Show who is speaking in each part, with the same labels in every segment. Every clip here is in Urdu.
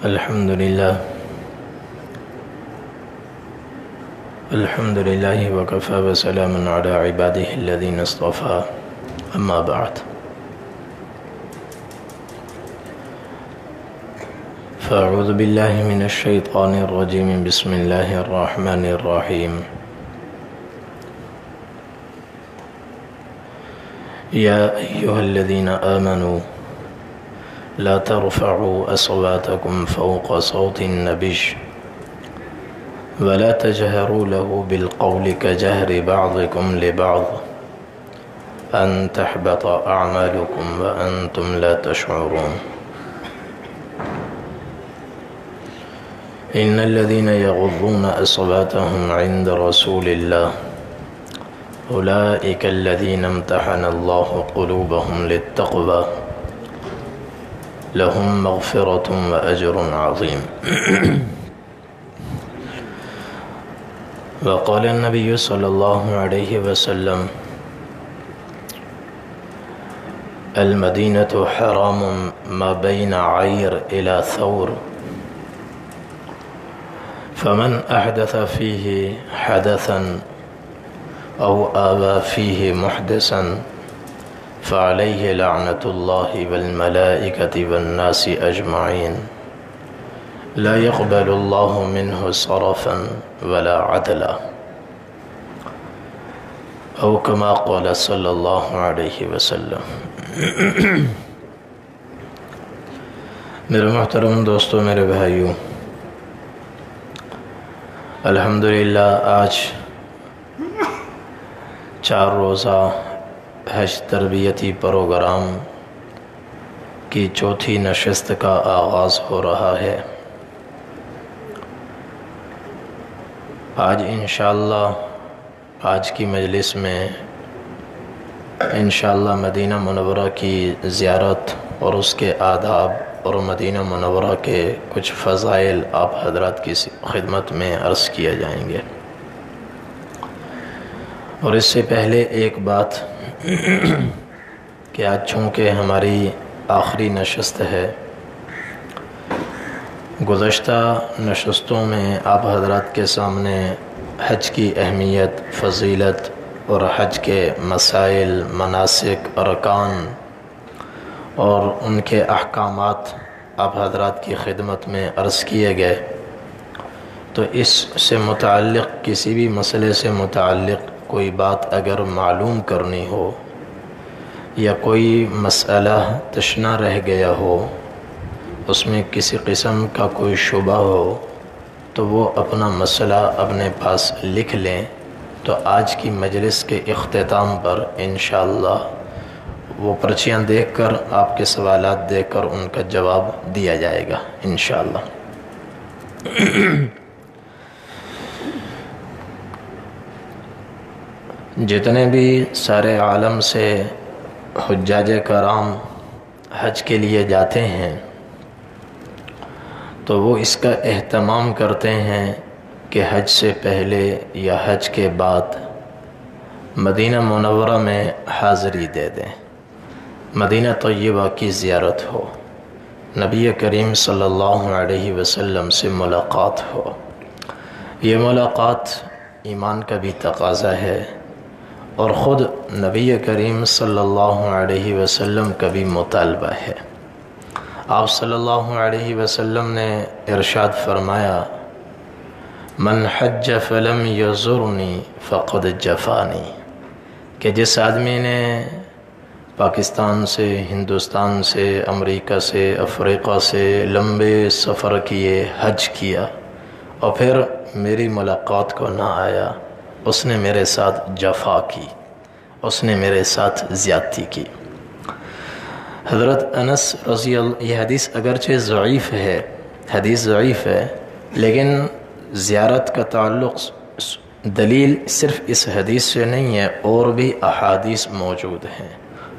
Speaker 1: الحمد لله وكفى وسلام على عباده الذين اصطفى أما بعد فأعوذ بالله من الشيطان الرجيم بسم الله الرحمن الرحيم يا أيها الذين آمنوا لا ترفعوا أصواتكم فوق صوت النبي ولا تجهروا له بالقول كجهر بعضكم لبعض أن تحبط أعمالكم وأنتم لا تشعرون إن الذين يغضون أصواتهم عند رسول الله أولئك الذين امتحن الله قلوبهم للتقوى لهم مغفرة وأجر عظيم وقال النبي صلى الله عليه وسلم المدينة حرام ما بين عير إلى ثور فمن أحدث فيه حدثا أو آوى فيه محدثا فعليه لعنة الله والملائكة والناس أجمعين لا يقبل الله منه صرفا ولا عدلا أو كما قال صلى الله عليه وسلم. میرے محترم دوستو، میرے بھائیوں، الحمدللہ آج 4 روزہ حج تربیتی پروگرام کی 4تھی نشست کا آغاز ہو رہا ہے. آج انشاءاللہ آج کی مجلس میں انشاءاللہ مدینہ منورہ کی زیارت اور اس کے آداب اور مدینہ منورہ کے کچھ فضائل آپ حضرات کی خدمت میں عرض کیے جائیں گے. اور اس سے پہلے ایک بات کہ آج چونکہ ہماری آخری نشست ہے، گزشتہ نشستوں میں آپ حضرات کے سامنے حج کی اہمیت، فضیلت اور حج کے مسائل، مناسک، ارکان اور ان کے احکامات آپ حضرات کی خدمت میں عرض کیے گئے. تو اس سے متعلق کسی بھی مسئلے سے متعلق کوئی بات اگر معلوم کرنی ہو یا کوئی مسئلہ تشنہ رہ گیا ہو، اس میں کسی قسم کا کوئی شبہ ہو، تو وہ اپنا مسئلہ اپنے پاس لکھ لیں، تو آج کی مجلس کے اختتام پر انشاءاللہ وہ پرچیاں دیکھ کر آپ کے سوالات دیکھ کر ان کا جواب دیا جائے گا انشاءاللہ. جتنے بھی سارے عالم سے حجاج کرام حج کے لیے جاتے ہیں تو وہ اس کا اہتمام کرتے ہیں کہ حج سے پہلے یا حج کے بعد مدینہ منورہ میں حاضری دے دیں، مدینہ طیبہ کی زیارت ہو، نبی کریم صلی اللہ علیہ وسلم سے ملاقات ہو. یہ ملاقات ایمان کا بھی تقاضا ہے اور خود نبی کریم صلی اللہ علیہ وسلم کا بھی مطالبہ ہے. آپ صلی اللہ علیہ وسلم نے ارشاد فرمایا من حج فلم یزرنی فقد جفانی، کہ جس آدمی نے پاکستان سے، ہندوستان سے، امریکہ سے، افریقہ سے لمبے سفر کیے، حج کیا اور پھر میری ملاقات کو نہ آیا، اس نے میرے ساتھ جفا کی، اس نے میرے ساتھ زیادتی کی. حضرت انس رضی اللہ، یہ حدیث اگرچہ ضعیف ہے، حدیث ضعیف ہے، لیکن زیارت کا تعلق دلیل صرف اس حدیث سے نہیں ہے، اور بھی احادیث موجود ہیں.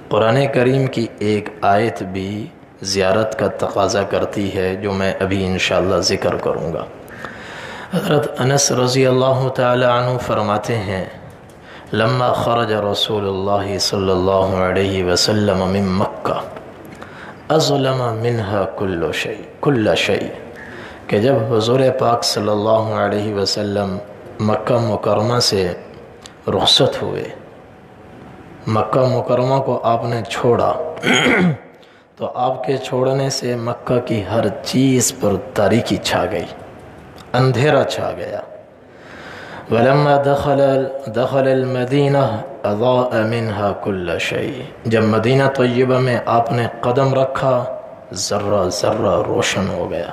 Speaker 1: قرآن کریم کی ایک آیت بھی زیارت کا تقاضا کرتی ہے جو میں ابھی انشاءاللہ ذکر کروں گا. حضرت انس رضی اللہ تعالی عنہ فرماتے ہیں لما خرج رسول اللہ صلی اللہ علیہ وسلم من مکہ اظلم منها کل شیء کہ جب حضور پاک صلی اللہ علیہ وسلم مکہ مکرمہ سے رخصت ہوئے، مکہ مکرمہ کو آپ نے چھوڑا تو آپ کے چھوڑنے سے مکہ کی ہر چیز پر تاریکی چھا گئی، اندھیرا چھا گیا۔ وَلَمَّا دَخَلَ الْمَدِينَةَ أَضَاءَ مِنْهَا كُلَّ شَيْءٍ جب مدینہ طیبہ میں آپ نے قدم رکھا ذرہ ذرہ روشن ہو گیا،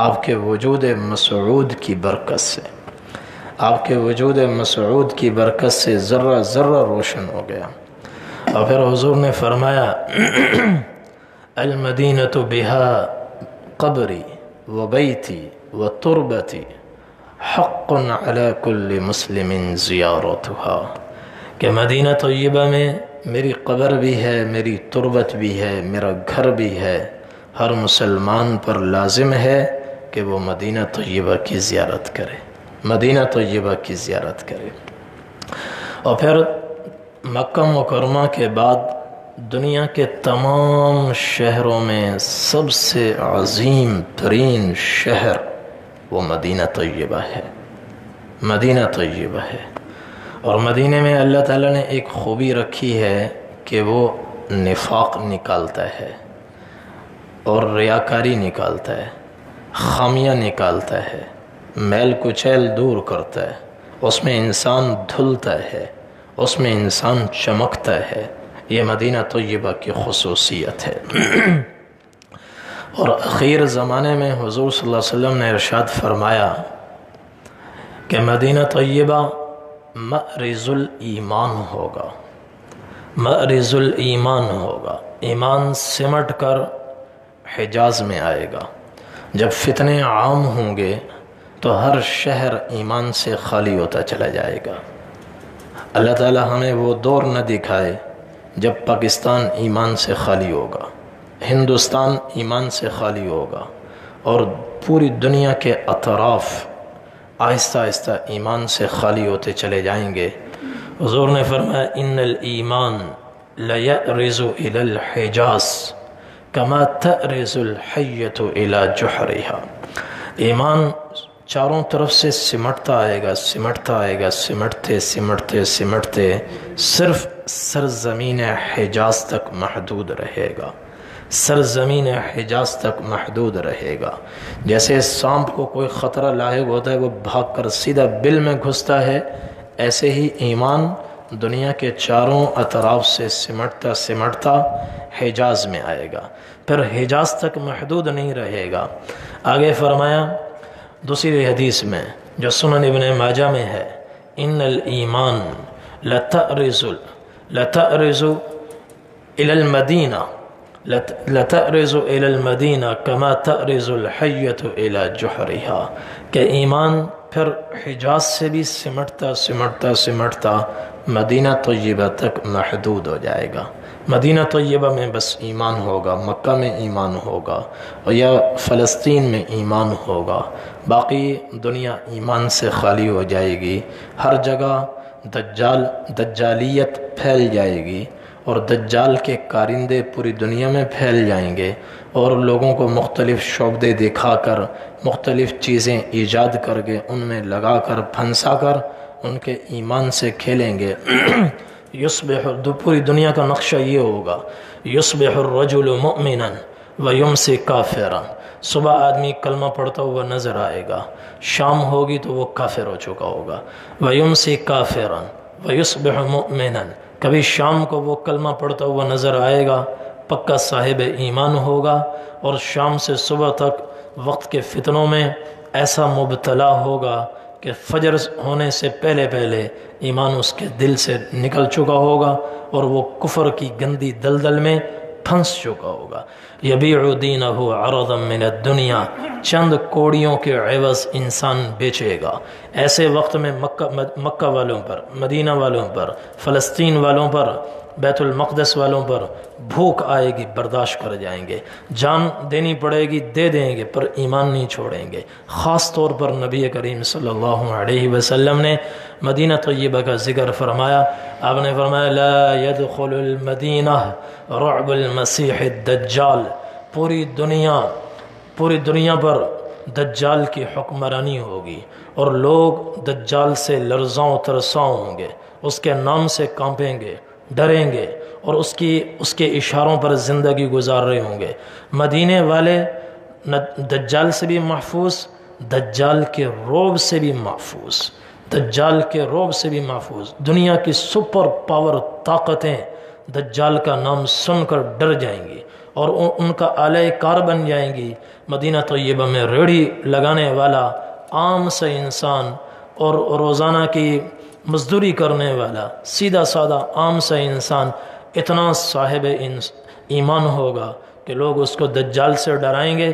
Speaker 1: آپ کے وجود مسعود کی برکت سے، آپ کے وجود مسعود کی برکت سے ذرہ ذرہ روشن ہو گیا۔ اور پھر حضور نے فرمایا المدینۃ بہا قبری و بیتی و تربتی حق علی کل مسلم زیارتها کہ مدینہ طیبہ میں میری قبر بھی ہے، میری تربت بھی ہے، میرا گھر بھی ہے، ہر مسلمان پر لازم ہے کہ وہ مدینہ طیبہ کی زیارت کرے، مدینہ طیبہ کی زیارت کرے۔ اور پھر مکہ مکرمہ کے بعد دنیا کے تمام شہروں میں سب سے عظیم ترین شہر وہ مدینہ طیبہ ہے، مدینہ طیبہ ہے۔ اور مدینہ میں اللہ تعالیٰ نے ایک خوبی رکھی ہے کہ وہ نفاق نکالتا ہے اور ریاکاری نکالتا ہے، خامیاں نکالتا ہے، میل کچیل دور کرتا ہے، اس میں انسان دھلتا ہے، اس میں انسان چمکتا ہے۔ یہ مدینہ طیبہ کی خصوصیت ہے۔ اور اخیر زمانے میں حضور صلی اللہ علیہ وسلم نے ارشاد فرمایا کہ مدینہ طیبہ مأرز الایمان ہوگا، مأرز الایمان ہوگا، ایمان سمٹ کر حجاز میں آئے گا۔ جب فتنے عام ہوں گے تو ہر شہر ایمان سے خالی ہوتا چلا جائے گا۔ اللہ تعالی ہمیں وہ دور نہ دکھائے جب پاکستان ایمان سے خالی ہوگا، ہندوستان ایمان سے خالی ہوگا اور پوری دنیا کے اطراف آہستہ آہستہ ایمان سے خالی ہوتے چلے جائیں گے۔ حضور نے فرمایا ان الایمان لیأرز الی الحجاز کما تأرز الحیۃ الی جحرها ایمان چاروں طرف سے سمٹتا آئے گا، سمٹتا آئے گا، سمٹتے سمٹتے سمٹتے صرف سرزمین حجاز تک محدود رہے گا، سرزمین حجاز تک محدود رہے گا۔ جیسے سانپ کو کوئی خطرہ لاحق ہوتا ہے وہ بھاگ کر سیدھا بل میں گھستا ہے، ایسے ہی ایمان دنیا کے چاروں اطراف سے سمٹتا سمٹتا حجاز میں آئے گا، پھر حجاز تک محدود نہیں رہے گا۔ آگے فرمایا دوسری حدیث میں جو سنن ابن ماجہ میں ہے ان الایمان لتأرز الی المدینہ لتأرز الی المدینہ کما تأرز الحیۃ الی جحرها کہ ایمان پھر حجاز سے بھی سمٹتا سمٹتا سمٹتا مدینہ طیبہ تک محدود ہو جائے گا۔ مدینہ طیبہ میں بس ایمان ہوگا، مکہ میں ایمان ہوگا اور یا فلسطین میں ایمان ہوگا، باقی دنیا ایمان سے خالی ہو جائے گی۔ ہر جگہ دجالیت پھیل جائے گی اور دجال کے کارندے پوری دنیا میں پھیل جائیں گے اور لوگوں کو مختلف شعبے دکھا کر مختلف چیزیں ایجاد کر کے ان میں لگا کر پھنسا کر ان کے ایمان سے کھیلیں گے۔ یصبح پوری دنیا کا نقشہ یہ ہوگا یصبح الرجل مؤمنا ویمسی کافرا، صبح آدمی کلمہ پڑھتا ہوا نظر آئے گا، شام ہوگی تو وہ کافر ہو چکا ہوگا، ویمسی کافرا ویصبح مؤمنا، کبھی شام کو وہ کلمہ پڑھتا ہوا نظر آئے گا، پکا صاحب ایمان ہوگا، اور شام سے صبح تک وقت کے فتنوں میں ایسا مبتلا ہوگا کہ فجر ہونے سے پہلے پہلے ایمان اس کے دل سے نکل چکا ہوگا اور وہ کفر کی گندی دلدل میں پھنس چکا ہوگا۔ یبیع دینہ عرضا من الدنیا، چند کوڑیوں کے عوض انسان بیچے گا۔ ایسے وقت میں مکہ والوں پر، مدینہ والوں پر، فلسطین والوں پر بیت المقدس والوں پر بھوک آئے گی برداشت کر جائیں گے، جان دینی پڑے گی دے دیں گے، پر ایمان نہیں چھوڑیں گے۔ خاص طور پر نبی کریم صلی اللہ علیہ وسلم نے مدینہ طیبہ کا ذکر فرمایا۔ آپ نے فرمایا لا يدخل المدینہ رعب المسیح الدجال، پوری دنیا پر دجال کی حکمرانی ہوگی اور لوگ دجال سے لرزاں و ترساں ہوں گے، اس کے نام سے کانپیں گے، ڈریں گے اور اس کے اشاروں پر زندگی گزار رہے ہوں گے۔ مدینے والے دجال سے بھی محفوظ، دجال کے رعب سے بھی محفوظ، دجال کے رعب سے بھی محفوظ۔ دنیا کی سپر پاور طاقتیں دجال کا نام سن کر ڈر جائیں گی اور ان کا آلہ کار بن جائیں گی۔ مدینہ طیبہ میں ریڑھی لگانے والا عام سے انسان اور روزانہ کی مزدوری کرنے والا سیدھا سادہ عام سے انسان اتنا صاحب ایمان ہوگا کہ لوگ اس کو دجال سے ڈرائیں گے،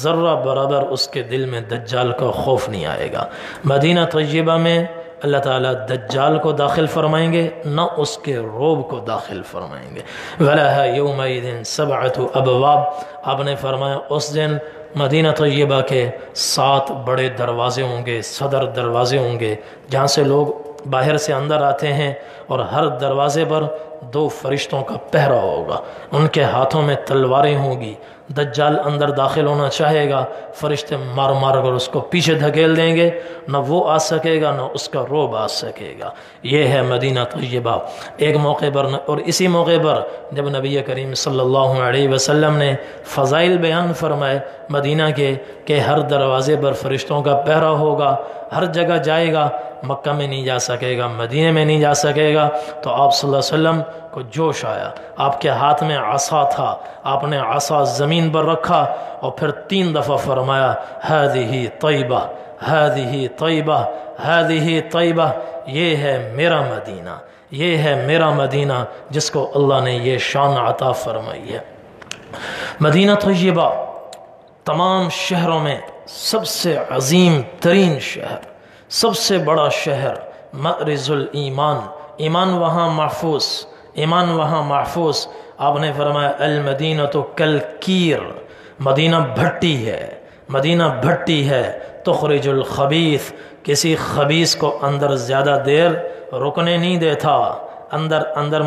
Speaker 1: ذرہ برابر اس کے دل میں دجال کا خوف نہیں آئے گا۔ مدینہ طیبہ میں اللہ تعالیٰ دجال کو داخل فرمائیں گے، نہ اس کے رعب کو داخل فرمائیں گے۔ وَلَهَا يَوْمَئِذٍ سَبْعَةُ أَبْوَابٍ، آپ نے فرمایا اس دن مدینہ طیبہ کے 7 بڑے دروازے ہوں گے، صدر دروازے ہوں گے، جہاں سے لوگ باہر سے اندر آتے ہیں، اور ہر دروازے پر 2 فرشتوں کا پہرا ہوگا، ان کے ہاتھوں میں تلواریں ہوں گی۔ دجال اندر داخل ہونا چاہے گا، فرشتے مار مار کر اس کو پیچھے دھکیل دیں گے، نہ وہ آ سکے گا نہ اس کا رعب آ سکے گا۔ یہ ہے مدینہ طیبہ۔ ایک موقع پر اور اسی موقع پر جب نبی کریم صلی اللہ علیہ وسلم نے فضائل بیان فرمائے مدینہ کے کہ ہر دروازے پر فرشتوں کا پہرا ہوگا، ہر جگہ جائے گا، مکہ میں نہیں جا سکے گا، مدینہ میں نہیں جا سکے گا، تو آپ صلی اللہ علیہ وسلم کو جوش آیا۔ آپ کے ہاتھ میں عصا تھا، آپ نے عصا زمین پر رکھا اور پھر 3 دفعہ فرمایا ہذہ طیبہ، ہذہ طیبہ، ہذہ طیبہ، یہ ہے میرا مدینہ، یہ ہے میرا مدینہ جس کو اللہ نے یہ شان عطا فرمائی ہے۔ مدینہ طیبہ تمام شہروں میں سب سے عظیم ترین شہر، سب سے بڑا شہر، معرض الایمان، ایمان وہاں محفوظ، ایمان وہاں محفوظ۔ آپ نے فرمایا المدینہ کالکیر، مدینہ بھٹی ہے، مدینہ بھٹی ہے، تخرج الخبیث، کسی خبیث کو اندر زیادہ دیر رکنے نہیں دیتا، اندر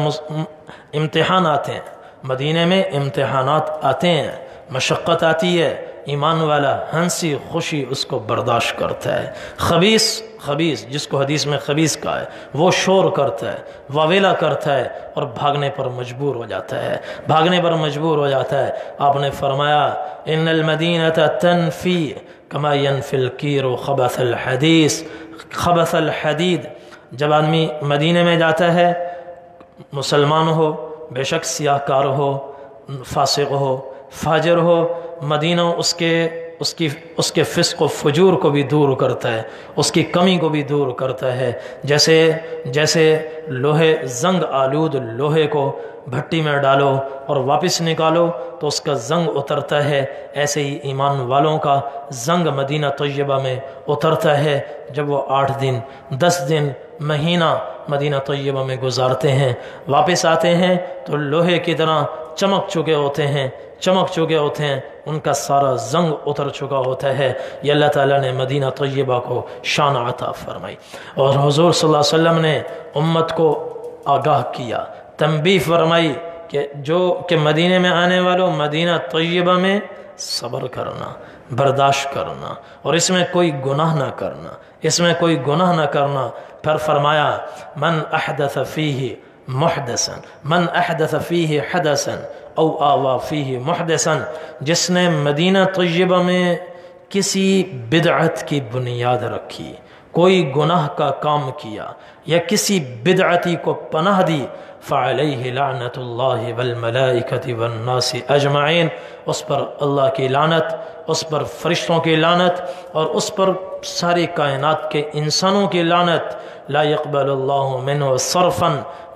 Speaker 1: امتحان آتے ہیں، مدینہ میں امتحانات آتے ہیں، مشقت آتی ہے، ایمان والا ہنسی خوشی اس کو برداشت کرتا ہے۔ خبیث جس کو حدیث میں خبیث کہا ہے، وہ شور کرتا ہے، واویلا کرتا ہے اور بھاگنے پر مجبور ہو جاتا ہے، بھاگنے پر مجبور ہو جاتا ہے۔ آپ نے فرمایا ان المدینہ تنفی کما ينفی الکیر خبث الحدیث، خبث الحدید۔ جب آدمی مدینہ میں جاتا ہے، مسلمان ہو، بے شک سیاہ کار ہو، فاسق ہو، فاجر ہو، مدینہ اس کے فسق و فجور کو بھی دور کرتا ہے، اس کی کمی کو بھی دور کرتا ہے۔ جیسے لوہے زنگ آلود لوہے کو بھٹی میں ڈالو اور واپس نکالو تو اس کا زنگ اترتا ہے، ایسے ہی ایمان والوں کا زنگ مدینہ طیبہ میں اترتا ہے جب وہ 8 دن 10 دن مہینہ مدینہ طیبہ میں گزارتے ہیں، واپس آتے ہیں تو لوہے کی طرح چمک چکے ہوتے ہیں، ان کا سارا زنگ اتر چکا ہوتا ہے۔ یہ اللہ تعالیٰ نے مدینہ طیبہ کو شان عطا فرمائی، اور حضور صلی اللہ علیہ وسلم نے امت کو آگاہ کیا، تنبیہ فرمائی کہ مدینہ میں آنے والوں مدینہ طیبہ میں صبر کرنا، برداشت کرنا، اور اس میں کوئی گناہ نہ کرنا، اس میں کوئی گناہ نہ کرنا۔ پھر فرمایا من احدث فیہ محدثا، من احدث فیہ حدثا او آوا فیہ محدثا، جس نے مدینہ طیبہ میں کسی بدعت کی بنیاد رکھی، کوئی گناہ کا کام کیا یا کسی بدعتی کو پناہ دی، فعلیہ لعنت اللہ والملائکۃ والناس اجمعین، اس پر اللہ کی لعنت، اس پر فرشتوں کی لعنت، اور اس پر ساری کائنات کے انسانوں کی لعنت۔ لا يقبل اللہ منہ صرفا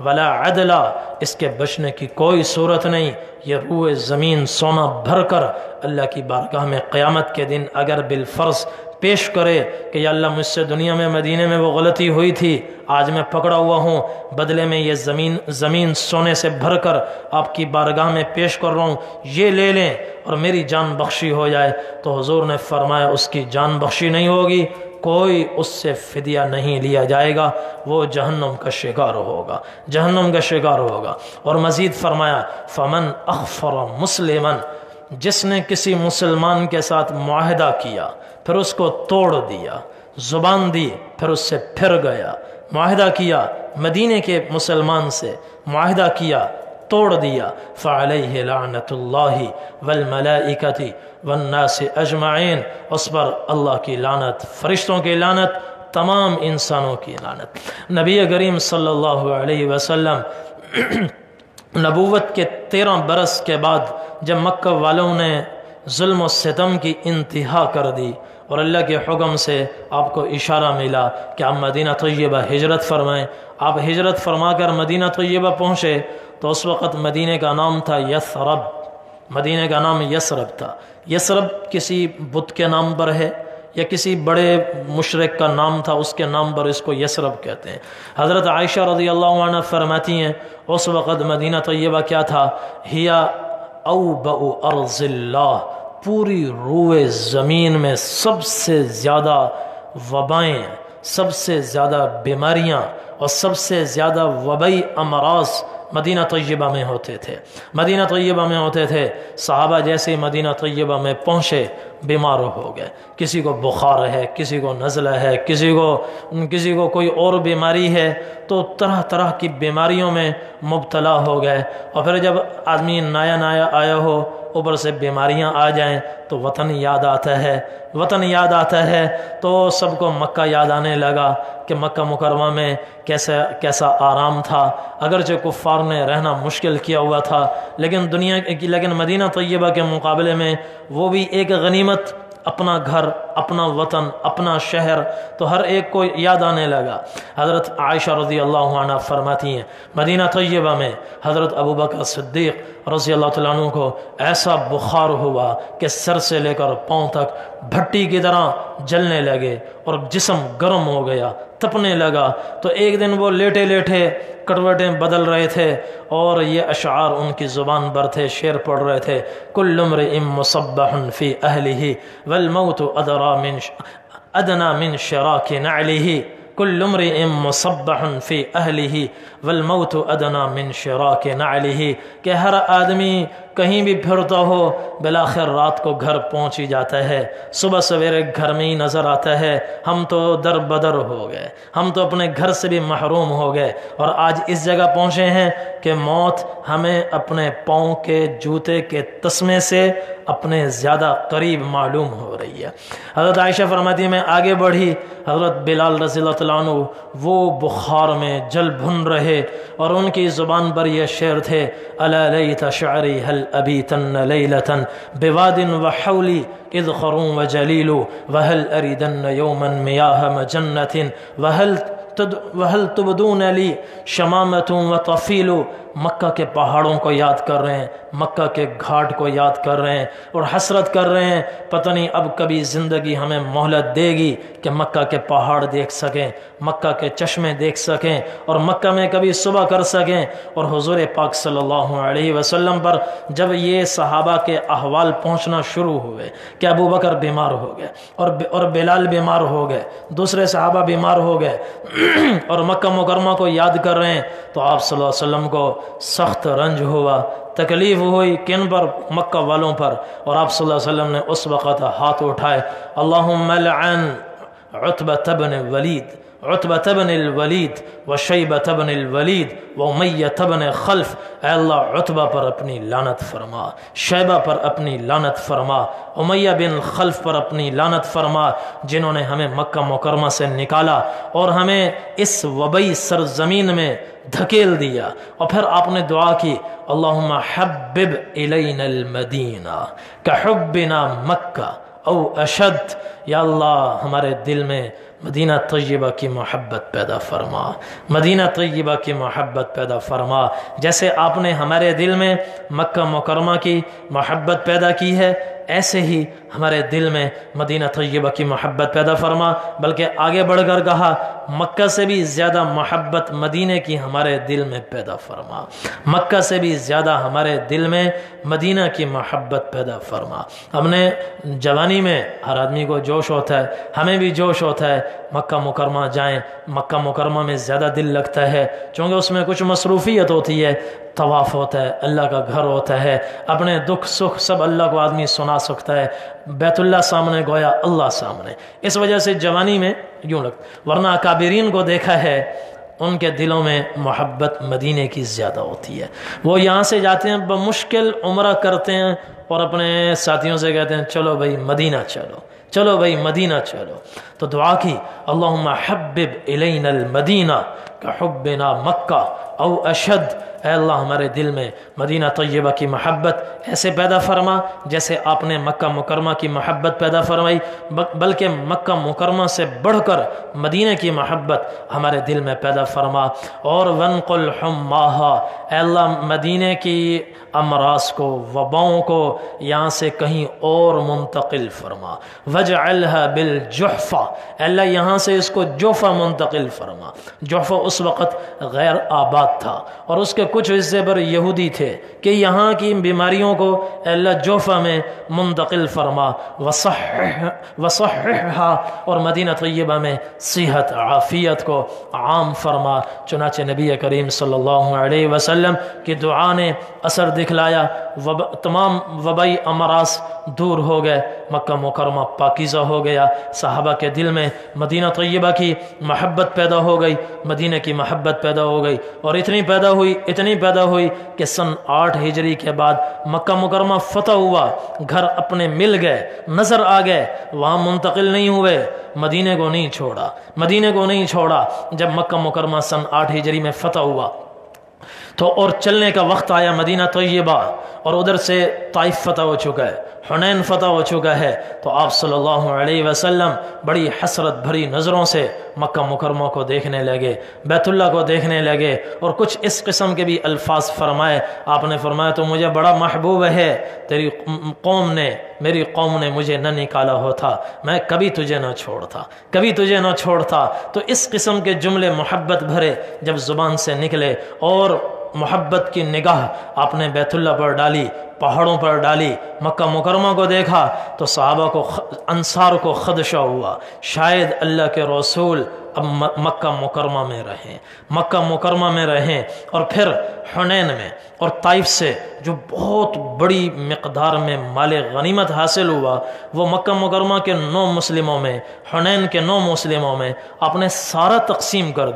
Speaker 1: ولا عدلا، اس کے بچنے کی کوئی صورت نہیں۔ یہ روح زمین سونا بھر کر اللہ کی بارگاہ میں قیامت کے دن اگر بالفرض
Speaker 2: پیش کرے کہ یا اللہ مجھ سے دنیا میں مدینے میں وہ غلطی ہوئی تھی، آج میں پکڑا ہوا ہوں، بدلے میں یہ زمین سونے سے بھر کر آپ کی بارگاہ میں پیش کر رہا ہوں، یہ لے لیں اور میری جان بخشی ہو جائے۔ تو حضور نے فرمایا اس کی جان بخشی نہیں ہوگی، کوئی اس سے فدیہ نہیں لیا جائے گا، وہ جہنم کا شکار ہوگا، جہنم کا شکار ہوگا۔ اور مزید فرمایا فمن اخفر مسلما، جس نے کسی مسلمان کے ساتھ معاہدہ کیا پھر اس کو توڑ دیا، زبان دی پھر اس سے پھر گیا، معاہدہ کیا مدینے کے مسلمان سے، معاہدہ کیا توڑ دیا، فعلیہ لعنت اللہ والملائکۃ والناس اجمعین، اس پر اللہ کی لعنت، فرشتوں کی لعنت، تمام انسانوں کی لعنت۔ نبی کریم صلی اللہ علیہ وسلم نبوت کے 13 برس کے بعد جب مکہ والوں نے ظلم و ستم کی انتہا کر دی اور اللہ کے حکم سے آپ کو اشارہ ملا کہ آپ مدینہ طیبہ ہجرت فرمائیں، آپ ہجرت فرما کر مدینہ طیبہ پہنچے تو اس وقت مدینہ کا نام تھا یثرب، مدینہ کا نام یثرب تھا۔ یثرب کسی بت کے نام پر ہے یا کسی بڑے مشرک کا نام تھا، اس کے نام پر اس کو یثرب کہتے ہیں۔ حضرت عائشہ رضی اللہ عنہ فرماتی ہیں اس وقت مدینہ طیبہ کیا تھا، ہیا اوبأ ارض اللہ، پوری روئے زمین میں سب سے زیادہ وبائیں، سب سے زیادہ بیماریاں اور سب سے زیادہ وبائی امراض مدینہ طیبہ میں ہوتے تھے، مدینہ طیبہ میں ہوتے تھے۔ صحابہ جیسے مدینہ طیبہ میں پہنچے بیمار ہو گئے، کسی کو بخار ہے، کسی کو نزلہ ہے، کسی کو کوئی اور بیماری ہے، تو طرح طرح کی بیماریوں میں مبتلا ہو گئے۔ اور پھر جب آدمی نیا نیا آیا ہو، اوپر سے بیماریاں آ جائیں تو وطن یاد آتا ہے، وطن یاد آتا ہے، تو سب کو مکہ یاد آنے لگا کہ مکہ مکرمہ میں کیسا آرام تھا، اگرچہ کفار نے رہنا مشکل کیا ہوا تھا، لیکن مدینہ طیبہ کے مقابلے میں وہ بھی ایک غنیمت، اپنا گھر، اپنا وطن، اپنا شہر، تو ہر ایک کو یاد آنے لگا۔ حضرت عائشہ رضی اللہ عنہ فرماتی ہیں مدینہ طیبہ میں حضرت ابوبکر صدیق رضی اللہ تعالیٰ عنہ کو ایسا بخار ہوا کہ سر سے لے کر پاؤں تک بھٹی کی طرح جلنے لگے اور جسم گرم ہو گیا، تپنے لگا۔ تو ایک دن وہ لیٹے لیٹے کروٹیں بدل رہے تھے اور یہ اشعار ان کی زبان پر تھے، شعر پڑھ رہے تھے، کل امرئ مصبح فی اہلہ والموت ادنی من شراک نعلہ، کل امرئ مصبح فی اہلہ والموت ادنی من شراک نعلہ، کہ ہر آدمی کہیں بھی پھرتا ہو بالآخر رات کو گھر پہنچ ہی جاتا ہے، صبح سویرے گھر میں ہی نظر آتا ہے۔ ہم تو در بدر ہو گئے، ہم تو اپنے گھر سے بھی محروم ہو گئے، اور آج اس جگہ پہنچے ہیں کہ موت ہمیں اپنے پاؤں کے جوتے کے تسمے سے اپنے زیادہ قریب معلوم ہو رہی ہے۔ حضرت عائشہ فرماتی ہے میں آگے بڑھی، حضرت بلال رضی اللہ عنہ وہ بخار میں جل بھن رہے اور ان کی زبان پر یہ شعر تھے، الا لیت شعری هل ابیتن لیلتا بواد وحولی اذخر وجلیل وهل اریدن یوما میاہ مجنت وهل تبدون لی شمامت وطفیل۔ مکہ کے پہاڑوں کو یاد کر رہے ہیں، مکہ کے گھاٹ کو یاد کر رہے ہیں اور حسرت کر رہے ہیں پتہ نہیں اب کبھی زندگی ہمیں مہلت دے گی کہ مکہ کے پہاڑ دیکھ سکیں، مکہ کے چشمے دیکھ سکیں اور مکہ میں کبھی صبح کر سکیں۔ اور حضور پاک صلی اللہ علیہ وسلم پر جب یہ صحابہ کے احوال پہنچنا شروع ہوئے کہ ابو بکر بیمار ہو گئے اور بلال بیمار ہو گئے، دوسرے صحابہ بیمار ہو گئے اور مکہ مکرمہ کو یاد کر رہے ہیں، تو آپ صلی اللہ علیہ وسلم کو سخت رنج ہوا، تکلیف ہوئی، کن پر؟ مکہ والوں پر۔ اور آپ صلی اللہ علیہ وسلم نے اس وقت ہاتھ اٹھائے، اللہم لعن عتبۃ بن ولید، عتبۃ بن الولید وشیبۃ بن الولید وامیۃ بن خلف، اے اللہ عتبہ پر اپنی لعنت فرما، شیبہ پر اپنی لعنت فرما، امیہ بن خلف پر اپنی لعنت فرما، جنہوں نے ہمیں مکہ مکرمہ سے نکالا اور ہمیں اس وبائی سرزمین میں دھکیل دیا۔ اور پھر آپ نے دعا کی، اللہم حبب الینا المدینہ کحبنا مکہ او اشد، یا اللہ ہمارے دل میں مدینہ طیبہ کی محبت پیدا فرما، مدینہ طیبہ کی محبت پیدا فرما۔ جیسے آپ نے ہمارے دل میں مکہ مکرمہ کی محبت پیدا کی ہے، ایسے ہی ہمارے دل میں مدینہ طیبہ کی محبت پیدا فرما۔ بلکہ آگے بڑھ کر کہا مکہ سے بھی زیادہ محبت مدینے کی ہمارے دل میں پیدا فرما، مکہ سے بھی زیادہ ہمارے دل میں مدینہ کی محبت پیدا فرما۔ ہم نے جوانی میں ہر آدمی کو جوش ہوتا ہے، ہمیں بھی جوش ہوتا ہے مکہ مکرمہ جائیں، مکہ مکرمہ میں زیادہ دل لگتا ہے چونکہ اس میں کچھ مصروفیت ہوتی ہے، طواف ہوتا ہے، اللہ کا گھر ہوتا ہے، اپنے دکھ سکھ سب اللہ کو آدمی سنا سکتا ہے، بیت اللہ سامنے گویا اللہ سامنے، اس وجہ سے جوانی میں یوں لگتا۔ ورنہ اکابرین کو دیکھا ہے ان کے دلوں میں محبت مدینے کی زیادہ ہوتی ہے۔ وہ یہاں سے جاتے ہیں، بمشکل عمرہ کرتے ہیں اور اپنے ساتھیوں سے کہتے ہیں چلو بھائی مدینہ چلو، چلو بھائی مدینہ چلو۔ تو دعا کی اللہم حبب الینا المدینہ کحبنا مکہ او اشد، اے اللہ ہمارے دل میں مدینہ طیبہ کی محبت ایسے پیدا فرما جیسے آپ نے مکہ مکرمہ کی محبت پیدا فرمائی، بلکہ مکہ مکرمہ سے بڑھ کر مدینہ کی محبت ہمارے دل میں پیدا فرما۔ اور وانقل حماہا، اے اللہ مدینہ کی امراض کو، وباؤں کو یہاں سے کہیں اور منتقل فرما۔ وجعلها بالجحفہ، اے اللہ یہاں سے اس کو جوفہ منتقل فرما۔ جوفہ اس وقت غیر آباد تھا اور اس کے کچھ حصے پر یہودی تھے کہ یہاں کی بیماریوں کو اے اللہ جوفہ میں منتقل فرما۔ وصححها، اور مدینہ طیبہ میں صحت عافیت کو عام فرما۔ چنانچہ نبی کریم صلی اللہ علیہ وسلم کی دعا نے اثر دکھلایا، تمام وبائی امراض دور ہو گئے، مکہ مکرمہ پاکیزہ ہو گیا، صحابہ کے دل میں مدینہ طیبہ کی محبت پیدا ہو گئی، مدینہ کی محبت پیدا ہو گئی، اور اتنی پیدا ہوئی کہ سن 8 ہجری کے بعد مکہ مکرمہ فتح ہوا، گھر اپنے مل گئے، نظر آ گئے، وہاں منتقل نہیں ہوئے، مدینہ کو نہیں چھوڑا۔ جب مکہ مکرمہ سن 8 ہجری میں فتح ہوا تو اور چلنے کا وقت آیا مدینہ طیبہ، اور ادھر سے طائف فتح ہو چکا ہے، حنین فتح ہو چکا ہے، تو آپ صلی اللہ علیہ وسلم بڑی حسرت بھری نظروں سے مکہ مکرمہ کو دیکھنے لگے، بیت اللہ کو دیکھنے لگے، اور کچھ اس قسم کے بھی الفاظ فرمائے۔ آپ نے فرمایا تو مجھے بڑا محبوب ہے، میری قوم نے مجھے نہ نکالا ہوتا، میں کبھی تجھے نہ چھوڑتا۔ تو اس قسم کے جملے محبت بھرے جب زبان سے نکلے اور محبت کی نگاہ آپ نے بیت اللہ پر ڈالی، پہاڑوں پر ڈالی، مکہ مکرمہ کو دیکھا، تو صحابہ کو، انصار کو خدشہ ہوا شاید اللہ کے رسول اب مکہ مکرمہ میں رہیں، اور پھر حنین میں اور طائف سے جو بہت بڑی مقدار میں مال غنیمت حاصل ہوا، وہ مکہ مکرمہ کے 9 مسلموں میں، حنین کے 9 مسلموں میں آپ نے سارا تقسیم کر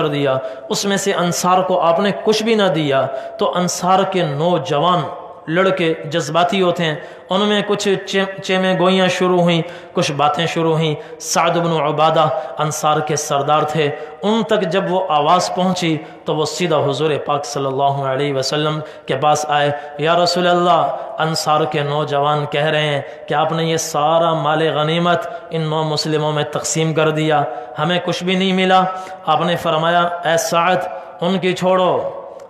Speaker 2: دیا، اس میں سے انصار کو آپ نے کچھ بھی نہ دیا۔ تو انصار کے 9 جوان لڑکے جذباتی ہوتے ہیں، ان میں کچھ چیمیں گوئیاں شروع ہوئیں، کچھ باتیں شروع ہوئیں۔ سعد بن عبادہ انصار کے سردار تھے، ان تک جب وہ آواز پہنچی تو وہ سیدھا حضور پاک صلی اللہ علیہ وسلم کے پاس آئے، یا رسول اللہ، انصار کے نوجوان کہہ رہے ہیں کہ آپ نے یہ سارا مال غنیمت ان 9 مسلموں میں تقسیم کر دیا، ہمیں کچھ بھی نہیں ملا۔ آپ نے فرمایا اے سعد ان کی چھوڑو،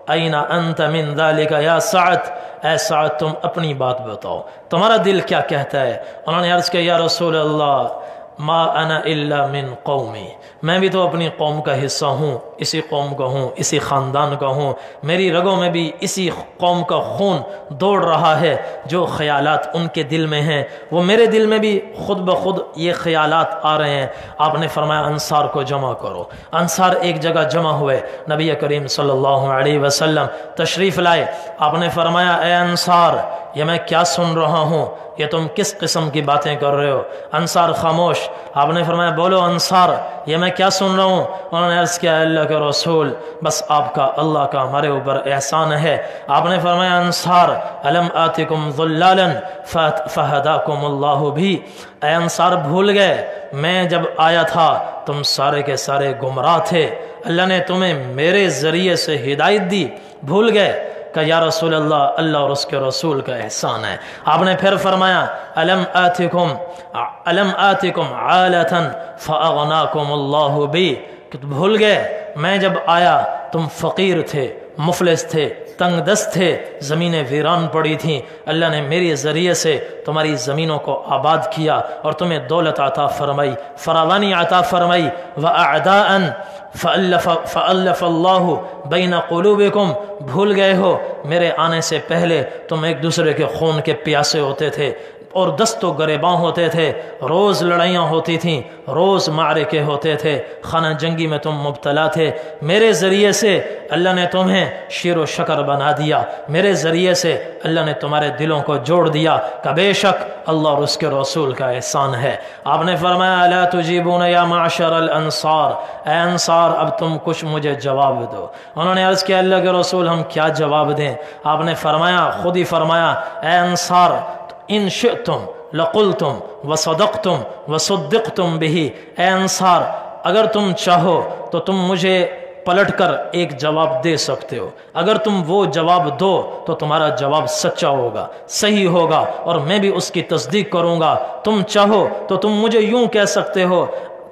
Speaker 2: این انت من ذالک یا سعد، اے سعد تم اپنی بات بتاؤ، تمہارا دل کیا کہتا ہے؟ انہوں نے عرض کیا یا رسول اللہ ما انا الا من قومی، میں بھی تو اپنی قوم کا حصہ ہوں، اسی قوم کا ہوں، اسی خاندان کا ہوں، میری رگوں میں بھی اسی قوم کا خون دوڑ رہا ہے، جو خیالات ان کے دل میں ہیں وہ میرے دل میں بھی خود بخود یہ خیالات آ رہے ہیں۔ آپ نے فرمایا انصار کو جمع کرو۔ انصار ایک جگہ جمع ہوئے، نبی کریم صلی اللہ علیہ وسلم تشریف لائے، آپ نے فرمایا اے انصار، یہ میں کیا سن رہا ہوں، یہ تم کس قسم کی باتیں کر رہے ہو؟ انصار خاموش۔ آپ نے فرمایا بولو انصار، یہ میں کیا سن رہا ہوں؟ انہوں نے عرض کیا اللہ کے رسول، بس آپ کا، اللہ کا ہمارے اوپر احسان ہے۔ آپ نے فرمایا انصار الم آتکم ظلالا فہداکم اللہ بھی، اے انصار بھول گئے میں جب آیا تھا تم سارے کے سارے گمراہ تھے، اللہ نے تمہیں میرے ذریعے سے ہدایت دی، بھول گئے؟ کہ یا رسول اللہ، اللہ اور اس کے رسول کا احسان ہے۔ آپ نے پھر فرمایا الم آتکم عالۃ فاغناکم اللہ بی، کہ بھول گئے میں جب آیا تم فقیر تھے، مفلس تھے، تنگ دست تھے، زمینیں ویران پڑی تھیں، اللہ نے میرے ذریعے سے تمہاری زمینوں کو آباد کیا اور تمہیں دولت عطا فرمائی، فراوانی عطا فرمائی۔ وَأَعْدَاءً فَأَلَّفَ اللَّهُ بَيْنَ قُلُوبِكُمْ، بھول گئے ہو میرے آنے سے پہلے تم ایک دوسرے کے خون کے پیاسے ہوتے تھے اور دست و گریباں ہوتے تھے، روز لڑائیاں ہوتی تھیں، روز معرکے ہوتے تھے، خانہ جنگی میں تم مبتلا تھے، میرے ذریعے سے اللہ نے تمہیں شیر و شکر بنا دیا، میرے ذریعے سے اللہ نے تمہارے دلوں کو جوڑ دیا، کہ بے شک اللہ اور اس کے رسول کا احسان ہے۔ آپ نے فرمایا الا تجیبون یا معشر الانصار، اے انصار اب تم کچھ مجھے جواب دو۔ انہوں نے عرض کیا اللہ کے رسول ہم کیا جواب دیں؟ آپ نے فرمایا، خود ہی فرمایا اے انصار ان شئتم لقلتم وصدقتم وصدقتم به، اے انصار اگر تم چاہو تو تم مجھے پلٹ کر ایک جواب دے سکتے ہو، اگر تم وہ جواب دو تو تمہارا جواب سچا ہوگا، صحیح ہوگا اور میں بھی اس کی تصدیق کروں گا۔ تم چاہو تو تم مجھے یوں کہہ سکتے ہو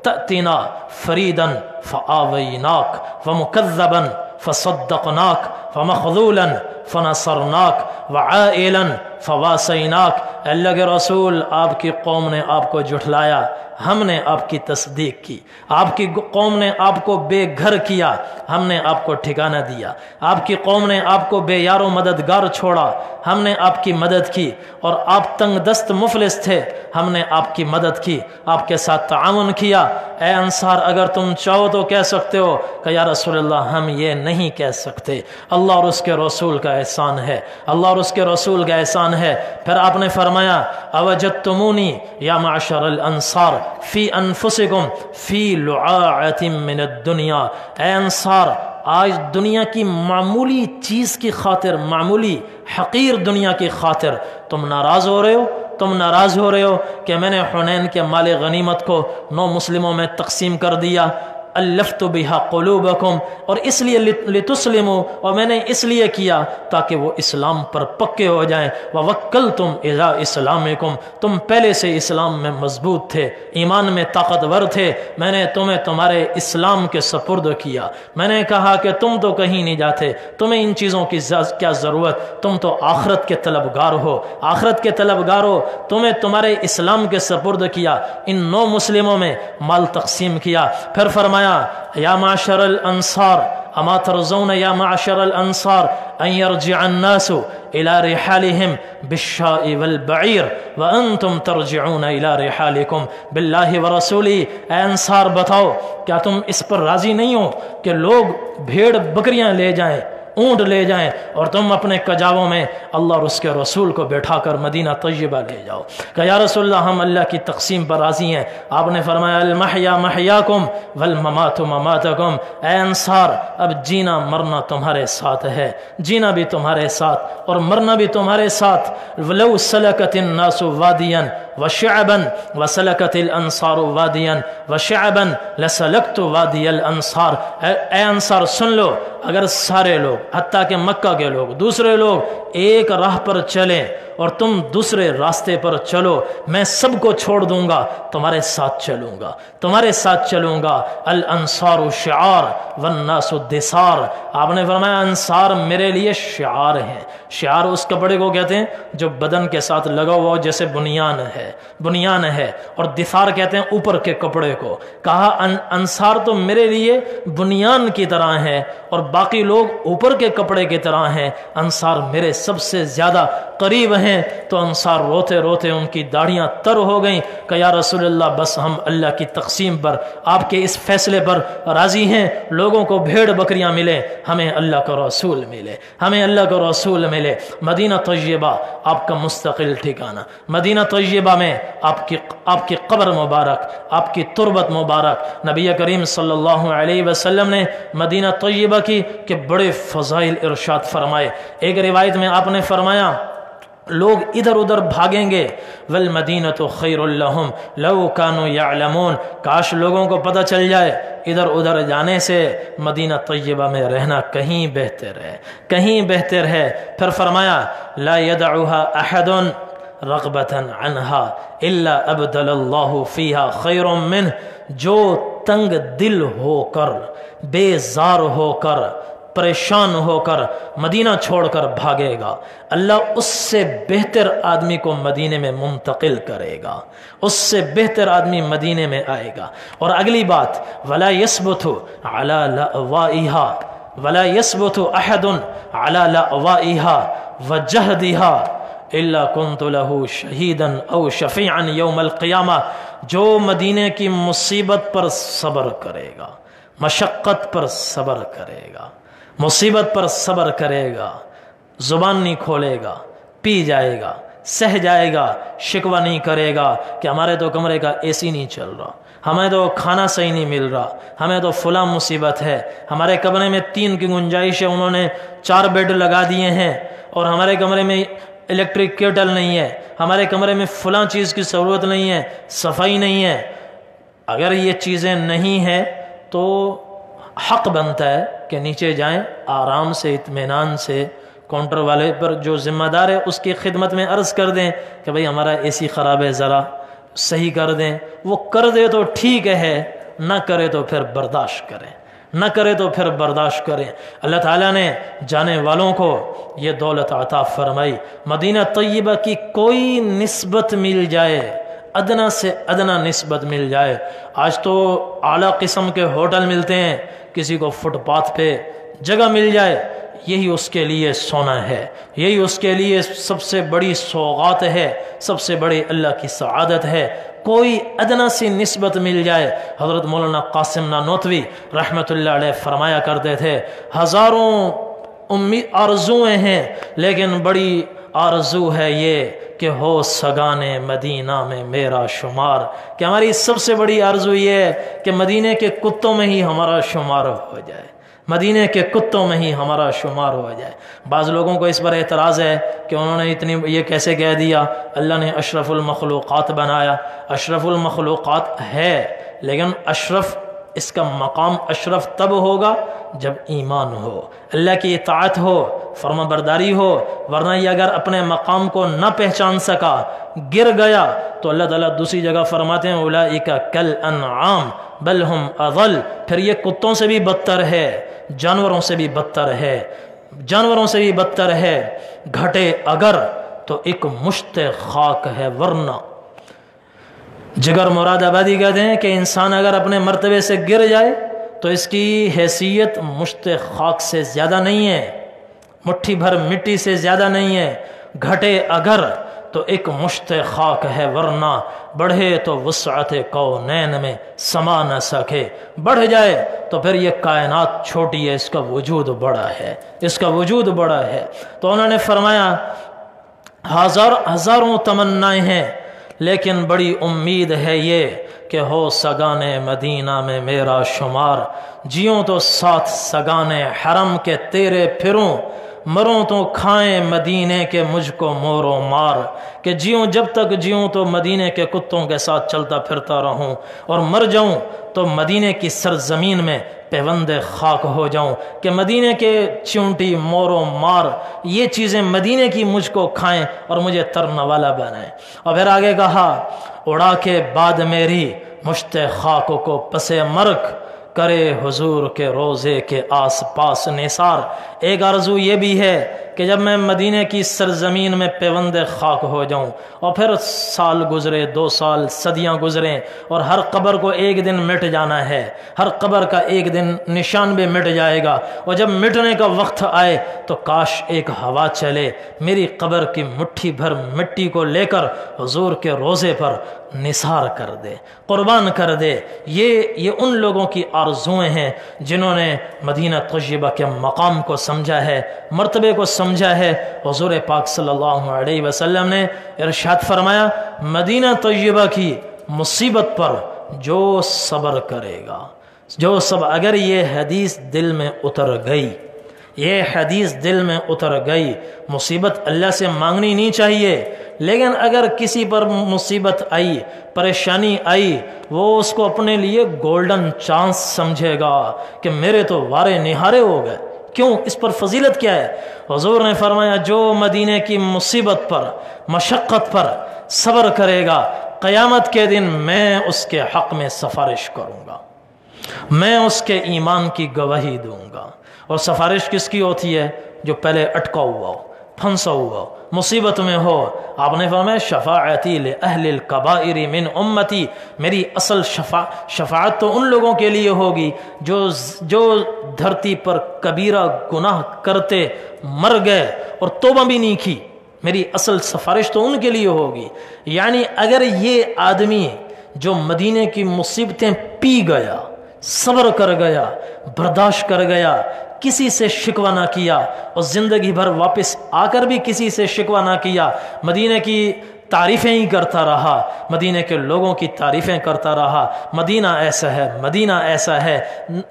Speaker 2: تأتینا فریدا فآویناک ومکذبا فصدقناک ومخذولا فنصرناک وعائلا فواسیناک، اللہ کے رسول آپ کی قوم نے آپ کو جھٹلایا، ہم نے آپ کی تصدیق کی، آپ کی قوم نے آپ کو بے گھر کیا، ہم نے آپ کو ٹھکانہ دیا، آپ کی قوم نے آپ کو بے یار و مددگار چھوڑا، ہم نے آپ کی مدد کی، اور آپ تنگ دست مفلس تھے، ہم نے آپ کی مدد کی، آپ کے ساتھ تعاون کیا۔ اے انصار اگر تم چاہو تو کہہ سکتے ہو کہ یا رسول اللہ ہم یہ نہیں کہہ سکتے، اللہ اور اس کے رسول کا احسان ہے، اللہ اور اس کے رسول کا احسان ہے۔ پھر آپ نے فرمایا اوجدتمونی یا معشر الانصار فی انفسکم فی لعاعۃ من الدنیا، اے انصار آج دنیا کی معمولی چیز کی خاطر، معمولی حقیر دنیا کی خاطر تم ناراض ہو رہے ہو، تم ناراض ہو رہے ہو کہ میں نے حنین کے مال غنیمت کو 9 مسلموں میں تقسیم کر دیا، الفت بہا قلوبکم، اور اس لیے لتسلموا، اور میں نے اس لیے کیا تاکہ وہ اسلام پر پکے ہو جائیں، ووکلتم الی اسلامکم، تم پہلے سے اسلام میں مضبوط تھے، ایمان میں طاقتور تھے، میں نے تمہیں تمہارے اسلام کے سپرد کیا، میں نے کہا کہ تم تو کہیں نہیں جاتے، تمہیں ان چیزوں کی کیا ضرورت، تم تو آخرت کے طلبگار ہو، آخرت کے طلبگار ہو، تمہیں تمہارے اسلام کے سپرد کیا، ان 9 مسلموں میں مال تقسیم کیا۔ پھر فرمایا یا معشر الانصار اما ترضون یا معشر الانصار ان يرجع الناس الى رحالهم بالشاء والبعیر وانتم ترجعون الى رحالکم باللہ ورسولہ، اے انصار بتاؤ کیا تم اس پر راضی نہیں ہو کہ لوگ بھیڑ بکریاں لے جائیں، اونٹ لے جائیں، اور تم اپنے کجاووں میں اللہ اور اس کے رسول کو بیٹھا کر مدینہ طیبہ لے جاؤ؟ کہ یا رسول اللہ ہم اللہ کی تقسیم پر راضی ہیں۔ آپ نے فرمایا المحیا محیاکم والممات مماتکم، اے انصار اب جینا مرنا تمہارے ساتھ ہے، جینا بھی تمہارے ساتھ اور مرنا بھی تمہارے ساتھ۔ ولو سلکت الناس وادیا وشعبا وسلکت الانصار وادیا وشعبا لسلکت وادی الانصار، اے انصار سن لو، اگر سارے لوگ حتیٰ کہ مکہ کے لوگ، دوسرے لوگ ایک راہ پر چلیں اور تم دوسرے راستے پر چلو، میں سب کو چھوڑ دوں گا، تمہارے ساتھ چلوں گا، تمہارے ساتھ چلوں گا۔ الانصار شعار والناس دثار، آپ نے فرمایا انصار میرے لیے شعار ہیں۔ شعار اس کپڑے کو کہتے ہیں جو بدن کے ساتھ لگا ہوا ہو، جیسے بنیان ہے، بنیان ہے، اور دثار کہتے ہیں اوپر کے کپڑے کو۔ کہا انصار تو میرے لیے بنیان کی طرح ہے اور باقی لوگ اوپر کے کپڑے کی طرح ہیں، انصار میرے سب سے زیادہ قریب ہیں۔ تو انصار روتے روتے ان کی داڑیاں تر ہو گئیں کہ یا رسول اللہ بس ہم اللہ کی تقسیم پر، آپ کے اس فیصلے پر راضی ہیں، لوگوں کو بھیڑ بکریاں ملے، ہمیں اللہ کا رسول ملے، ہمیں اللہ کا رسول ملے۔ مدینہ طیبہ آپ کا مستقل ٹھکانہ، مدینہ طیبہ میں آپ کی قبر مبارک، آپ کی تربت مبارک، نبی کریم صلی اللہ علیہ وسلم نے مدینہ طیبہ کی کہ بڑے فضائل ارشاد فرمائے۔ ایک روایت میں آپ نے فرمایا لوگ ادھر ادھر بھاگیں گے. والمدینۃ خیر لہم لو کانوا یعلمون، کاش لوگوں کو پتہ چل جائے ادھر ادھر جانے سے مدینہ طیبہ میں رہنا کہیں بہتر ہے، کہیں بہتر ہے. پھر فرمایا لا يدعها احد رغبۃ عنها الا ابدل اللہ فیہا خیر منہ. جو تنگ دل ہو کر، بیزار ہو کر، پریشان ہو کر مدینہ چھوڑ کر بھاگے گا، اللہ اس سے بہتر آدمی کو مدینے میں منتقل کرے گا، اس سے بہتر آدمی مدینے میں آئے گا. اور اگلی بات ولا يثبت على لأوائها ولا يثبت احد على لأوائها وجهدها الا كنت له شہیدا او شفیعا یوم القیامہ. جو مدینے کی مصیبت پر صبر کرے گا، مشقت پر صبر کرے گا، مصیبت پر صبر کرے گا، زبان نہیں کھولے گا، پی جائے گا، سہ جائے گا، شکوہ نہیں کرے گا کہ ہمارے تو کمرے کا اے سی نہیں چل رہا، ہمیں تو کھانا صحیح نہیں مل رہا، ہمیں تو فلاں مصیبت ہے، ہمارے کمرے میں 3 کی گنجائش ہے، انہوں نے 4 بیڈ لگا دیے ہیں، اور ہمارے کمرے میں الیکٹرک کیٹل نہیں ہے، ہمارے کمرے میں فلاں چیز کی ضرورت نہیں ہے، صفائی نہیں ہے. اگر یہ چیزیں نہیں ہیں تو حق بنتا ہے کہ نیچے جائیں، آرام سے اطمینان سے کاؤنٹر والے پر جو ذمہ دار ہے اس کی خدمت میں عرض کر دیں کہ بھئی ہمارا اے سی خراب ہے، ذرا صحیح کر دیں. وہ کر دے تو ٹھیک ہے، نہ کرے تو پھر برداشت کریں، نہ کرے تو پھر برداشت کریں. اللہ تعالیٰ نے جانے والوں کو یہ دولت عطا فرمائی. مدینہ طیبہ کی کوئی نسبت مل جائے، ادنا سے ادنا نسبت مل جائے. آج تو اعلیٰ قسم کے ہوٹل ملتے ہیں، کسی کو فٹ پاتھ پہ جگہ مل جائے، یہی اس کے لیے سونا ہے، یہی اس کے لیے سب سے بڑی سوغات ہے، سب سے بڑی اللہ کی سعادت ہے. کوئی ادنا سی نسبت مل جائے. حضرت مولانا قاسم نانوتوی رحمۃ اللہ علیہ فرمایا کرتے تھے ہزاروں آرزویں ہیں لیکن بڑی آرزو ہے یہ کہ ہو سگانے مدینہ میں میرا شمار. کہ ہماری سب سے بڑی آرزو یہ ہے کہ مدینے کے کتوں میں ہی ہمارا شمار ہو جائے، مدینے کے کتوں میں ہی ہمارا شمار ہو جائے. بعض لوگوں کو اس پر اعتراض ہے کہ انہوں نے یہ کیسے کہہ دیا اللہ نے اشرف المخلوقات بنایا. اشرف المخلوقات ہے لیکن اشرف، اس کا مقام اشرف تب ہوگا جب ایمان ہو، اللہ کی اطاعت ہو، فرما برداری ہو. ورنہ یہ اگر اپنے مقام کو نہ پہچان سکا، گر گیا، تو اللہ تعالیٰ دوسری جگہ فرماتے ہیں اولئک کالانعام بل ہم اضل. پھر یہ کتوں سے بھی بدتر ہے، جانوروں سے بھی بدتر ہے، جانوروں سے بھی بدتر ہے. گھٹے اگر تو ایک مشت خاک ہے ورنہ. جگر مراد آبادی کہتے ہیں کہ انسان اگر اپنے مرتبے سے گر جائے تو اس کی حیثیت مشت خاک سے زیادہ نہیں ہے، مٹھی بھر مٹی سے زیادہ نہیں ہے. گھٹے اگر تو ایک مشت خاک ہے ورنہ بڑھے تو وسعت کونین میں سما نہ سکے. بڑھ جائے تو پھر یہ کائنات چھوٹی ہے، اس کا وجود بڑا ہے، اس کا وجود بڑا ہے. تو انہوں نے فرمایا ہزاروں تمنائیں ہیں لیکن بڑی امید ہے یہ کہ ہو سگانے مدینہ میں میرا شمار. جیوں تو ساتھ سگانے حرم کے تیرے پھروں، مروں تو کھائیں مدینے کے مجھ کو مور و مار. کہ جیوں جب تک جیوں تو مدینے کے کتوں کے ساتھ چلتا پھرتا رہوں، اور مر جاؤں تو مدینے کی سرزمین میں پیوند خاک ہو جاؤں. کہ مدینے کے چونٹی مور و مار یہ چیزیں مدینے کی مجھ کو کھائیں اور مجھے ترنے والا بنائیں. اور پھر آگے کہا اڑا کے بعد میری مشت خاک کو پس مرک، کرے حضور کے روزے کے آس پاس نثار. ایک آرزو یہ بھی ہے کہ جب میں مدینے کی سرزمین میں پیوند خاک ہو جاؤں، اور پھر سال گزرے، 2 سال، صدیاں گزریں، اور ہر قبر کو ایک دن مٹ جانا ہے، ہر قبر کا ایک دن نشان بھی مٹ جائے گا. اور جب مٹنے کا وقت آئے تو کاش ایک ہوا چلے، میری قبر کی مٹھی بھر مٹی کو لے کر حضور کے روزے پر نثار کر دے، قربان کر دے. یہ ان لوگوں کی آرزویں ہیں جنہوں نے مدینہ طیبہ کے مقام کو سمجھا ہے، مرتبے کو سمجھا ہے. حضور پاک صلی اللہ علیہ وسلم نے ارشاد فرمایا مدینہ طیبہ کی مصیبت پر جو صبر کرے گا، جو اگر یہ حدیث دل میں اتر گئی، یہ حدیث دل میں اتر گئی، مصیبت اللہ سے مانگنی نہیں چاہیے، لیکن اگر کسی پر مصیبت آئی، پریشانی آئی، وہ اس کو اپنے لیے گولڈن چانس سمجھے گا کہ میرے تو وارے نہارے ہو گئے۔ کیوں؟ اس پر فضیلت کیا ہے؟ حضور نے فرمایا جو مدینے کی مصیبت پر، مشقت پر صبر کرے گا، قیامت کے دن میں اس کے حق میں سفارش کروں گا، میں اس کے ایمان کی گواہی دوں گا۔ اور سفارش کس کی ہوتی ہے؟ جو پہلے اٹکا ہوا ہو، پھنسا ہوا ہو، مصیبت میں ہو۔ آپ نے فرمایا شفاعتی لأہل الکبائر من امتی، میری اصل شفاعت تو ان لوگوں کے لیے ہوگی جو دھرتی پر کبیرہ گناہ کرتے مر گئے اور توبہ بھی نہیں کی، میری اصل سفارش تو ان کے لیے ہوگی۔ یعنی اگر یہ آدمی جو مدینے کی مصیبتیں پی گیا، صبر کر گیا، برداشت کر گیا، کسی سے شکوہ نہ کیا اور زندگی بھر واپس آ کر بھی کسی سے شکوہ نہ کیا، مدینے کی تعریفیں ہی کرتا رہا، مدینے کے لوگوں کی تعریفیں کرتا رہا، مدینہ ایسا ہے، مدینہ ایسا ہے،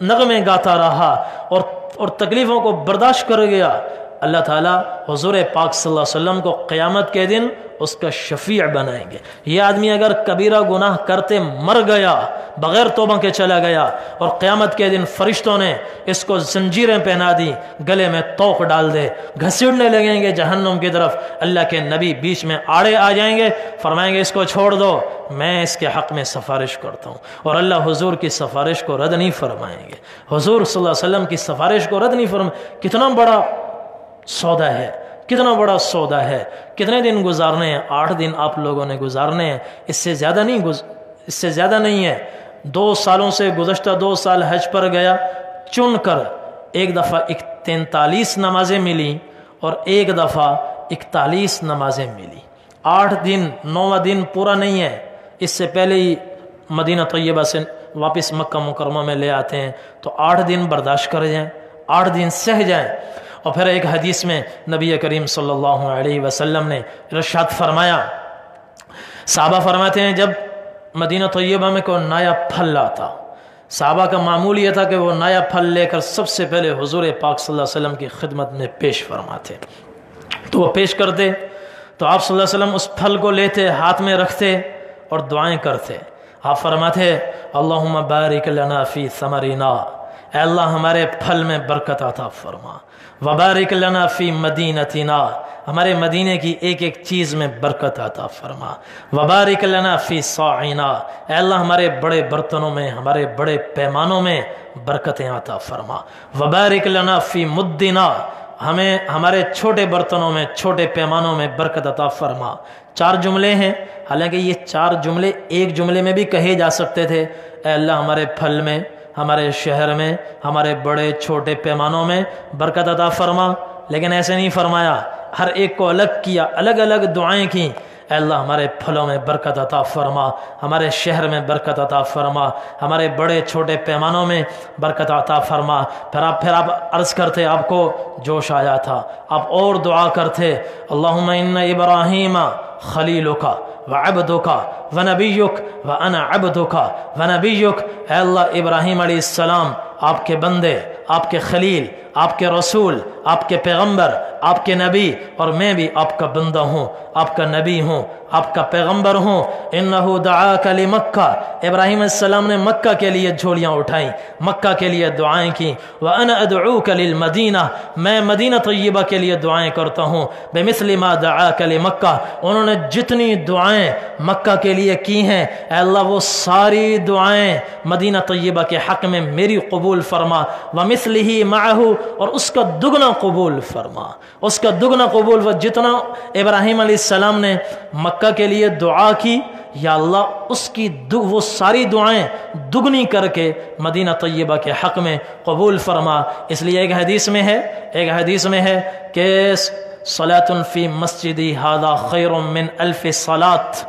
Speaker 2: نغمے گاتا رہا اور تکلیفوں کو برداشت کر گیا، اللہ تعالیٰ حضور پاک صلی اللہ علیہ وسلم کو قیامت کے دن اس کا شفیع بنائیں گے۔ یہ آدمی اگر کبیرہ گناہ کرتے مر گیا، بغیر توبہ کے چلا گیا، اور قیامت کے دن فرشتوں نے اس کو زنجیریں پہنا دی، گلے میں توق ڈال دے، گھسیڑنے لگیں گے جہنم کی طرف، اللہ کے نبی بیچ میں آڑے آ جائیں گے، فرمائیں گے اس کو چھوڑ دو، میں اس کے حق میں سفارش کرتا ہوں، اور اللہ حضور کی سفارش کو رد نہیں فرمائیں گے۔ حضور صلی اللہ علیہ وسلم کی سفارش کو رد نہیں فرمائیں۔ کتنا بڑا سودا ہے، کتنا بڑا سودا ہے۔ کتنے دن گزارنے ہیں؟ 8 دن آپ لوگوں نے گزارنے ہیں، اس سے زیادہ نہیں ہے۔ 2 سالوں سے گزشتہ 2 سال حج پر گیا، چن کر ایک دفعہ 43 نمازیں ملی اور ایک دفعہ 41 نمازیں ملی۔ 8 دن، 9واں دن پورا نہیں ہے، اس سے پہلے ہی مدینہ طیبہ سے واپس مکہ مکرمہ میں لے آتے ہیں، تو 8 دن برداشت کر جائیں، 8 دن سہ جائیں۔ اور پھر ایک حدیث میں نبی کریم صلی اللہ علیہ وسلم نے ارشاد فرمایا، صحابہ فرماتے ہیں جب مدینہ طیبہ میں کوئی نیا پھل لاتا، صحابہ کا معمول یہ تھا کہ وہ نیا پھل لے کر سب سے پہلے حضور پاک صلی اللہ علیہ وسلم کی خدمت میں پیش فرماتے، تو وہ پیش کرتے تو آپ صلی اللہ علیہ وسلم اس پھل کو لیتے، ہاتھ میں رکھتے اور دعائیں کرتے۔ آپ فرماتے اللہم بارک لنا فی ثمرنا، اے اللہ ہمارے پھل میں برکت عطا فرما، وبارک لنا فی مدینتنا، ہمارے مدینے کی ایک ایک چیز میں برکت عطا فرما، وبارک لنا فی صاعنا، اے اللہ ہمارے بڑے برتنوں میں، ہمارے بڑے پیمانوں میں برکتیں عطا فرما، وبارک لنا فی مدنا، ہمیں ہمارے چھوٹے برتنوں میں، چھوٹے پیمانوں میں برکت عطا فرما۔ 4 جملے ہیں، حالانکہ یہ 4 جملے ایک جملے میں بھی کہے جا سکتے تھے، اے اللہ ہمارے پھل میں، ہمارے شہر میں، ہمارے بڑے چھوٹے پیمانوں میں برکت عطا فرما، لیکن ایسے نہیں فرمایا، ہر ایک کو الگ کیا، الگ الگ دعائیں کی، اے اللہ ہمارے پھلوں میں برکت عطا فرما، ہمارے شہر میں برکت عطا فرما، ہمارے بڑے چھوٹے پیمانوں میں برکت عطا فرما۔ پھر آپ عرض کرتے، آپ کو جوش آیا تھا، آپ اور دعا کرتے، اللہم ان ابراہیم خلیلک وعبدک ونبیک وانا عبدک ونبیک، اے اللہ ابراہیم علیہ السلام آپ کے بندے، آپ کے خلیل، آپ کے رسول، آپ کے پیغمبر، آپ کے نبی، اور میں بھی آپ کا بندہ ہوں، آپ کا نبی ہوں، آپ کا پیغمبر ہوں۔ انہو دعاک لمکہ، ابراہیم علیہ السلام نے مکہ کے لیے جھولیاں اٹھائیں، مکہ کے لیے دعائیں کی، وانا ادعوک للمدینہ، میں مدینہ طیبہ کے لیے دعائیں کرتا ہوں، بمثل ما دعاک لمکہ، انہوں نے جتنی دعائیں مکہ کے لیے کی ہیں، اے اللہ وہ ساری دعائیں مدینہ طیبہ کے حق میں میری قبول فرما، ومثلہ معہ، اور اس کا دگنا قبول فرما، اس کا دگنا قبول، وہ جتنا ابراہیم علیہ السلام نے مکہ کے لیے دعا کی، یا اللہ اس کی وہ ساری دعائیں دگنی کر کے مدینہ طیبہ کے حق میں قبول فرما۔ اس لیے ایک حدیث میں ہے کہ صلاۃ فی مسجدی ھذا خیر من 1000 صلاۃ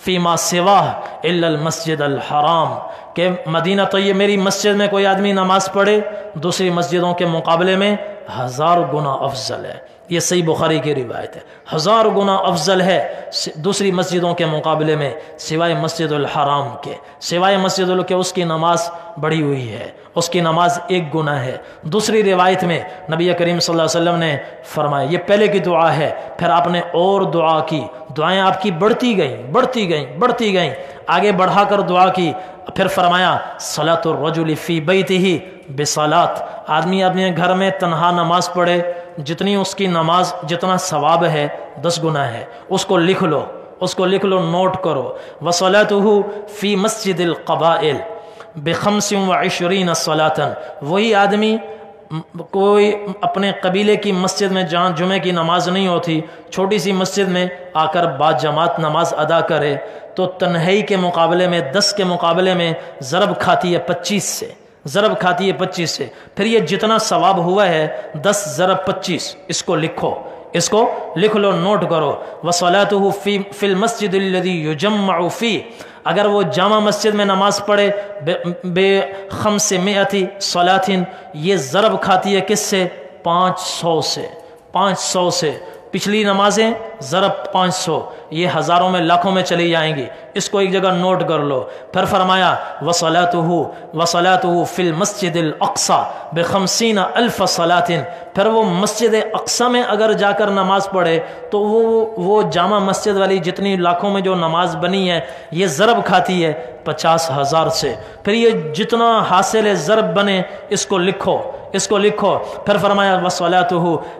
Speaker 2: فیما سواہ الا المسجد الحرام، کہ مدینہ طیبہ میری مسجد میں کوئی آدمی نماز پڑھے دوسری مسجدوں کے مقابلے میں 1000 گنا افضل ہے۔ یہ صحیح بخاری کی روایت ہے، 1000 گنا افضل ہے دوسری مسجدوں کے مقابلے میں، سوائے مسجد الحرام کے، سوائے مسجد کے اس کی نماز بڑھی ہوئی ہے، اس کی نماز 1 گنا ہے۔ دوسری روایت میں نبی کریم صلی اللہ علیہ وسلم نے فرمایا، یہ پہلے کی دعا ہے، پھر آپ نے اور دعا کی، دعائیں آپ کی بڑھتی گئیں بڑھتی گئیں بڑھتی گئیں، آگے بڑھا کر دعا کی، پھر فرمایا صلاۃ الرجل فی بیتہ بصلاۃ، آدمی اپنے گھر میں تنہا نماز پڑھے، جتنی اس کی نماز جتنا ثواب ہے 10 گنا ہے، اس کو لکھ لو، اس کو لکھ لو، نوٹ کرو۔ وصلاتہ فی مسجد القبائل ب25 صلاۃ، وہی آدمی کوئی اپنے قبیلے کی مسجد میں جہاں جمعہ کی نماز نہیں ہوتی، چھوٹی سی مسجد میں آ کر با جماعت نماز ادا کرے تو تنہائی کے مقابلے میں 10 کے مقابلے میں ضرب کھاتی ہے 25 سے، ضرب کھاتی ہے 25 سے، پھر یہ جتنا ثواب ہوا ہے 10 ضرب 25، اس کو لکھو، اس کو لکھ لو، نوٹ کرو۔ وصلاتہ فی المسجد الذی یجمع فیہ، اگر وہ جامع مسجد میں نماز پڑھے ب500 صلاۃ، یہ ضرب کھاتی ہے کس سے؟ 500 سے، 500 سے، پچھلی نمازیں ضرب 500، یہ ہزاروں میں لاکھوں میں چلی جائیں گی، اس کو ایک جگہ نوٹ کر لو۔ پھر فرمایا وصلاتہ فی المسجد الاقصی ب50,000 صلاۃ، پھر وہ مسجد اقصی میں اگر جا کر نماز پڑھے تو وہ جامع مسجد والی جتنی لاکھوں میں جو نماز بنی ہے یہ ضرب کھاتی ہے 50,000 سے، پھر یہ جتنا حاصل ضرب بنے اس کو لکھو، اس کو لکھو۔ پھر فرمایا وصلاتہ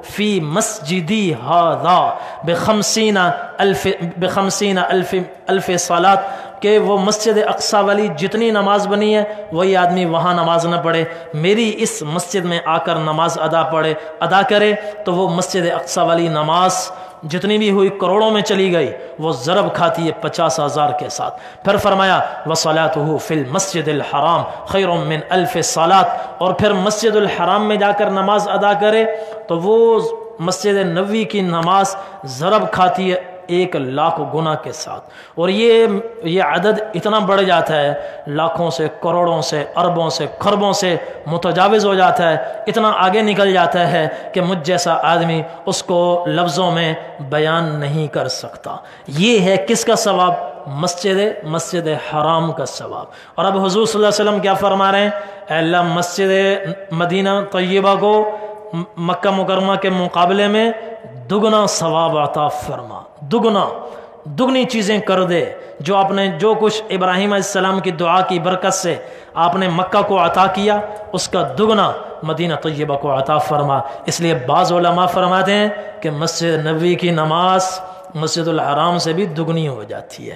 Speaker 2: فی مسجدی ھذا ب50,000 صلاۃ، کہ وہ مسجد اقصی والی جتنی نماز بنی ہے وہی آدمی وہاں نماز نہ پڑھے، میری اس مسجد میں آ کر نماز ادا کرے تو وہ مسجد اقصی والی نماز جتنی بھی ہوئی کروڑوں میں چلی گئی، وہ ضرب کھاتی ہے 50,000 کے ساتھ۔ پھر فرمایا وصلاتہ فی المسجد الحرام خیر من 1000 صلاۃ، اور پھر مسجد الحرام میں جا کر نماز ادا کرے تو وہ مسجد نبوی کی نماز ضرب کھاتی ہے 1,00,000 گنا کے ساتھ، اور یہ عدد اتنا بڑھ جاتا ہے، لاکھوں سے، کروڑوں سے، اربوں سے، خربوں سے متجاوز ہو جاتا ہے، اتنا آگے نکل جاتا ہے کہ مجھ جیسا آدمی اس کو لفظوں میں بیان نہیں کر سکتا۔ یہ ہے کس کا ثواب؟ مسجد حرام کا ثواب۔ اور اب حضور صلی اللہ علیہ وسلم کیا فرما رہے ہیں؟ اے اللہ، مسجد مدینہ طیبہ کو مکہ مکرمہ کے مقابلے میں دگنا ثواب عطا فرما، دگنی چیزیں کر دے، جو کچھ ابراہیم علیہ السلام کی دعا کی برکت سے آپ نے مکہ کو عطا کیا، اس کا دگنا مدینہ طیبہ کو عطا فرما۔ اس لیے بعض علماء فرماتے ہیں کہ مسجد نبوی کی نماز مسجد الحرام سے بھی دگنی ہو جاتی ہے۔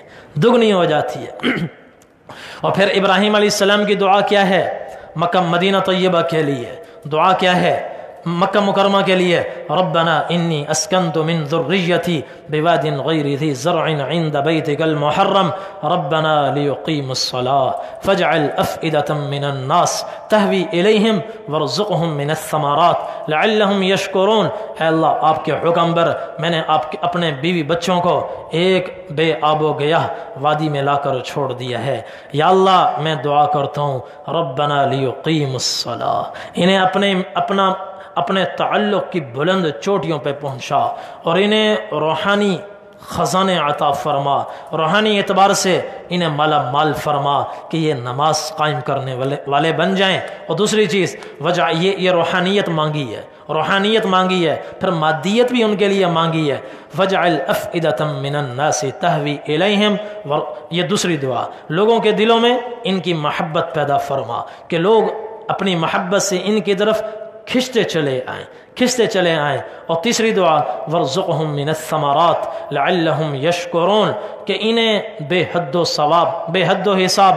Speaker 2: اور پھر ابراہیم علیہ السلام کی دعا کیا ہے مکہ مدینہ طیبہ کے لیے؟ دعا کیا ہے مکہ مکرمہ کے لیے؟ ربنا انی اسکنت من ذریتی بواد غیر ذی زرع عند بیتک المحرم ربنا لیقیموا الصلاة فاجعل افئدة من الناس تہوی الیہم وارزقہم من الثمرات لعلہم یشکرون۔ اے اللہ، آپ کے حکم پر میں نے اپنے بیوی بچوں کو ایک بے آب و گیاہ وادی میں لا کر چھوڑ دیا ہے۔ یا اللہ، میں دعا کرتا ہوں ربنا لیقیموا الصلاة، انہیں اپنے تعلق کی بلند چوٹیوں پہ پہنچا، اور انہیں روحانی خزانے عطا فرما، روحانی اعتبار سے انہیں مالا مال فرما کہ یہ نماز قائم کرنے والے بن جائیں۔ اور دوسری چیز یہ روحانیت مانگی ہے، پھر مادیت بھی ان کے لیے مانگی ہے۔ وَجْعَلْ أَفْئِدَةً مِّنَ النَّاسِ تَهْوِي إِلَيْهِمْ، یہ دوسری دعا، لوگوں کے دلوں میں ان کی محبت پیدا فرما کہ لوگ اپنی محبت سے ان کی طرف کھنچتے چلے آئیں۔ اور تیسری دعا وَارْزُقْهُم مِّنَ الثَّمَرَاتِ لَعَلَّهُمْ يَشْكُرُونَ، کہ انہیں بے حد و ثواب، بے حد و حساب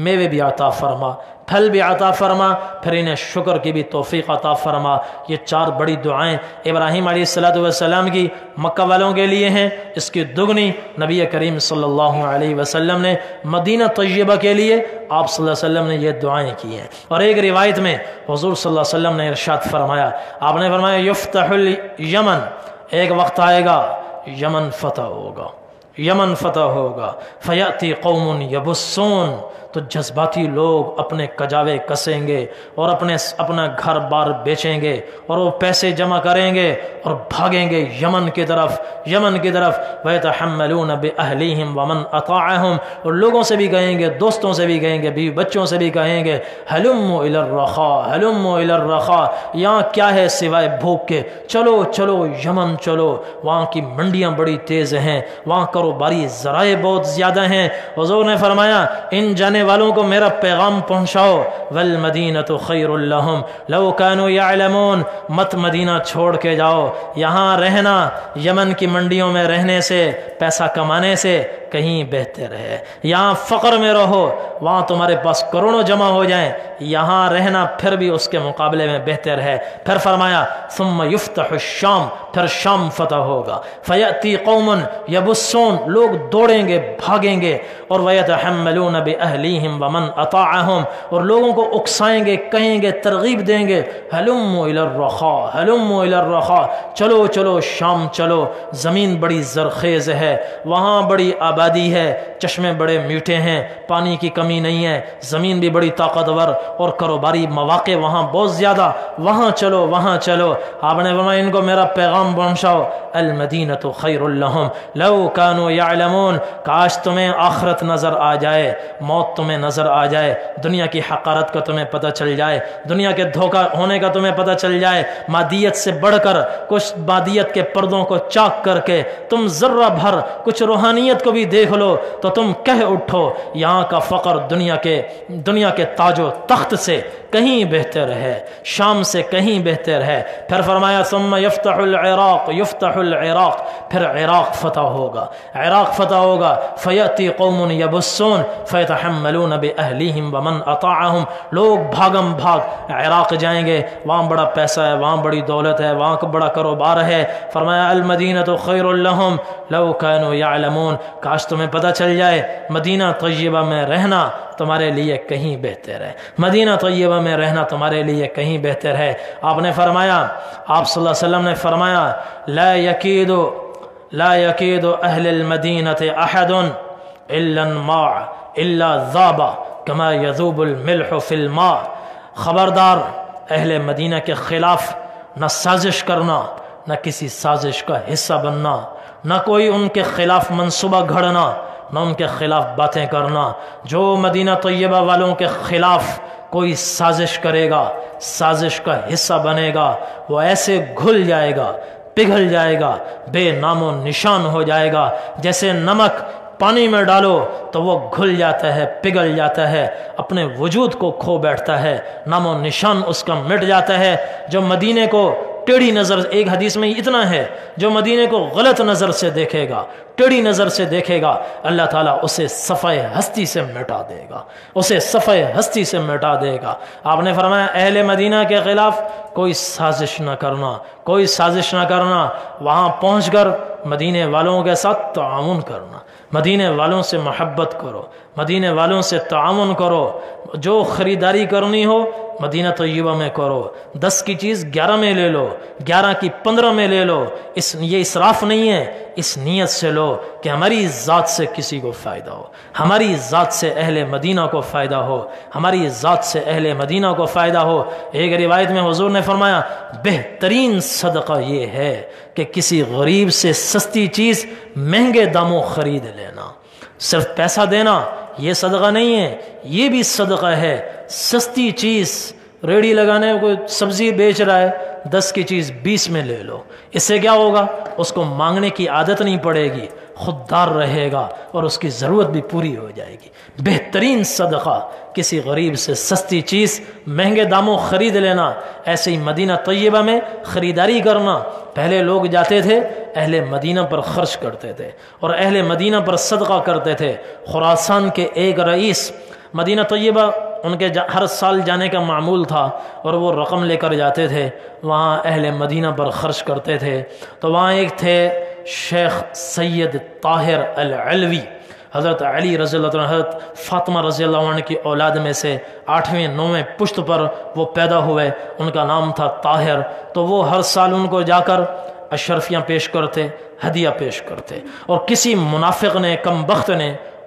Speaker 2: میوے بھی عطا فرما، پھل بھی عطا فرما، پھر انہیں شکر کی بھی توفیق عطا فرما۔ یہ 4 بڑی دعائیں ابراہیم علیہ السلام کی مکہ والوں کے لیے ہیں، اس کی دگنی نبی کریم صلی اللہ علیہ وسلم نے مدینہ طیبہ کے لیے آپ صلی اللہ علیہ وسلم نے یہ دعائیں کی ہیں۔ اور ایک روایت میں حضور صلی اللہ علیہ وسلم نے ارشاد فرمایا، آپ نے فرمایا یفتح الیمن، ایک وقت آئے گا یمن فتح ہوگا، فیاتی قوم یبسون، تو جذباتی لوگ اپنے کجاوے کسیں گے اور اپنا گھر بار بیچیں گے اور وہ پیسے جمع کریں گے اور بھاگیں گے یمن کی طرف وَيَتَحَمَّلُونَ بِأَهْلِهِمْ وَمَنْ أَطَاعَهُمْ، اور لوگوں سے بھی کہیں گے، دوستوں سے بھی کہیں گے، بیوی بچوں سے بھی کہیں گے هَلُمُّ إِلَى الرَّخَاء هَلُمُّ إِلَى الرَّخَاء، یہاں کیا ہے سوائے بھوک کے، چلو چلو یمن چلو، وہاں کی منڈیاں بڑی تیز ہیں، وہاں کاروباری ذرائع بہت زیادہ ہیں۔ حضور نے فرمایا ان جانے والوں کو میرا پیغام پہنچاؤ، وَالْمَدِينَةُ خَيْرٌ لَهُمْ لَوْ كَانُوا يَعْلَمُونَ، مت مدینہ چھوڑ کے جاؤ، یہاں رہنا یمن کی منڈیوں میں رہنے سے، پیسہ کمانے سے کہیں بہتر ہے۔ یہاں فقر میں رہو، وہاں تمہارے پاس کروڑوں جمع ہو جائیں، یہاں رہنا پھر بھی اس کے مقابلے میں بہتر ہے۔ پھر فرمایا ثم يفتح الشام، پھر شام فتح ہوگا، فیأتی قوم یبسون، لوگ دوڑیں گے بھاگیں گے، اور ویتحملون بأہلیہم ومن اطاعہم، اور لوگوں کو اکسائیں گے، کہیں گے، ترغیب دیں گے ہلم الی الرخاء ہلم الی الرخاء، چلو چلو شام چلو، زمین بڑی زرخیز ہے، وہاں بڑی آبادی ہے، چشمے بڑے میٹھے ہیں، پانی کی کمی نہیں ہے، زمین بھی بڑی طاقتور، اور کاروباری مواقع وہاں بہت زیادہ، وہاں چلو وہاں چلو۔ آپ نے فرمایا ان کو میرا پیغام پہنچاؤ، المدینۃ خیر لہم لو کانوا یعلمون، کاش تمہیں آخرت نظر آ جائے، موت تمہیں نظر آ جائے، دنیا کی حقارت کا تمہیں پتہ چل جائے، دنیا کے دھوکہ ہونے کا تمہیں پتہ چل جائے، مادیت سے بڑھ کر کچھ مادیت کے پردوں کو چاک کر کے تم ذرہ بھر کچھ روحانیت کو بھی دیکھ لو تو تم کہہ اٹھو یہاں کا فقر دنیا کے تاج و تخت سے کہیں بہتر ہے، شام سے کہیں بہتر ہے۔ پھر فرمایا ثم یفتح العراق، پھر عراق فتح ہوگا، عراق فتح ہوگا، فیأتی قوم یبسون فیتحملون بأہلیہم ومن اطاعہم، لوگ بھاگم بھاگ عراق جائیں گے، وہاں بڑا پیسہ ہے، وہاں بڑی دولت ہے، وہاں کا بڑا کاروبار ہے۔ فرمایا المدینۃ خیر لہم لو کانوا یعلمون، کاش تمہیں پتہ چل جائے مدینہ طیبہ میں رہنا تمہارے لیے کہیں بہتر ہے، مدینہ طیبہ میں رہنا تمہارے لیے کہیں بہتر ہے۔ آپ نے فرمایا، آپ صلی اللہ علیہ وسلم نے فرمایا لا یکید اہل المدینۃ احد الا انماع الا ذاب کما یذوب الملح فی الماء، خبردار اہل مدینہ کے خلاف نہ سازش کرنا، نہ کسی سازش کا حصہ بننا، نہ کوئی ان کے خلاف منصوبہ گھڑنا، نہ ان کے خلاف باتیں کرنا۔ جو مدینہ طیبہ والوں کے خلاف کوئی سازش کرے گا، سازش کا حصہ بنے گا، وہ ایسے گھل جائے گا، پگھل جائے گا، بے نام و نشان ہو جائے گا، جیسے نمک پانی میں ڈالو تو وہ گھل جاتا ہے، پگھل جاتا ہے، اپنے وجود کو کھو بیٹھتا ہے، نام و نشان اس کا مٹ جاتا ہے۔ جو مدینے کو ٹیڑھی نظر، ایک حدیث میں اتنا ہے، جو مدینے کو غلط نظر سے دیکھے گا، ٹیڑھی نظر سے دیکھے گا، اللہ تعالیٰ اسے صفحہ ہستی سے مٹا دے گا، اسے صفحہ ہستی سے مٹا دے گا۔ آپ نے فرمایا اہل مدینہ کے خلاف کوئی سازش نہ کرنا، کوئی سازش نہ کرنا، وہاں پہنچ کر مدینے والوں کے ساتھ تعاون کرنا، مدینے والوں سے محبت کرو، مدینے والوں سے تعاون کرو، جو خریداری کرنی ہو مدینہ طیبہ میں کرو، 10 کی چیز 11 میں لے لو، 11 کی 15 میں لے لو، یہ اسراف نہیں ہے، اس نیت سے لو کہ ہماری ذات سے کسی کو فائدہ ہو، ہماری ذات سے اہل مدینہ کو فائدہ ہو، ہماری ذات سے اہل مدینہ کو فائدہ ہو۔ ایک روایت میں حضور نے فرمایا بہترین صدقہ یہ ہے کہ کسی غریب سے سستی چیز مہنگے داموں خرید لینا، صرف پیسہ دینا یہ صدقہ نہیں ہے، یہ بھی صدقہ ہے۔ سستی چیز، ریڑھی لگانے کوئی سبزی بیچ رہا ہے، 10 کی چیز 20 میں لے لو، اس سے کیا ہوگا؟ اس کو مانگنے کی عادت نہیں پڑے گی، خوددار رہے گا اور اس کی ضرورت بھی پوری ہو جائے گی۔ بہترین صدقہ کسی غریب سے سستی چیز مہنگے داموں خرید لینا۔ ایسے ہی مدینہ طیبہ میں خریداری کرنا، پہلے لوگ جاتے تھے اہل مدینہ پر خرچ کرتے تھے اور اہل مدینہ پر صدقہ کرتے تھے۔ خراسان کے ایک رئیس مدینہ طیبہ ان کے ہر سال جانے کا معمول تھا اور وہ رقم لے کر جاتے تھے، وہاں اہل مدینہ پر خرچ کرتے تھے۔ تو وہاں ایک تھے شیخ سید طاہر العلوی، حضرت علی رضی اللہ عنہ، حضرت فاطمہ رضی اللہ عنہ کی اولاد میں سے 8ویں 9ویں پشت پر وہ پیدا ہوئے، ان کا نام تھا طاہر۔ تو وہ ہر سال ان کو جا کر اشرفیاں پیش کرتے، ہدیہ پیش کرتے، اور کسی منافق نے، کم بخت نے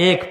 Speaker 2: 1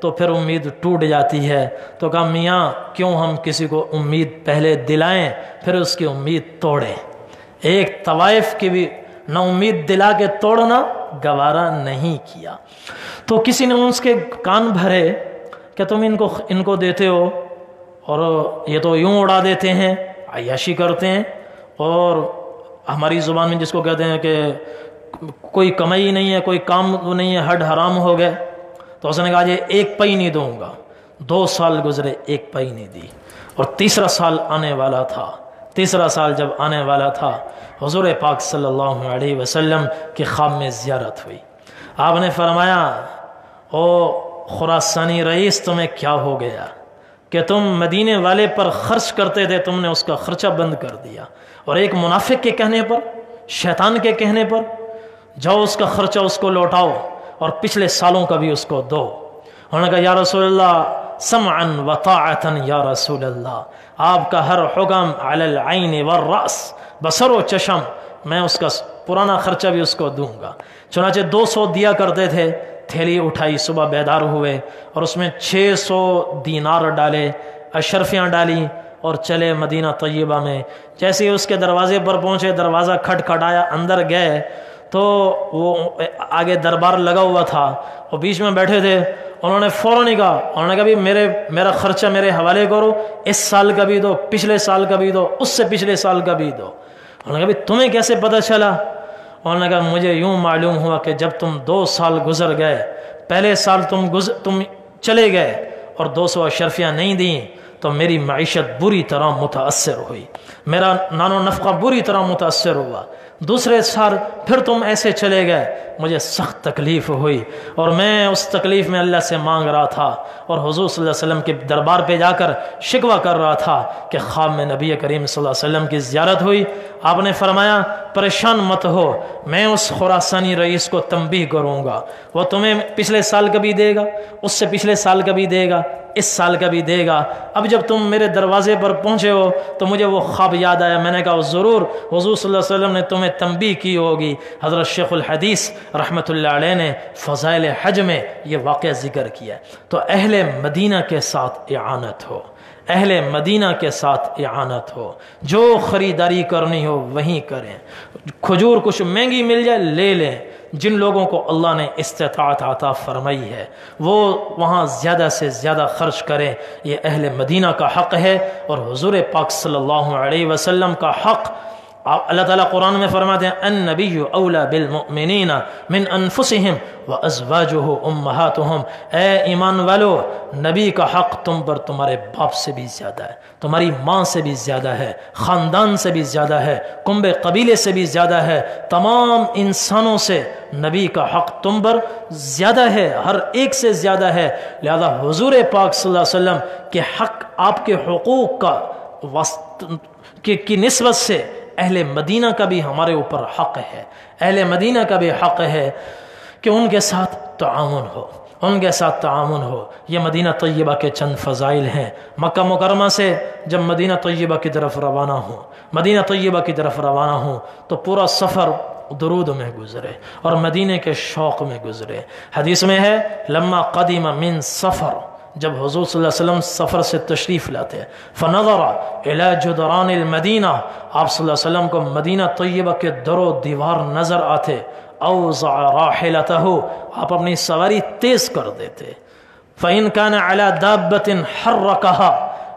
Speaker 2: تو پھر امید ٹوٹ جاتی ہے۔ تو کہا میاں کیوں ہم کسی کو امید پہلے دلائیں پھر اس کی امید توڑیں؟ ایک طوائف کی بھی نہ امید دلا کے توڑنا گوارا نہیں کیا۔ تو کسی نے اس کے کان بھرے کہ تم ان کو دیتے ہو اور یہ تو یوں اڑا دیتے ہیں، عیاشی کرتے ہیں، اور ہماری زبان میں جس کو کہتے ہیں کہ کوئی کمائی نہیں ہے، کوئی کام نہیں ہے، ہڈ حرام ہو گئے۔ تو اس نے کہا یہ ایک پئی نہیں دوں گا۔ 2 سال گزرے، ایک پئی نہیں دی، اور تیسرا سال آنے والا تھا۔ تیسرا سال جب آنے والا تھا، حضور پاک صلی اللہ علیہ وسلم کی خواب میں زیارت ہوئی۔ آپ نے فرمایا او خراسانی رئیس تمہیں کیا ہو گیا کہ تم مدینے والے پر خرچ کرتے تھے، تم نے اس کا خرچہ بند کر دیا، اور ایک منافق کے کہنے پر، شیطان کے کہنے پر جاؤ اس کا خرچہ اس کو لوٹاؤ اور پچھلے سالوں کا بھی اس کو دو۔ انہوں نے کہا یا رسول اللہ سمعا وطاعتا یا رسول اللہ، آپ کا ہر حکم علی العین والراس، بصر و چشم، میں اس کا پرانا خرچہ بھی اس کو دوں گا۔ چنانچہ 200 دیا کرتے تھے، تھیلی اٹھائی، صبح بیدار ہوئے اور اس میں 600 دینار ڈالے، اشرفیاں ڈالی اور چلے مدینہ طیبہ میں۔ جیسے ہی اس کے دروازے پر پہنچے، دروازہ کھٹکھٹایا، اندر گئے تو وہ آگے دربار لگا ہوا تھا، وہ بیچ میں بیٹھے تھے۔ انہوں نے فوراً کہا، انہوں نے کہا بھی میرا خرچہ میرے حوالے کرو، اس سال کا بھی دو، پچھلے سال کا بھی دو، اس سے پچھلے سال کا بھی دو۔ انہوں نے کہا بھی تمہیں کیسے پتہ چلا؟ انہوں نے کہا مجھے یوں معلوم ہوا کہ جب تم 2 سال گزر گئے، پہلے سال تم چلے گئے اور 200 اشرفیاں نہیں دیں تو میری معیشت بری طرح متاثر ہوئی، میرا نان و نفقہ بری طرح متاثر ہوا۔ دوسرے سال پھر تم ایسے چلے گئے، مجھے سخت تکلیف ہوئی، اور میں اس تکلیف میں اللہ سے مانگ رہا تھا اور حضور صلی اللہ علیہ وسلم کے دربار پہ جا کر شکوہ کر رہا تھا کہ خواب میں نبی کریم صلی اللہ علیہ وسلم کی زیارت ہوئی۔ آپ نے فرمایا پریشان مت ہو، میں اس خراسانی رئیس کو تنبیہ کروں گا، وہ تمہیں پچھلے سال کا بھی دے گا، اس سے پچھلے سال کا بھی دے گا، اس سال کا بھی دے گا۔ اب جب تم میرے دروازے پر پہنچے ہو تو مجھے وہ خواب یاد آیا، میں نے کہا ضرور حضور صلی اللہ علیہ وسلم نے تمہیں تنبیہ کی ہوگی۔ حضرت شیخ الحدیث رحمۃ اللہ علیہ نے فضائل حج میں یہ واقعہ ذکر کیا۔ تو اہل مدینہ کے ساتھ اعانت ہو، اہل مدینہ کے ساتھ اعانت ہو، جو خریداری کرنی ہو وہیں کریں، کھجور کچھ مہنگی مل جائے لے لیں۔ جن لوگوں کو اللہ نے استطاعت عطا فرمائی ہے وہ وہاں زیادہ سے زیادہ خرچ کریں، یہ اہل مدینہ کا حق ہے اور حضور پاک صلی اللہ علیہ وسلم کا حق۔ اللہ تعالیٰ قرآن میں فرماتے ہیں النبی اولا بالمؤمنین من انفسہم وازواجہ امہاتہم، اے ایمان والو نبی کا حق تم پر تمہارے باپ سے بھی زیادہ ہے، تمہاری ماں سے بھی زیادہ ہے، خاندان سے بھی زیادہ ہے، کنبے قبیلے سے بھی زیادہ ہے، تمام انسانوں سے نبی کا حق تم پر زیادہ ہے، ہر ایک سے زیادہ ہے۔ لہذا حضور پاک صلی اللہ علیہ وسلم کے حق، آپ کے حقوق کی نسبت سے اہل مدینہ کا بھی ہمارے اوپر حق ہے، اہل مدینہ کا بھی حق ہے کہ ان کے ساتھ تعاون ہو، ان کے ساتھ تعاون ہو۔ یہ مدینہ طیبہ کے چند فضائل ہیں۔ مکہ مکرمہ سے جب مدینہ طیبہ کی طرف روانہ ہوں، مدینہ طیبہ کی طرف روانہ ہوں تو پورا سفر درود میں گزرے اور مدینے کے شوق میں گزرے۔ حدیث میں ہے لما قدم من سفر، جب حضور صلی اللہ علیہ وسلم سفر سے تشریف لاتے فنظر الی جدران المدینہ، آپ صلی اللہ علیہ وسلم کو مدینہ طیبہ کے در و دیوار نظر آتے، اوضع راحلتہ، آپ اپنی سواری تیز کر دیتے، فإن كان على دابة حركها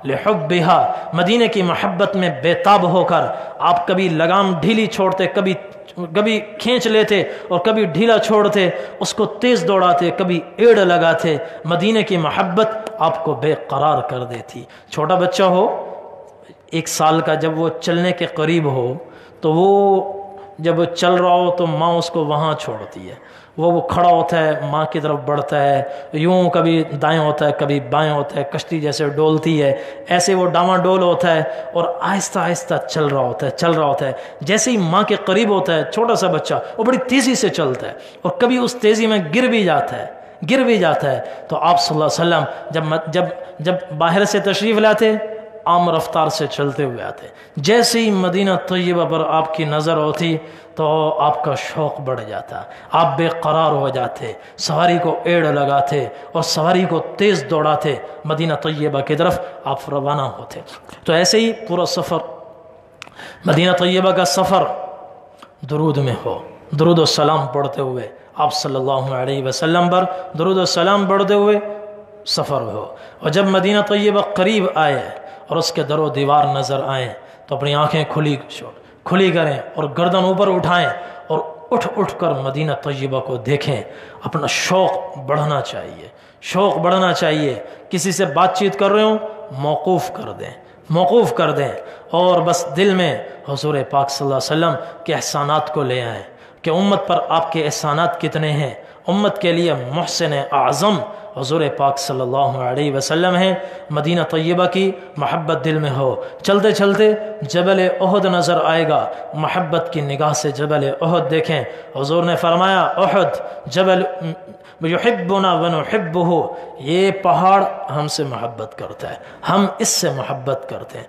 Speaker 2: لحبها، مدینے کی محبت میں بے تاب ہو کر آپ کبھی لگام ڈھیلی چھوڑتے، کبھی کھینچ لیتے اور کبھی ڈھیلا چھوڑتے، اس کو تیز دوڑاتے، کبھی ایڑ لگاتے۔ مدینے کی محبت آپ کو بے قرار کر دیتی۔ چھوٹا بچہ ہو 1 سال کا، جب وہ چلنے کے قریب ہو تو وہ جب وہ چل رہا ہو تو ماں اس کو وہاں چھوڑتی ہے، وہ کھڑا ہوتا ہے، ماں کی طرف بڑھتا ہے، یوں کبھی دائیں ہوتا ہے کبھی بائیں ہوتا ہے، کشتی جیسے ڈولتی ہے ایسے وہ ڈاواں ڈول ہوتا ہے اور آہستہ آہستہ چل رہا ہوتا ہے۔ جیسے ہی ماں کے قریب ہوتا ہے چھوٹا سا بچہ، وہ بڑی تیزی سے چلتا ہے اور کبھی اس تیزی میں گر بھی جاتا ہے۔ تو آپ صلی اللہ علیہ وسلم جب باہر سے تشریف لاتے عام رفتار سے چلتے ہوئے آتے، جیسے ہی مدینہ طیبہ پر آپ کی نظر ہوتی تو آپ کا شوق بڑھ جاتا، آپ بے قرار ہو جاتے، سواری کو ایڑ لگاتے اور سواری کو تیز دوڑاتے، مدینہ طیبہ کی طرف آپ روانہ ہوتے۔ تو ایسے ہی پورا سفر، مدینہ طیبہ کا سفر درود میں ہو، درود و سلام پڑھتے ہوئے آپ صلی اللہ علیہ وسلم پر درود و سلام پڑھتے ہوئے سفر ہو۔ اور جب مدینہ طیبہ قریب آئے اور اس کے در و دیوار نظر آئیں تو اپنی آنکھیں کھلی کریں اور گردن اوپر اٹھائیں اور اٹھ اٹھ کر مدینہ طیبہ کو دیکھیں۔ اپنا شوق بڑھنا چاہیے، شوق بڑھنا چاہیے۔ کسی سے بات چیت کر رہے ہوں موقوف کر دیں اور بس دل میں حضور پاک صلی اللہ علیہ وسلم کے احسانات کو لے آئیں کہ امت پر آپ کے احسانات کتنے ہیں۔ امت کے لیے محسن اعظم حضور پاک صلی اللہ علیہ وسلم ہیں۔ مدینہ طیبہ کی محبت دل میں ہو، چلتے چلتے جبل احد نظر آئے گا، محبت کی نگاہ سے جبل احد دیکھیں۔ حضور نے فرمایا احد جبل یحبنا ونحبہ، یہ پہاڑ ہم سے محبت کرتا ہے، ہم اس سے محبت کرتے ہیں۔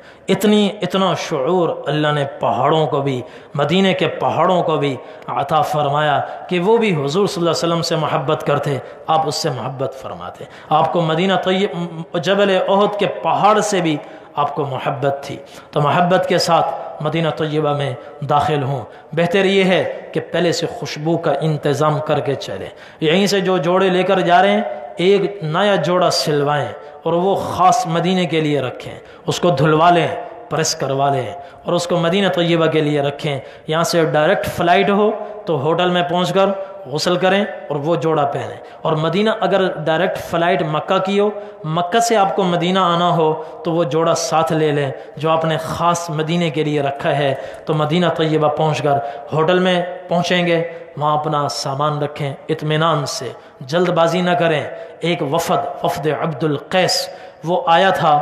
Speaker 2: اتنا شعور اللہ نے پہاڑوں کو بھی، مدینے کے پہاڑوں کو بھی عطا فرمایا کہ وہ بھی حضور صلی اللہ علیہ وسلم سے محبت کرتے، آپ اس سے محبت فرماتے۔ آپ کو مدینہ طیبہ جبل احد کے پہاڑ سے بھی آپ کو محبت تھی، تو محبت کے ساتھ مدینہ طیبہ میں داخل ہوں۔ بہتر یہ ہے کہ پہلے سے خوشبو کا انتظام کر کے چلیں۔ یہیں سے جو جوڑے لے کر جا رہے ہیں ایک نیا جوڑا سلوائیں اور وہ خاص مدینے کے لیے رکھیں، اس کو دھلوا لیں، پریس کروا لیں اور اس کو مدینہ طیبہ کے لیے رکھیں۔ یہاں سے ڈائریکٹ فلائٹ ہو تو ہوٹل میں پہنچ کر غسل کریں اور وہ جوڑا پہنیں، اور مدینہ اگر ڈائریکٹ فلائٹ مکہ کی ہو، مکہ سے آپ کو مدینہ آنا ہو تو وہ جوڑا ساتھ لے لیں جو آپ نے خاص مدینے کے لیے رکھا ہے۔ تو مدینہ طیبہ پہنچ کر ہوٹل میں پہنچیں گے، وہاں اپنا سامان رکھیں، اطمینان سے، جلد بازی نہ کریں۔ ایک وفد عبد القیس وہ آیا تھا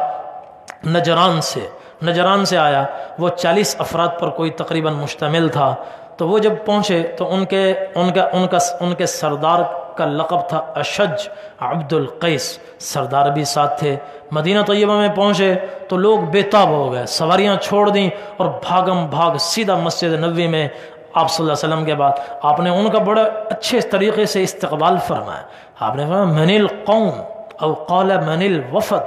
Speaker 2: نجران سے آیا، وہ 40 افراد پر کوئی تقریباً مشتمل تھا۔ تو وہ جب پہنچے تو ان کے سردار کا لقب تھا اشج عبد القیس، سردار بھی ساتھ تھے۔ مدینہ طیبہ میں پہنچے تو لوگ بے تاب ہو گئے، سواریاں چھوڑ دیں اور بھاگ سیدھا مسجد نبوی میں آپ صلی اللہ علیہ وسلم کے بعد آپ نے ان کا بڑا اچھے طریقے سے استقبال فرمایا۔ آپ نے فرمایا من القوم او قال من الوفد،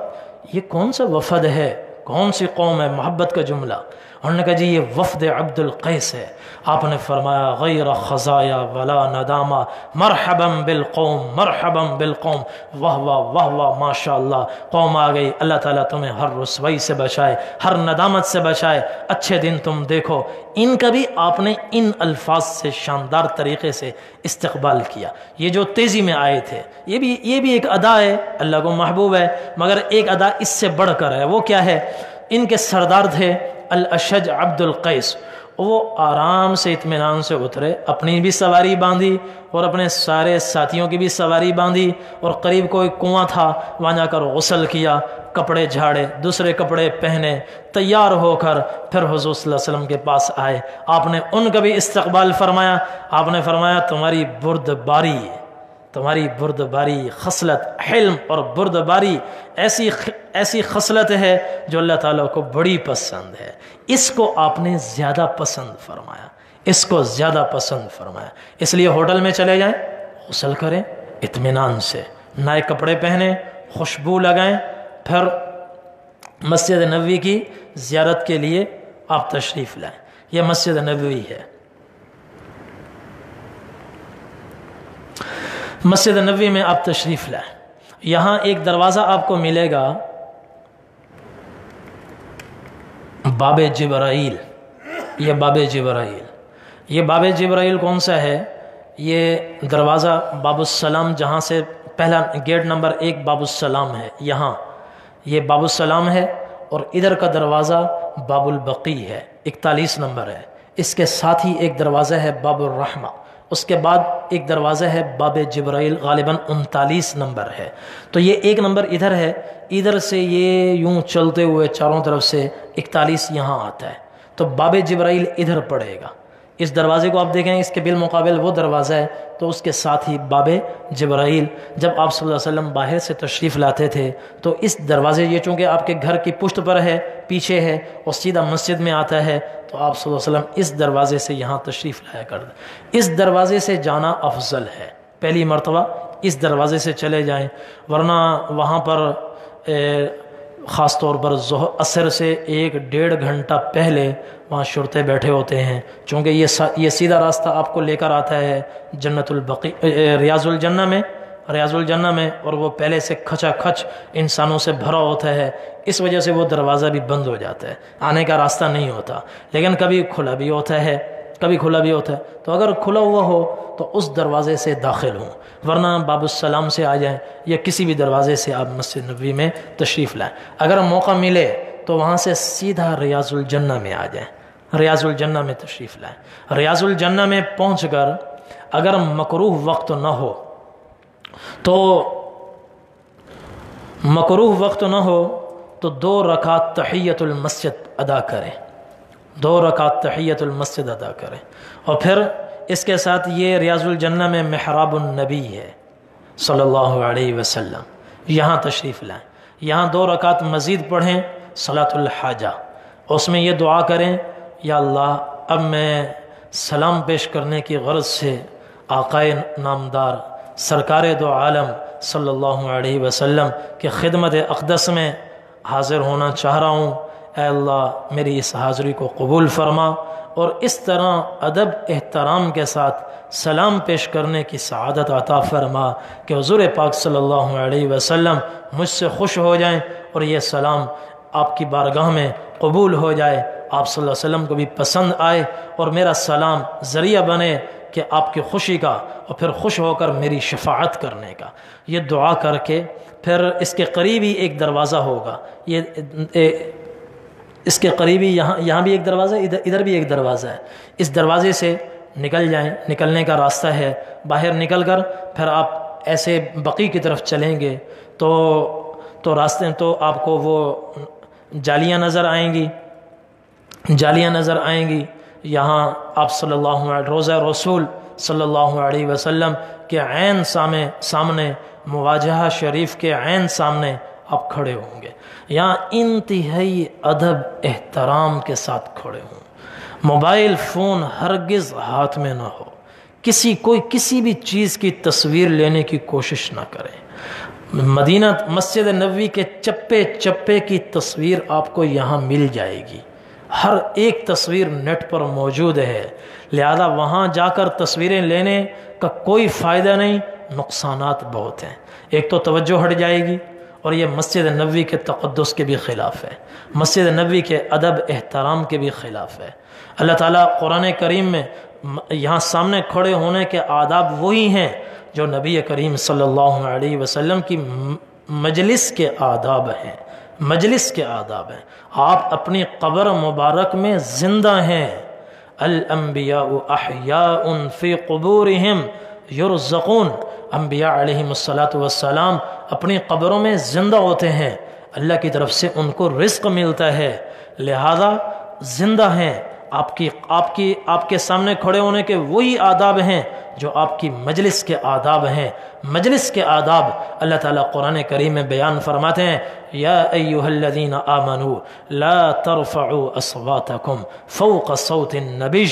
Speaker 2: یہ کون سا وفد ہے، کون سی قوم ہے، محبت کا جملہ۔ انہوں نے کہا جی یہ وفد عبد القیس ہے۔ آپ نے فرمایا غیر خزایا ولا ندامہ، مرحبا بالقوم مرحبا بالقوم، واہ واہ واہ واہ ماشاء اللہ، قوم آ گئی، اللہ تعالیٰ تمہیں ہر رسوائی سے بچائے، ہر ندامت سے بچائے، اچھے دن تم دیکھو۔ ان کا بھی آپ نے ان الفاظ سے شاندار طریقے سے استقبال کیا۔ یہ جو تیزی میں آئے تھے یہ بھی ایک ادا ہے، اللہ کو محبوب ہے، مگر ایک ادا اس سے بڑھ کر ہے۔ وہ کیا ہے؟ ان کے سردار تھے الاشج عبد القیس، وہ آرام سے اطمینان سے اترے، اپنی بھی سواری باندھی اور اپنے سارے ساتھیوں کی بھی سواری باندھی، اور قریب کوئی کنواں تھا وہاں جا کر غسل کیا، کپڑے جھاڑے، دوسرے کپڑے پہنے، تیار ہو کر پھر حضور صلی اللہ علیہ وسلم کے پاس آئے۔ آپ نے ان کا بھی استقبال فرمایا۔ آپ نے فرمایا تمہاری بردباری خصلت، حلم اور بردباری ایسی خصلت ہے جو اللہ تعالیٰ کو بڑی پسند ہے، اس کو آپ نے زیادہ پسند فرمایا۔ اس لیے ہوٹل میں چلے جائیں، غسل کریں اطمینان سے، نئے کپڑے پہنیں، خوشبو لگائیں، پھر مسجد نبوی کی زیارت کے لیے آپ تشریف لائیں۔ یہ مسجد نبوی ہے۔ مسجد نبوی میں آپ تشریف لائیں، یہاں ایک دروازہ آپ کو ملے گا باب جبرائیل۔ یہ باب جبرائیل کون سا ہے؟ یہ دروازہ باب السلام، جہاں سے پہلا گیٹ نمبر 1 باب السلام ہے، یہاں یہ باب السلام ہے، اور ادھر کا دروازہ باب البقی ہے، 41 نمبر ہے۔ اس کے ساتھ ہی ایک دروازہ ہے باب الرحمہ، اس کے بعد ایک دروازہ ہے باب جبرائیل، غالباً 39 نمبر ہے۔ تو یہ 1 نمبر ادھر ہے، ادھر سے یہ یوں چلتے ہوئے چاروں طرف سے 41 یہاں آتا ہے، تو باب جبرائیل ادھر پڑے گا۔ اس دروازے کو آپ دیکھیں، اس کے بالمقابل وہ دروازہ ہے، تو اس کے ساتھ ہی باب جبرائیل. جب آپ صلی اللہ علیہ وسلم باہر سے تشریف لاتے تھے تو اس دروازے، یہ چونکہ آپ کے گھر کی پشت پر ہے، پیچھے ہے اور سیدھا مسجد میں آتا ہے، تو آپ صلی اللہ علیہ وسلم اس دروازے سے یہاں تشریف لایا کرتے. اس دروازے سے جانا افضل ہے، پہلی مرتبہ اس دروازے سے چلے جائیں، ورنہ وہاں پر خاص طور پر عصر سے 1-1.5 گھنٹہ پہلے وہاں شرطے بیٹھے ہوتے ہیں، چونکہ یہ سیدھا راستہ آپ کو لے کر آتا ہے جنت البقیع، ریاض الجنہ میں، اور وہ پہلے سے کھچا کھچ انسانوں سے بھرا ہوتا ہے، اس وجہ سے وہ دروازہ بھی بند ہو جاتا ہے، آنے کا راستہ نہیں ہوتا. لیکن کبھی کھلا بھی ہوتا ہے، تو اگر کھلا ہوا ہو تو اس دروازے سے داخل ہوں، ورنہ باب السلام سے آ جائیں یا کسی بھی دروازے سے آپ مسجد نبوی میں تشریف لائیں. اگر موقع ملے تو وہاں سے سیدھا ریاض الجنہ میں آ جائیں، ریاض الجنہ میں تشریف لائیں. ریاض الجنہ میں پہنچ کر اگر مکروہ وقت نہ ہو تو 2 رکعت تحیۃ المسجد ادا کریں، 2 رکعت تحیۃ المسجد ادا کریں. اور پھر اس کے ساتھ یہ ریاض الجنہ میں محراب النبی ہے صلی اللہ علیہ وسلم، یہاں تشریف لائیں، یہاں 2 رکعت مزید پڑھیں صلاۃ الحاجہ. اس میں یہ دعا کریں، یا اللہ اب میں سلام پیش کرنے کی غرض سے آقائے نامدار سرکار دو عالم صلی اللہ علیہ وسلم کے خدمت اقدس میں حاضر ہونا چاہ رہا ہوں. اے اللہ میری اس حاضری کو قبول فرما، اور اس طرح ادب احترام کے ساتھ سلام پیش کرنے کی سعادت عطا فرما کہ حضور پاک صلی اللہ علیہ وسلم مجھ سے خوش ہو جائیں اور یہ سلام آپ کی بارگاہ میں قبول ہو جائے، آپ صلی اللہ علیہ وسلم کو بھی پسند آئے، اور میرا سلام ذریعہ بنے کہ آپ کی خوشی کا اور پھر خوش ہو کر میری شفاعت کرنے کا. یہ دعا کر کے پھر اس کے قریب ہی ایک دروازہ ہوگا، اس کے قریبی یہاں بھی ایک دروازہ ہے، ادھر بھی ایک دروازہ ہے. اس دروازے سے نکل جائیں، نکلنے کا راستہ ہے. باہر نکل کر پھر آپ ایسے بقیع کی طرف چلیں گے تو راستے میں تو آپ کو وہ جالیاں نظر آئیں گی. یہاں آپ صلی اللہ علیہ روضہ رسول صلی اللہ علیہ وسلم کے عین سامنے مواجہہ شریف کے عین سامنے آپ کھڑے ہوں گے. یہاں انتہائی ادب احترام کے ساتھ کھڑے ہوں. موبائل فون ہرگز ہاتھ میں نہ ہو، کوئی کسی بھی چیز کی تصویر لینے کی کوشش نہ کرے. مدینہ مسجد نبوی کے چپے چپے کی تصویر آپ کو یہاں مل جائے گی، ہر ایک تصویر نیٹ پر موجود ہے. لہذا وہاں جا کر تصویریں لینے کا کوئی فائدہ نہیں، نقصانات بہت ہیں. ایک تو توجہ ہٹ جائے گی، اور یہ مسجد نبوی کے تقدس کے بھی خلاف ہے، مسجد نبوی کے ادب احترام کے بھی خلاف ہے. اللہ تعالیٰ قرآن کریم میں یہاں سامنے کھڑے ہونے کے آداب وہی ہیں جو نبی کریم صلی اللہ علیہ وسلم کی مجلس کے آداب ہیں. آپ اپنی قبر مبارک میں زندہ ہیں. الانبیاء احیاء فی قبورہم یرزقون. انبیاء علیہم السلام اپنی قبروں میں زندہ ہوتے ہیں، اللہ کی طرف سے ان کو رزق ملتا ہے. لہذا زندہ ہیں. آپ کے سامنے کھڑے ہونے کے وہی آداب ہیں جو آپ کی مجلس کے آداب ہیں. مجلس کے آداب اللہ تعالیٰ قرآن کریم میں بیان فرماتے ہیں، یا ایہا الذین آمنوا لا ترفعوا اصواتکم فوق صوت النبی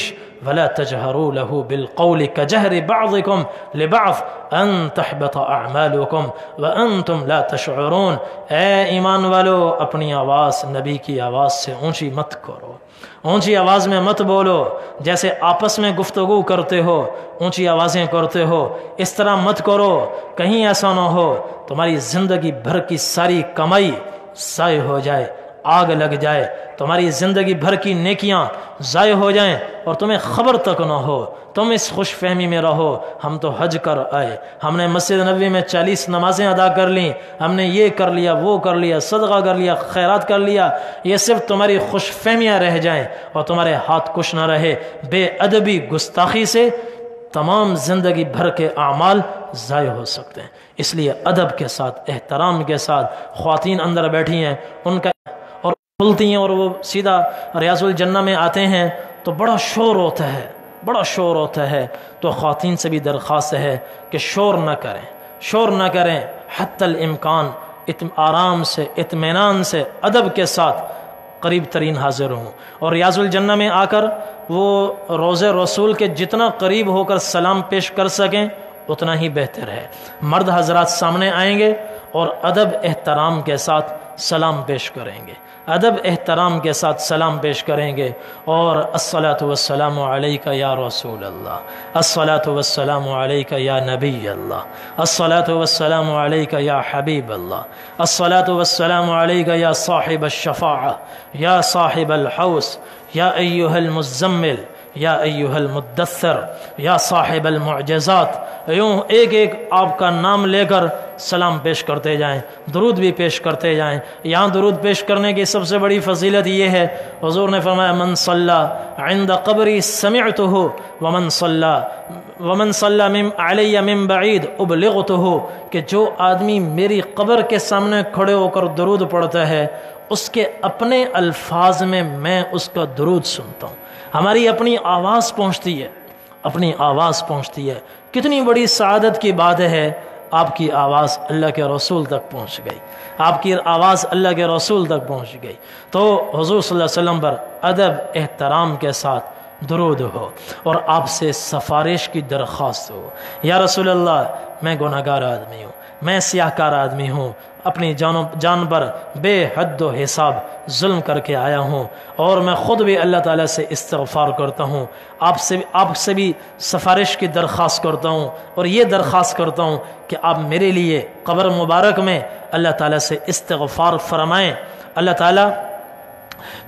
Speaker 2: ولا تجہروا له بالقول کجہر بعضکم لبعض ان تحبط اعمالکم وانتم لا تشعرون. اے ایمان والو، اپنی آواز نبی کی آواز سے اونچی مت کرو، اونچی آواز میں مت بولو. جیسے آپس میں گفتگو کرتے ہو، اونچی آوازیں کرتے ہو، اس طرح مت کرو. کہیں ایسا نہ ہو تمہاری زندگی بھر کی ساری کمائی ضائع ہو جائے، آگ لگ جائے، تمہاری زندگی بھر کی نیکیاں ضائع ہو جائیں اور تمہیں خبر تک نہ ہو. تم اس خوش فہمی میں رہو ہم تو حج کر آئے، ہم نے مسجد نبوی میں 40 نمازیں ادا کر لیں، ہم نے یہ کر لیا، وہ کر لیا، صدقہ کر لیا، خیرات کر لیا. یہ صرف تمہاری خوش فہمیاں رہ جائیں اور تمہارے ہاتھ کچھ نہ رہے. بے ادبی گستاخی سے تمام زندگی بھر کے اعمال ضائع ہو سکتے ہیں. اس لیے ادب کے ساتھ، احترام کے ساتھ، خواتین اندر بیٹھی ہیں ان کا اور کھلتی ہیں اور وہ سیدھا ریاض الجنہ میں آتے ہیں تو بڑا شور ہوتا ہے، بڑا شور ہوتا ہے، تو خواتین سے بھی درخواست ہے کہ شور نہ کریں، شور نہ کریں، حتی الامکان آرام سے، اطمینان سے، ادب کے ساتھ قریب ترین حاضر ہوں، اور ریاض الجنہ میں آ کر وہ روضہ رسول کے جتنا قریب ہو کر سلام پیش کر سکیں اتنا ہی بہتر ہے۔ مرد حضرات سامنے آئیں گے اور ادب احترام کے ساتھ سلام پیش کریں گے، ادب احترام کے ساتھ سلام پیش کریں گے، اور الصلاۃ والسلام علیک یا رسول اللہ، الصلاۃ والسلام علیک یا نبی اللہ، الصلاۃ والسلام علیک یا حبیب اللہ، الصلاۃ والسلام علیک یا صاحب الشفاعہ، یا صاحب الحوض، یا ایھا المزمل، یا ایھا المدثر، یا صاحب المعجزات، یوں ایک ایک آپ کا نام لے کر سلام پیش کرتے جائیں، درود بھی پیش کرتے جائیں۔ یہاں درود پیش کرنے کی سب سے بڑی فضیلت یہ ہے، حضور نے فرمایا من صلی عند قبری سمعتہ ومن صلی علی من بعید ابلغتہ، کہ جو آدمی میری قبر کے سامنے کھڑے ہو کر درود پڑھتا ہے اس کے اپنے الفاظ میں اس کا درود سنتا ہوں۔ ہماری اپنی آواز پہنچتی ہے، اپنی آواز پہنچتی ہے۔ کتنی بڑی سعادت کی بات ہے، آپ کی آواز اللہ کے رسول تک پہنچ گئی، آپ کی آواز اللہ کے رسول تک پہنچ گئی، تو حضور صلی اللہ علیہ وسلم پر ادب احترام کے ساتھ درود ہو، اور آپ سے سفارش کی درخواست ہو، یا رسول اللہ میں گناہگار آدمی ہوں، میں سیاہ کار آدمی ہوں، اپنی جان پر بے حد و حساب ظلم کر کے آیا ہوں، اور میں خود بھی اللہ تعالیٰ سے استغفار کرتا ہوں، آپ سے بھی سفارش کی درخواست کرتا ہوں، اور یہ درخواست کرتا ہوں کہ آپ میرے لیے قبر مبارک میں اللہ تعالیٰ سے استغفار فرمائیں، اللہ تعالیٰ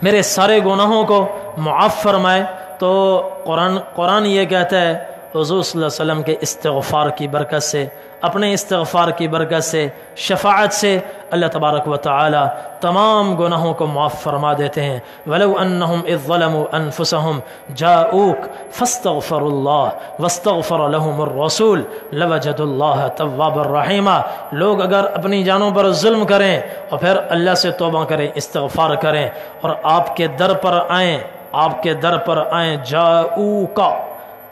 Speaker 2: میرے سارے گناہوں کو معاف فرمائے۔ تو قرآن یہ کہتا ہے، حضور صلی اللہ علیہ وسلم کے استغفار کی برکت سے، اپنے استغفار کی برکت سے، شفاعت سے اللہ تبارک و تعالی تمام گناہوں کو معاف فرما دیتے ہیں۔ وَلَوْ أَنَّهُمْ إِذ ظَّلَمُوا أَنفُسَهُمْ جَاءُوكَ فَاسْتَغْفَرُوا اللَّهَ وَاسْتَغْفَرَ لَهُمُ الرَّسُولُ لَوَجَدُوا اللَّهَ تَوَّابًا رَحِيمًا۔ لوگ اگر اپنی جانوں پر ظلم کریں اور پھر اللہ سے توبہ کریں، استغفار کریں، اور آپ کے در پر آئیں، آپ کے در پر آئیں، جاؤوکا،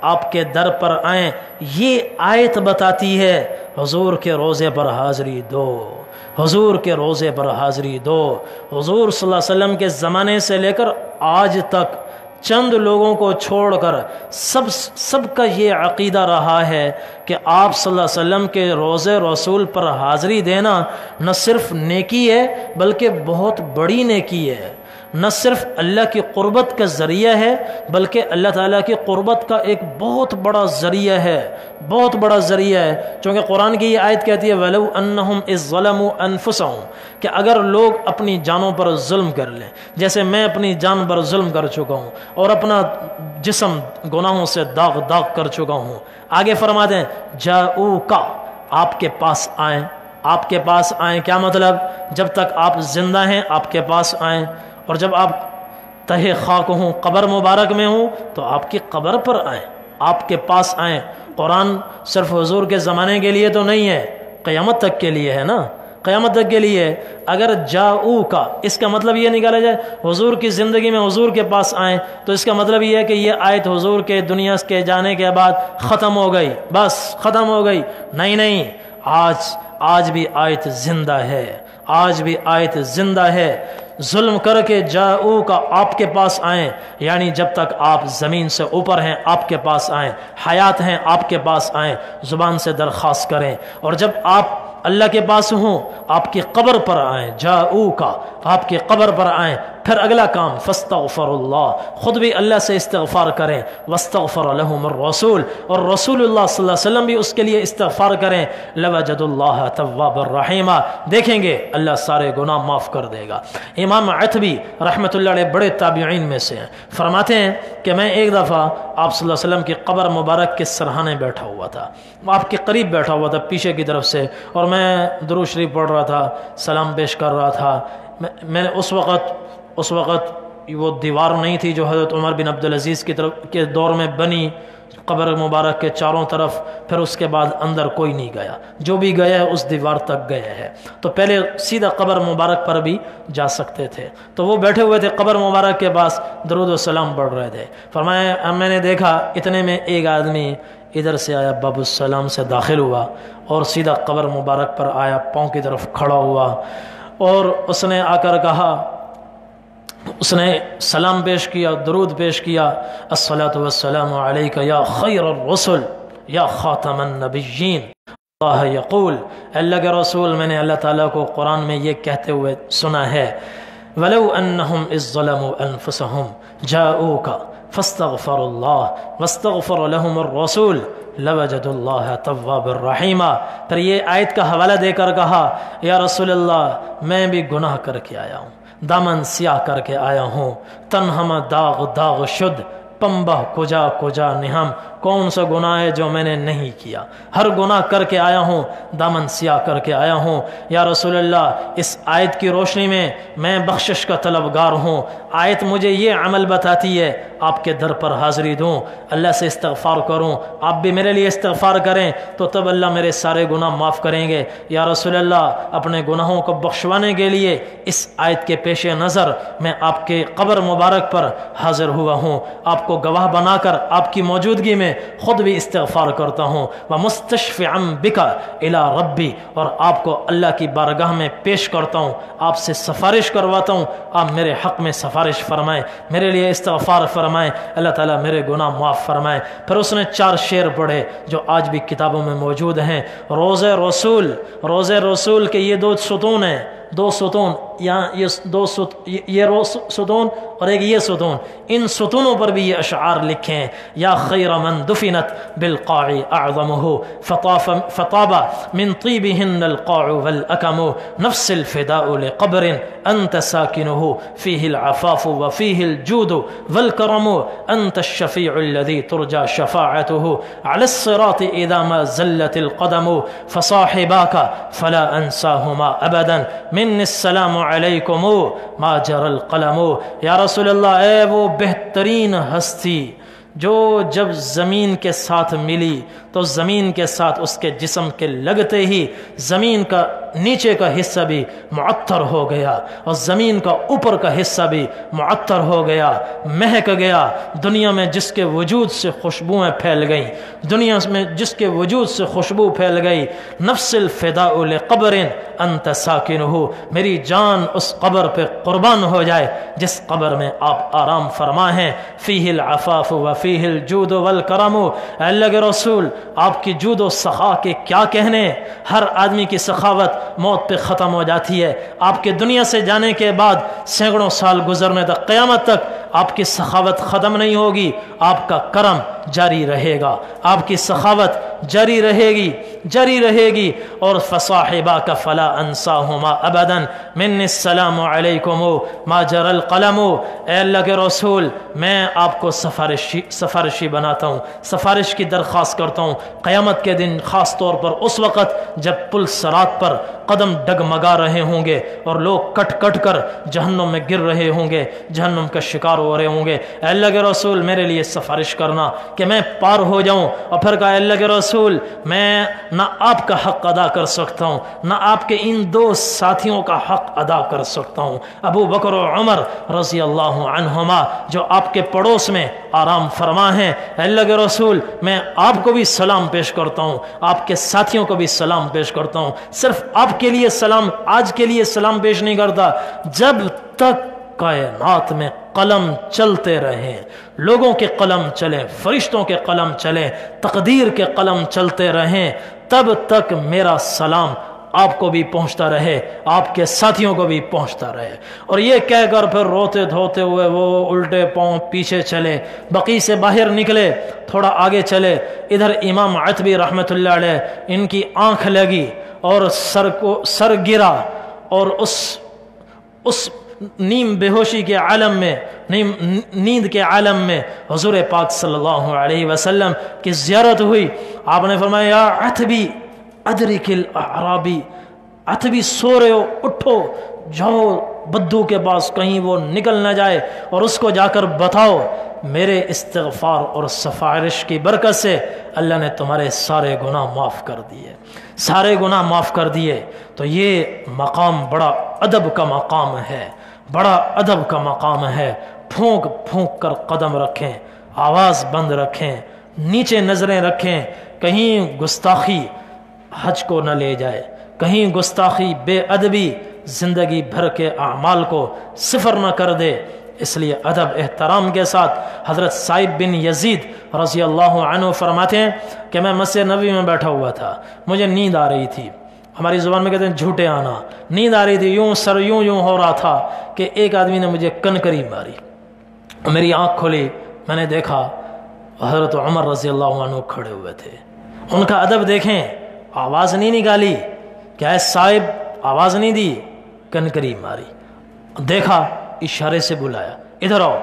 Speaker 2: آپ کے در پر آئیں، یہ آیت بتاتی ہے حضور کے روزے پر حاضری دو، حضور کے روزے پر حاضری دو۔ حضور صلی اللہ علیہ وسلم کے زمانے سے لے کر آج تک چند لوگوں کو چھوڑ کر سب کا یہ عقیدہ رہا ہے کہ آپ صلی اللہ علیہ وسلم کے روزے رسول پر حاضری دینا نہ صرف نیکی ہے بلکہ بہت بڑی نیکی ہے، نہ صرف اللہ کی قربت کا ذریعہ ہے بلکہ اللہ تعالیٰ کی قربت کا ایک بہت بڑا ذریعہ ہے، بہت بڑا ذریعہ ہے۔ چونکہ قرآن کی یہ آیت کہتی ہے وَلَوْ أَنَّهُمْ إِذ ظَّلَمُوا أَنفُسَهُمْ، کہ اگر لوگ اپنی جانوں پر ظلم کر لیں، جیسے میں اپنی جان پر ظلم کر چکا ہوں اور اپنا جسم گناہوں سے داغ کر چکا ہوں، آگے فرماتے ہیں جاؤوکا، آپ کے پاس آئیں، آپ کے پاس آئیں، کیا مطلب؟ جب تک آپ زندہ ہیں آپ کے پاس آئیں، اور جب آپ تہہ خاک ہوں، قبر مبارک میں ہوں، تو آپ کی قبر پر آئیں، آپ کے پاس آئیں۔ قرآن صرف حضور کے زمانے کے لیے تو نہیں ہے، قیامت تک کے لیے ہے نا، قیامت تک کے لیے۔ اگر جاؤ کا اس کا مطلب یہ نکالا جائے حضور کی زندگی میں حضور کے پاس آئیں، تو اس کا مطلب یہ ہے کہ یہ آیت حضور کے دنیا کے جانے کے بعد ختم ہو گئی، بس ختم ہو گئی۔ نہیں، آج بھی آیت زندہ ہے، آج بھی آیت زندہ ہے۔ ظلم کر کے جاؤ کا آپ کے پاس آئیں، یعنی جب تک آپ زمین سے اوپر ہیں آپ کے پاس آئیں، حیات ہیں آپ کے پاس آئیں، زبان سے درخواست کریں، اور جب آپ اللہ کے پاس ہوں آپ کی قبر پر آئیں، جاؤ کا آپ کی قبر پر آئیں۔ پھر اگلا کام فاستغفر اللہ، خود بھی اللہ سے استغفار کریں، واستغفر لهم الرسول، اور رسول اللہ صلی اللہ علیہ وسلم بھی اس کے لیے استغفار کریں، لوجد اللہ توابا رحیما، دیکھیں گے اللہ سارے گناہ معاف کر دے گا۔ امام عتبی رحمۃ اللہ علیہ بڑے تابعین میں سے ہیں، فرماتے ہیں کہ میں ایک دفعہ آپ صلی اللہ علیہ وسلم کی قبر مبارک کے سرحانے بیٹھا ہوا تھا، آپ کے قریب بیٹھا ہوا تھا پیچھے کی طرف سے، اور میں درود شریف پڑھ رہا تھا، سلام پیش کر رہا تھا۔ میں نے اس وقت وہ دیوار نہیں تھی جو حضرت عمر بن عبدالعزیز کی طرف کے دور میں بنی، قبر مبارک کے چاروں طرف، پھر اس کے بعد اندر کوئی نہیں گیا، جو بھی گیا ہے اس دیوار تک گیا ہے۔ تو پہلے سیدھا قبر مبارک پر بھی جا سکتے تھے، تو وہ بیٹھے ہوئے تھے قبر مبارک کے پاس، درود و سلام پڑھ رہے تھے۔ فرمایا میں نے دیکھا اتنے میں ایک آدمی ادھر سے آیا، باب السلام سے داخل ہوا اور سیدھا قبر مبارک پر آیا، پاؤں کی طرف کھڑا ہوا، اور اس نے آ کر کہا، اس نے سلام پیش کیا، درود پیش کیا، الصلاۃ والسلام علیک یا خیر الرسل یا خاتم النبیین، اللہ یقول، اللہ کے رسول میں نے اللہ تعالیٰ کو قرآن میں یہ کہتے ہوئے سنا ہے، وَلَوْ أَنَّهُمْ إِذ ظَّلَمُوا أَنفُسَهُمْ جَاءُوكَ فَاسْتَغْفَرُوا اللَّهَ وَاسْتَغْفَرَ لَهُمُ الرَّسُولُ لَوَجَدُوا اللَّهَ تَوَّابًا رَحِيمًا۔ پھر یہ آیت کا حوالہ دے کر کہا، یا رسول اللہ میں بھی گناہ کر کے آیا ہوں، دامن سیاہ کر کے آیا ہوں، تن ہم داغ داغ شد، پمبہ کجا کجا نہم، کون سا گناہ ہے جو میں نے نہیں کیا، ہر گناہ کر کے آیا ہوں، دامن سیاہ کر کے آیا ہوں۔ یا رسول اللہ اس آیت کی روشنی میں میں بخشش کا طلبگار ہوں، آیت مجھے یہ عمل بتاتی ہے آپ کے در پر حاضری دوں، اللہ سے استغفار کروں، آپ بھی میرے لیے استغفار کریں تو تب اللہ میرے سارے گناہ معاف کریں گے۔ یا رسول اللہ اپنے گناہوں کو بخشوانے کے لیے اس آیت کے پیش نظر میں آپ کے قبر مبارک پر حاضر ہوا ہوں، آپ کو گواہ بنا کر آپ کی موجودگی میں خود بھی استغفار کرتا ہوں، وَمُسْتَشْفِعًا بِكَ إِلَىٰ رَبِّي، اور آپ کو اللہ کی بارگاہ میں پیش کرتا ہوں، آپ سے سفارش کرواتا ہوں، آپ میرے حق میں سفارش فرمائیں، میرے لیے استغفار فرمائیں، اللہ تعالیٰ میرے گناہ معاف فرمائیں۔ پھر اس نے 4 شعر پڑھے جو آج بھی کتابوں میں موجود ہیں، روز رسول کے یہ 2 ستون ہیں، 2 ستون، یہاں یہ ستون اور ایک یہ ستون، ان ستونوں پر بھی یہ اشعار لکھے ہیں، یا خیر من دفنت بالقاع اعظمہ فطاب من طیبہن القاع والاکم نفس الفداء لقبر انت ساکنہ فیہ العفاف وفیہ الجود والکرم انت الشفیع الذی ترجى شفاعته على الصراط اذا ما زلت القدم فصاحباک فلا انساہما ابدا من السلام علیکم ما جر القلم۔ یا رسول اللہ اے وہ بہترین ہستی جو جب زمین کے ساتھ ملی تو زمین کے ساتھ اس کے جسم کے لگتے ہی زمین کا نیچے کا حصہ بھی معطر ہو گیا اور زمین کا اوپر کا حصہ بھی معطر ہو گیا، مہک گیا، دنیا میں جس کے وجود سے خوشبوئیں پھیل گئیں، دنیا میں جس کے وجود سے خوشبو پھیل گئی، نفس الفداء لقبر انت ساکنہ، میری جان اس قبر پہ قربان ہو جائے جس قبر میں آپ آرام فرما ہیں، فیہ العفاف وفیہ الجود والکرم۔ اللہ کے رسول آپ کی جود و سخا کے کیا کہنے، ہر آدمی کی سخاوت موت پہ ختم ہو جاتی ہے، آپ کے دنیا سے جانے کے بعد سینکڑوں سال گزرنے تک، قیامت تک آپ کی سخاوت ختم نہیں ہوگی، آپ کا کرم جاری رہے گا، آپ کی سخاوت جاری رہے گی، اور فصاحباک فلا انساہما ابدا من السلام علیکم ما جر القلم۔ اے اللہ کے رسول میں آپ کو سفارشی بناتا ہوں، سفارش کی درخواست کرتا ہوں قیامت کے دن، خاص طور پر اس وقت جب پل صراط پر قدم ڈگمگا رہے ہوں گے اور لوگ کٹ کٹ کر جہنم میں گر رہے ہوں گے، جہنم کا شکار ہو رہے ہوں گے، اے اللہ کے رسول میرے لیے سفارش کرنا کہ میں پار ہو جاؤں۔ اور پھر کہا، اے اللہ کے رسول میں نہ آپ کا حق ادا کر سکتا ہوں نہ آپ کے ان 2 ساتھیوں کا حق ادا کر سکتا ہوں، ابو بکر و عمر رضی اللہ عنہما جو آپ کے پڑوس میں آرام فرما ہیں، اے اللہ کے رسول میں آپ کو بھی سلام پیش کرتا ہوں، آپ کے ساتھیوں کو بھی سلام پیش کرتا ہوں، صرف آپ کے لیے سلام آج کے لیے سلام پیش نہیں کرتا، جب تک کائنات میں قلم چلتے رہیں، لوگوں کے قلم چلیں، فرشتوں کے قلم چلیں، تقدیر کے قلم چلتے رہیں، تب تک میرا سلام آپ کو بھی پہنچتا رہے، آپ کے ساتھیوں کو بھی پہنچتا رہے۔ اور یہ کہہ کر پھر روتے دھوتے ہوئے وہ الٹے پاؤں پیچھے چلے، بقیع سے باہر نکلے، تھوڑا آگے چلے، ادھر امام عتبی رحمۃ اللہ علیہ ان کی آنکھ لگی اور سر گرا، اور اس نیم بے ہوشی کے عالم میں، نیند کے عالم میں حضور پاک صلی اللہ علیہ وسلم کی زیارت ہوئی۔ آپ نے فرمایا، یا عتبی ادرک الاعرابی، عتبی سو رہے ہو، اٹھو، جاؤ بدو کے پاس، کہیں وہ نکل نہ جائے اور اس کو جا کر بتاؤ میرے استغفار اور سفارش کی برکت سے اللہ نے تمہارے سارے گناہ معاف کر دیے، سارے گناہ معاف کر دیے۔ تو یہ مقام بڑا ادب کا مقام ہے، بڑا ادب کا مقام ہے۔ پھونک پھونک کر قدم رکھیں، آواز بند رکھیں، نیچے نظریں رکھیں، کہیں گستاخی حج کو نہ لے جائے، کہیں گستاخی بے ادبی زندگی بھر کے اعمال کو صفر نہ کر دے۔ اس لیے ادب احترام کے ساتھ حضرت سعید بن یزید رضی اللہ عنہ فرماتے ہیں کہ میں مسجد نبوی میں بیٹھا ہوا تھا، مجھے نیند آ رہی تھی، ہماری زبان میں کہتے ہیں جھوٹے آنا، نیند آ رہی تھی، یوں سر یوں ہو رہا تھا کہ ایک آدمی نے مجھے کنکری ماری، میری آنکھ کھلی، میں نے دیکھا حضرت عمر رضی اللہ عنہ کھڑے ہوئے تھے۔ ان کا ادب دیکھیں، آواز نہیں نکالی، کیا ہے صاحب، آواز نہیں دی، کنکری ماری، دیکھا، اشارے سے بلایا، ادھر آؤ،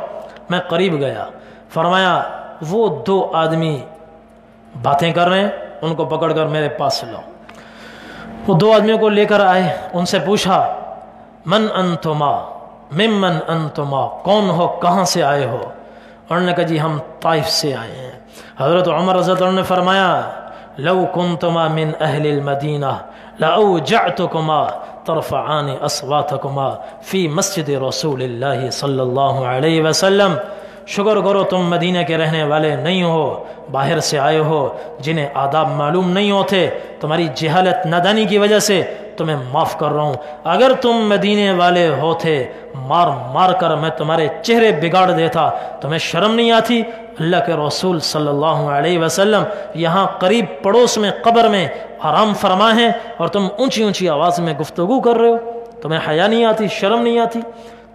Speaker 2: میں قریب گیا، فرمایا وہ دو آدمی باتیں کر رہے ہیں، ان کو پکڑ کر میرے پاس لاؤ۔ وہ دو آدمیوں کو لے کر آئے، ان سے پوچھا من انتما، ممن انتما، کون ہو، کہاں سے آئے ہو؟ انہوں نے کہا جی ہم طائف سے آئے ہیں۔ حضرت عمر رضی اللہ عنہ نے فرمایا لو کنتما من اہل المدینہ لاوجعتکما ترفعان اصواتکما فی مسجد رسول اللہ صلی اللہ علیہ وسلم۔ شکر کرو تم مدینہ کے رہنے والے نہیں ہو، باہر سے آئے ہو، جنہیں آداب معلوم نہیں ہوتے، تمہاری جہالت نادانی کی وجہ سے تمہیں معاف کر رہا ہوں۔ اگر تم مدینے والے ہوتے، مار مار کر میں تمہارے چہرے بگاڑ دیتا، تمہیں شرم نہیں آتی؟ اللہ کے رسول صلی اللہ علیہ وسلم یہاں قریب پڑوس میں قبر میں آرام فرما ہیں اور تم اونچی اونچی آواز میں گفتگو کر رہے ہو، تمہیں حیا نہیں آتی، شرم نہیں آتی؟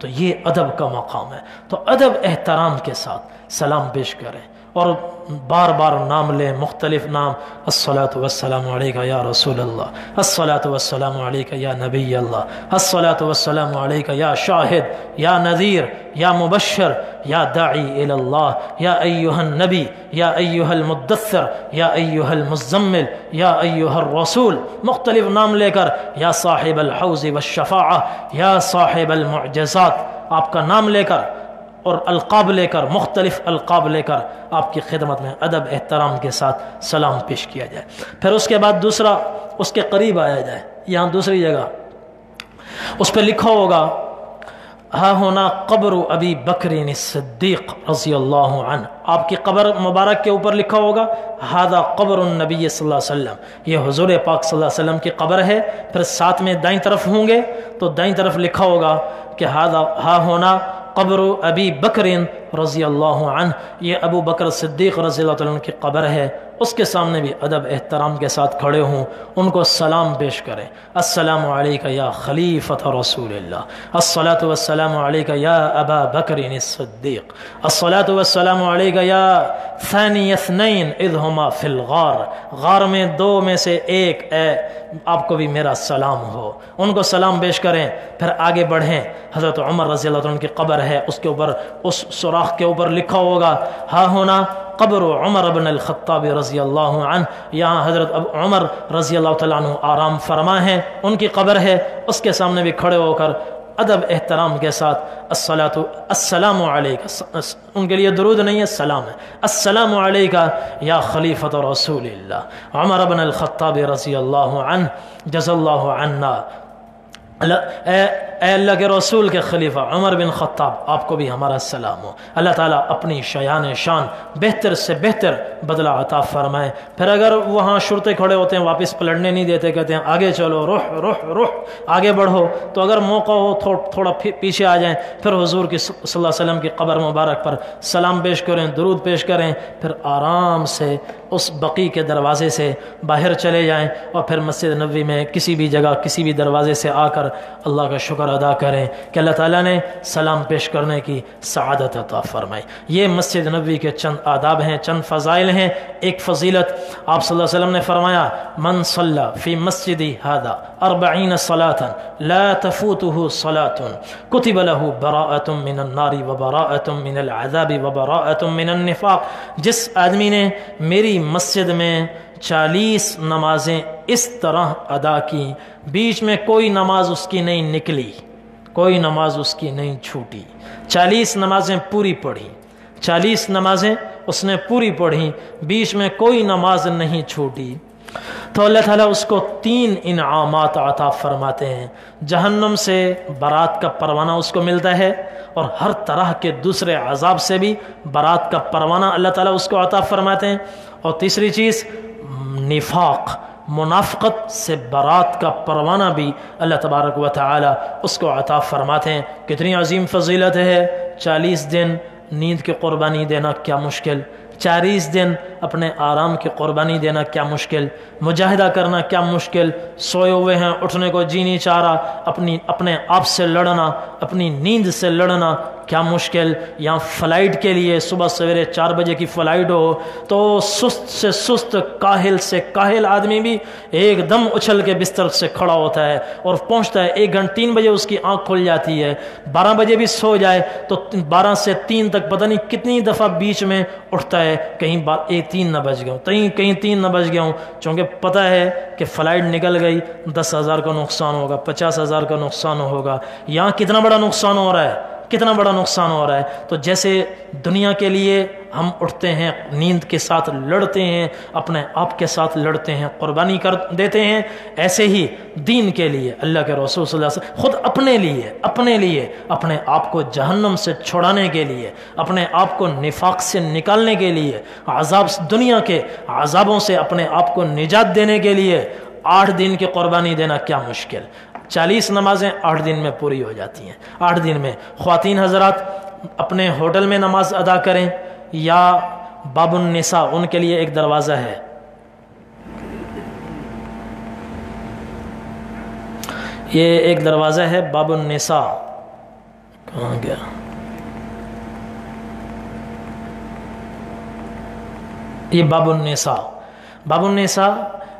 Speaker 2: تو یہ ادب کا مقام ہے۔ تو ادب احترام کے ساتھ سلام پیش کریں اور بار بار نام لیں، مختلف نام، الصلاۃ والسلام علیکہ یا رسول اللہ، الصلاۃ والسلام علیکہ یا نبی اللہ، الصلاۃ والسلام علیکہ یا شاہد یا نذیر یا مبشر یا داعی الی اللہ، یا ایہا النبی، یا ایہا المدثر، یا ایہا المزمل، یا ایہا الرسول، مختلف نام لے کر، یا صاحب الحوض والشفاعہ، یا صاحب المعجزات، آپ کا نام لے کر اور القاب لے کر، مختلف القاب لے کر آپ کی خدمت میں ادب احترام کے ساتھ سلام پیش کیا جائے۔ پھر اس کے بعد دوسرا، اس کے قریب آیا جائے، یہاں دوسری جگہ اس پہ لکھا ہوگا ہاں ہونا قبر ابی بکر صدیق رضی اللہ عنہ، آپ کی قبر مبارک کے اوپر لکھا ہوگا ہذا قبر النبی صلی اللہ علیہ وسلم، یہ حضور پاک صلی اللہ علیہ وسلم کی قبر ہے۔ پھر ساتھ میں دائیں طرف ہوں گے تو دائیں طرف لکھا ہوگا کہ ہاں ہونا قبر ابی بکر رضی اللہ عنہ، یہ ابو بکر صدیق رضی اللہ عنہ کی قبر ہے۔ اس کے سامنے بھی ادب احترام کے ساتھ کھڑے ہوں، ان کو سلام پیش کریں، السلام علیکہ یا خلیفۃ رسول اللہ، الصلاۃ والسلام علیکہ یا ابا بکر الصدیق، الصلاۃ والسلام علیکہ یا ثانی اثنین اذ ہما فی الغار، غار میں دو میں سے ایک ہے، آپ کو بھی میرا سلام ہو، ان کو سلام پیش کریں۔ پھر آگے بڑھیں، حضرت عمر رضی اللہ عنہ کی قبر ہے، اس کے اوپر، اس سوراخ کے اوپر لکھا ہوگا ہاں ہونا قبر عمر بن الخطاب رضی اللہ عنہ، یہاں حضرت عمر رضی اللہ تعالیٰ عنہ آرام فرما ہیں، ان کی قبر ہے، اس کے سامنے بھی کھڑے ہو کر ادب احترام کے ساتھ السلام علیکہ، ان کے لیے درود نہیں ہے، سلام ہے، السلام علیکہ یا خلیفۃ رسول اللہ عمر بن الخطاب رضی اللہ عنہ جزا اللہ عنا، اے اللہ کے رسول کے خلیفہ عمر بن خطاب، آپ کو بھی ہمارا سلام ہو، اللہ تعالیٰ اپنی شان بہتر سے بہتر بدلہ عطا فرمائے۔ پھر اگر وہاں شرطے کھڑے ہوتے ہیں، واپس پلٹنے نہیں دیتے، کہتے ہیں آگے چلو، رخ آگے بڑھو، تو اگر موقع ہو تھوڑا پیچھے آ جائیں، پھر حضور کی صلی اللہ علیہ وسلم کی قبر مبارک پر سلام پیش کریں، درود پیش کریں، پھر آرام سے اس بقی کے دروازے سے باہر چلے جائیں اور پھر مسجد نبوی میں کسی بھی جگہ کسی بھی دروازے سے آ کر اللہ کا شکر ادا کریں کہ اللہ تعالیٰ نے سلام پیش کرنے کی سعادت عطا فرمائی۔ یہ مسجد نبوی کے چند آداب ہیں، چند فضائل ہیں۔ ایک فضیلت آپ صلی اللہ علیہ وسلم نے فرمایا من صلی فی مسجدی ھذا 40 صلاۃ لا تفوتہ صلاۃ کتب لہ براءۃ من النار وبراءۃ من العذاب وبراءۃ من النفاق، جس آدمی نے میری مسجد میں 40 نمازیں اس طرح ادا کی، بیچ میں کوئی نماز اس کی نہیں نکلی، کوئی نماز اس کی نہیں چھوٹی، 40 نمازیں پوری پڑھی، 40 نمازیں اس نے پوری پڑھی، بیچ میں کوئی نماز نہیں چھوٹی، تو اللہ تعالیٰ اس کو 3 انعامات عطا فرماتے ہیں۔ جہنم سے برات کا پروانہ اس کو ملتا ہے، اور ہر طرح کے دوسرے عذاب سے بھی برات کا پروانہ اللہ تعالیٰ اس کو عطا فرماتے ہیں۔ اور تیسری چیز نفاق، منافقت سے برات کا پروانہ بھی اللہ تبارک و تعالی اس کو عطا فرماتے ہیں۔ کتنی عظیم فضیلت ہے! 40 دن نیند کی قربانی دینا کیا مشکل، 40 دن اپنے آرام کی قربانی دینا کیا مشکل، مجاہدہ کرنا کیا مشکل، سوئے ہوئے ہیں اٹھنے کو جی نہیں چاہ رہا، اپنے آپ سے لڑنا، اپنی نیند سے لڑنا کیا مشکل۔ یہاں فلائٹ کے لیے صبح سویرے 4 بجے کی فلائٹ ہو تو سست سے سست، کاہل سے کاہل آدمی بھی ایک دم اچھل کے بستر سے کھڑا ہوتا ہے اور پہنچتا ہے 1 گھنٹہ 3 بجے اس کی آنکھ کھل جاتی ہے، 12 بجے بھی سو جائے تو 12 سے 3 تک پتہ نہیں کتنی دفعہ بیچ میں اٹھتا ہے، کہیں 3 نہ بج گیا ہوں، کہیں 3 نہ بج گیا ہوں، چونکہ پتہ ہے کہ فلائٹ نکل گئی 10,000 کا نقصان ہوگا، 50,000 کا نقصان ہوگا۔ یہاں کتنا بڑا نقصان ہو رہا ہے، کتنا بڑا نقصان ہو رہا ہے۔ تو جیسے دنیا کے لیے ہم اٹھتے ہیں، نیند کے ساتھ لڑتے ہیں، اپنے آپ کے ساتھ لڑتے ہیں، قربانی کر دیتے ہیں، ایسے ہی دین کے لیے اللہ کے رسول صلی اللہ علیہ وسلم خود اپنے لیے اپنے آپ کو جہنم سے چھڑانے کے لیے، اپنے آپ کو نفاق سے نکالنے کے لیے، دنیا کے عذابوں سے اپنے آپ کو نجات دینے کے لیے 8 دن کی قربانی دینا کیا مشکل۔ 40 نمازیں 8 دن میں پوری ہو جاتی ہیں۔ 8 دن میں خواتین حضرات اپنے ہوٹل میں نماز ادا کریں یا باب النساء، ان کے لیے ایک دروازہ ہے، یہ ایک دروازہ ہے باب النساء، کہاں گیا، یہ باب النساء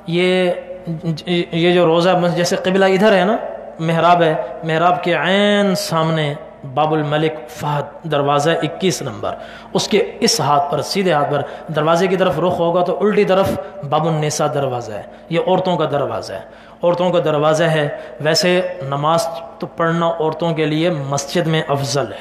Speaker 2: یہ جو روزہ جیسے قبلہ ادھر ہے نا، محراب ہے، محراب کے عین سامنے باب الملک فہد دروازہ 21 نمبر، اس کے اس ہاتھ پر، سیدھے ہاتھ پر دروازے کی طرف رخ ہوگا تو الٹی طرف باب النساء دروازہ ہے، یہ عورتوں کا دروازہ ہے، عورتوں کا دروازہ ہے۔ ویسے نماز تو پڑھنا عورتوں کے لیے مسجد میں افضل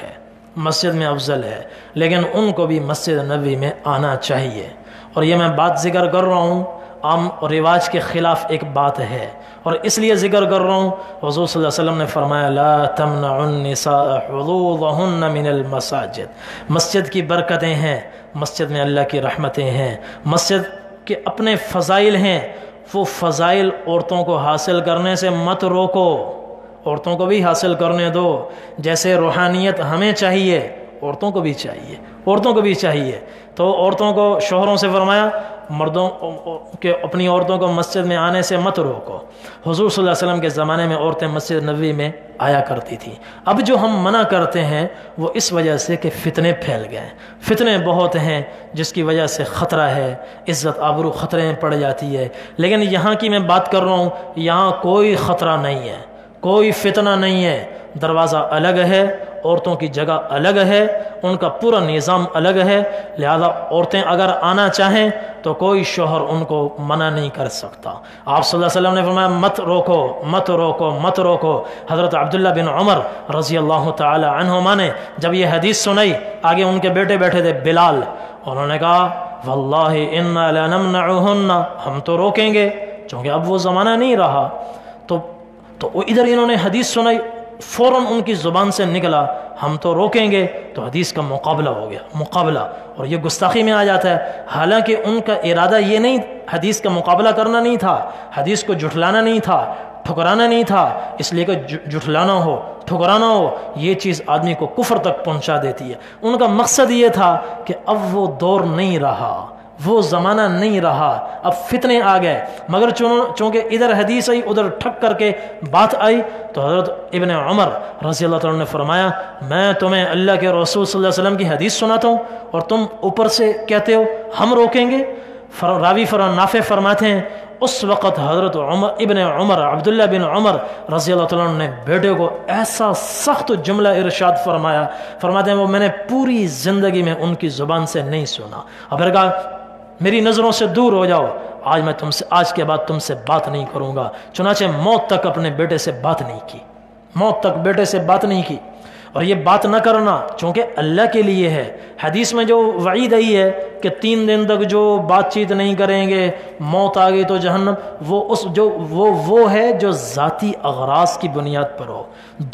Speaker 2: ہے، لیکن ان کو بھی مسجد نبوی میں آنا چاہیے۔ اور یہ میں بات ذکر کر رہا ہوں، عام رواج کے خلاف ایک بات ہے، اور اس لیے ذکر کر رہا ہوں، حضور صلی اللہ علیہ وسلم نے فرمایا لا تمنعوا النساء حظوظهن من المساجد، مسجد کی برکتیں ہیں، مسجد میں اللہ کی رحمتیں ہیں، مسجد کے اپنے فضائل ہیں، وہ فضائل عورتوں کو حاصل کرنے سے مت روکو، عورتوں کو بھی حاصل کرنے دو، جیسے روحانیت ہمیں چاہیے عورتوں کو بھی چاہیے، تو عورتوں کو شوہروں سے فرمایا مردوں کے اپنی عورتوں کو مسجد میں آنے سے مت روکو۔ حضور صلی اللہ علیہ وسلم کے زمانے میں عورتیں مسجد نبوی میں آیا کرتی تھیں۔ اب جو ہم منع کرتے ہیں وہ اس وجہ سے کہ فتنے پھیل گئے، فتنے بہت ہیں جس کی وجہ سے خطرہ ہے، عزت آبرو خطرے میں پڑ جاتی ہے۔ لیکن یہاں کی میں بات کر رہا ہوں، یہاں کوئی خطرہ نہیں ہے، کوئی فتنہ نہیں ہے، دروازہ الگ ہے، عورتوں کی جگہ الگ ہے، ان کا پورا نظام الگ ہے، لہذا عورتیں اگر آنا چاہیں تو کوئی شوہر ان کو منع نہیں کر سکتا۔ آپ صلی اللہ علیہ وسلم نے فرمایا مت روکو۔ حضرت عبداللہ بن عمر رضی اللہ تعالی عنہما نے جب یہ حدیث سنائی، آگے ان کے بیٹے بیٹھے تھے بلال، انہوں نے کہا واللہ انا لنمنعہن، ہم تو روکیں گے، چونکہ اب وہ زمانہ نہیں رہا۔ تو ادھر انہوں نے حدیث سنائی، فوراً ان کی زبان سے نکلا ہم تو روکیں گے، تو حدیث کا مقابلہ ہو گیا، اور یہ گستاخی میں آ جاتا ہے۔ حالانکہ ان کا ارادہ یہ نہیں، حدیث کا مقابلہ کرنا نہیں تھا، حدیث کو جھٹلانا نہیں تھا، ٹھکرانا نہیں تھا، اس لیے کہ ٹھکرانا ہو یہ چیز آدمی کو کفر تک پہنچا دیتی ہے۔ ان کا مقصد یہ تھا کہ اب وہ دور نہیں رہا، وہ زمانہ نہیں رہا، اب فتنے آ گئے، مگر چونکہ ادھر حدیث آئی ادھر ٹھک کر کے بات آئی، تو حضرت ابن عمر رضی اللہ تعالیٰ نے فرمایا میں تمہیں اللہ کے رسول صلی اللہ علیہ وسلم کی حدیث سناتا ہوں اور تم اوپر سے کہتے ہو ہم روکیں گے۔ راوی نافع فرماتے ہیں اس وقت حضرت ابن عمر عبداللہ بن عمر رضی اللہ تعالیٰ نے بیٹے کو ایسا سخت جملہ ارشاد فرماتے ہیں وہ میں نے پوری زندگی میں ان کی زبان سے نہیں سنا۔ اور پھر کہا میری نظروں سے دور ہو جاؤ، آج کے بعد تم سے بات نہیں کروں گا۔ چنانچہ موت تک اپنے بیٹے سے بات نہیں کی، اور یہ بات نہ کرنا چونکہ اللہ کے لیے ہے. حدیث میں جو وعید آئی ہے کہ 3 دن تک جو بات چیت نہیں کریں گے موت آ گئی تو جہنم، وہ ہے جو ذاتی اغراض کی بنیاد پر ہو،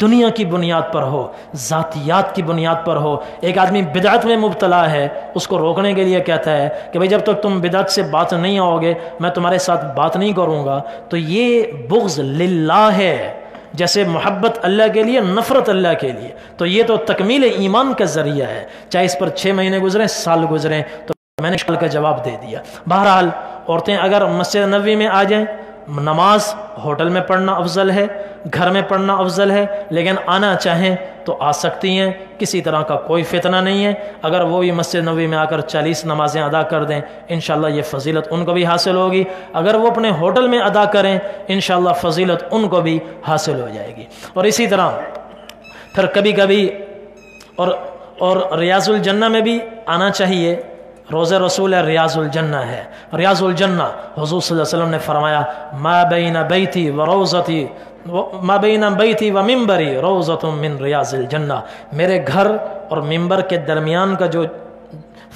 Speaker 2: دنیا کی بنیاد پر ہو، ذاتیات کی بنیاد پر ہو. ایک آدمی بدعت میں مبتلا ہے، اس کو روکنے کے لیے کہتا ہے کہ بھئی جب تک تم بدعت سے بات نہیں آؤ گے میں تمہارے ساتھ بات نہیں کروں گا. تو یہ بغض للہ ہے، جیسے محبت اللہ کے لیے، نفرت اللہ کے لیے. تو یہ تو تکمیل ایمان کا ذریعہ ہے، چاہے اس پر 6 مہینے گزریں، سال گزریں. تو میں نے شکل کا جواب دے دیا. بہرحال عورتیں اگر مسجد نبوی میں آ جائیں، نماز ہوٹل میں پڑھنا افضل ہے، گھر میں پڑھنا افضل ہے، لیکن آنا چاہیں تو آ سکتی ہیں، کسی طرح کا کوئی فتنہ نہیں ہے. اگر وہ بھی مسجد نبوی میں آ کر 40 نمازیں ادا کر دیں انشاءاللہ یہ فضیلت ان کو بھی حاصل ہوگی. اگر وہ اپنے ہوٹل میں ادا کریں انشاءاللہ فضیلت ان کو بھی حاصل ہو جائے گی. اور اسی طرح پھر کبھی کبھی اور ریاض الجنہ میں بھی آنا چاہیے. روزہ رسول ہے، ریاض الجنہ ہے. ریاض الجنہ حضور صلی اللہ علیہ وسلم نے فرمایا ما بین بیتی و ممبری روضۃ من ریاض الجنہ. میرے گھر اور ممبر کے درمیان کا جو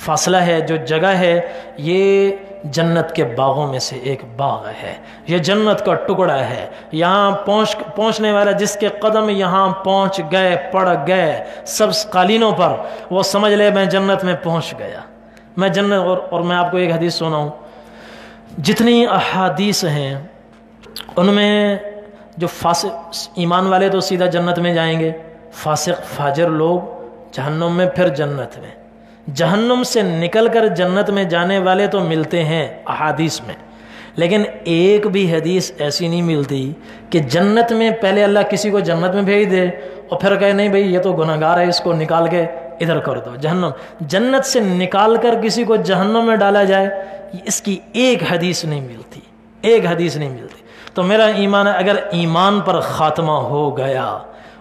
Speaker 2: فاصلہ ہے، جو جگہ ہے، یہ جنت کے باغوں میں سے ایک باغ ہے، یہ جنت کا ٹکڑا ہے. یہاں پہنچنے والا جس کے قدم یہاں پہنچ گئے، پڑ گئے سبز قالینوں پر، وہ سمجھ لے میں جنت میں پہنچ گیا، میں جنت. اور میں آپ کو ایک حدیث سناؤں. جتنی احادیث ہیں ان میں جو فاسق ایمان والے تو سیدھا جنت میں جائیں گے، فاسق فاجر لوگ جہنم میں، پھر جنت میں. جہنم سے نکل کر جنت میں جانے والے تو ملتے ہیں احادیث میں، لیکن ایک بھی حدیث ایسی نہیں ملتی کہ جنت میں پہلے اللہ کسی کو جنت میں بھیج دے اور پھر کہے نہیں بھئی یہ تو گناہگار ہے، اس کو نکال کے ادھر کر دو جہنم. جنت سے نکال کر کسی کو جہنم میں ڈالا جائے، اس کی ایک حدیث نہیں ملتی، ایک حدیث نہیں ملتی. تو میرا ایمان ہے اگر ایمان پر خاتمہ ہو گیا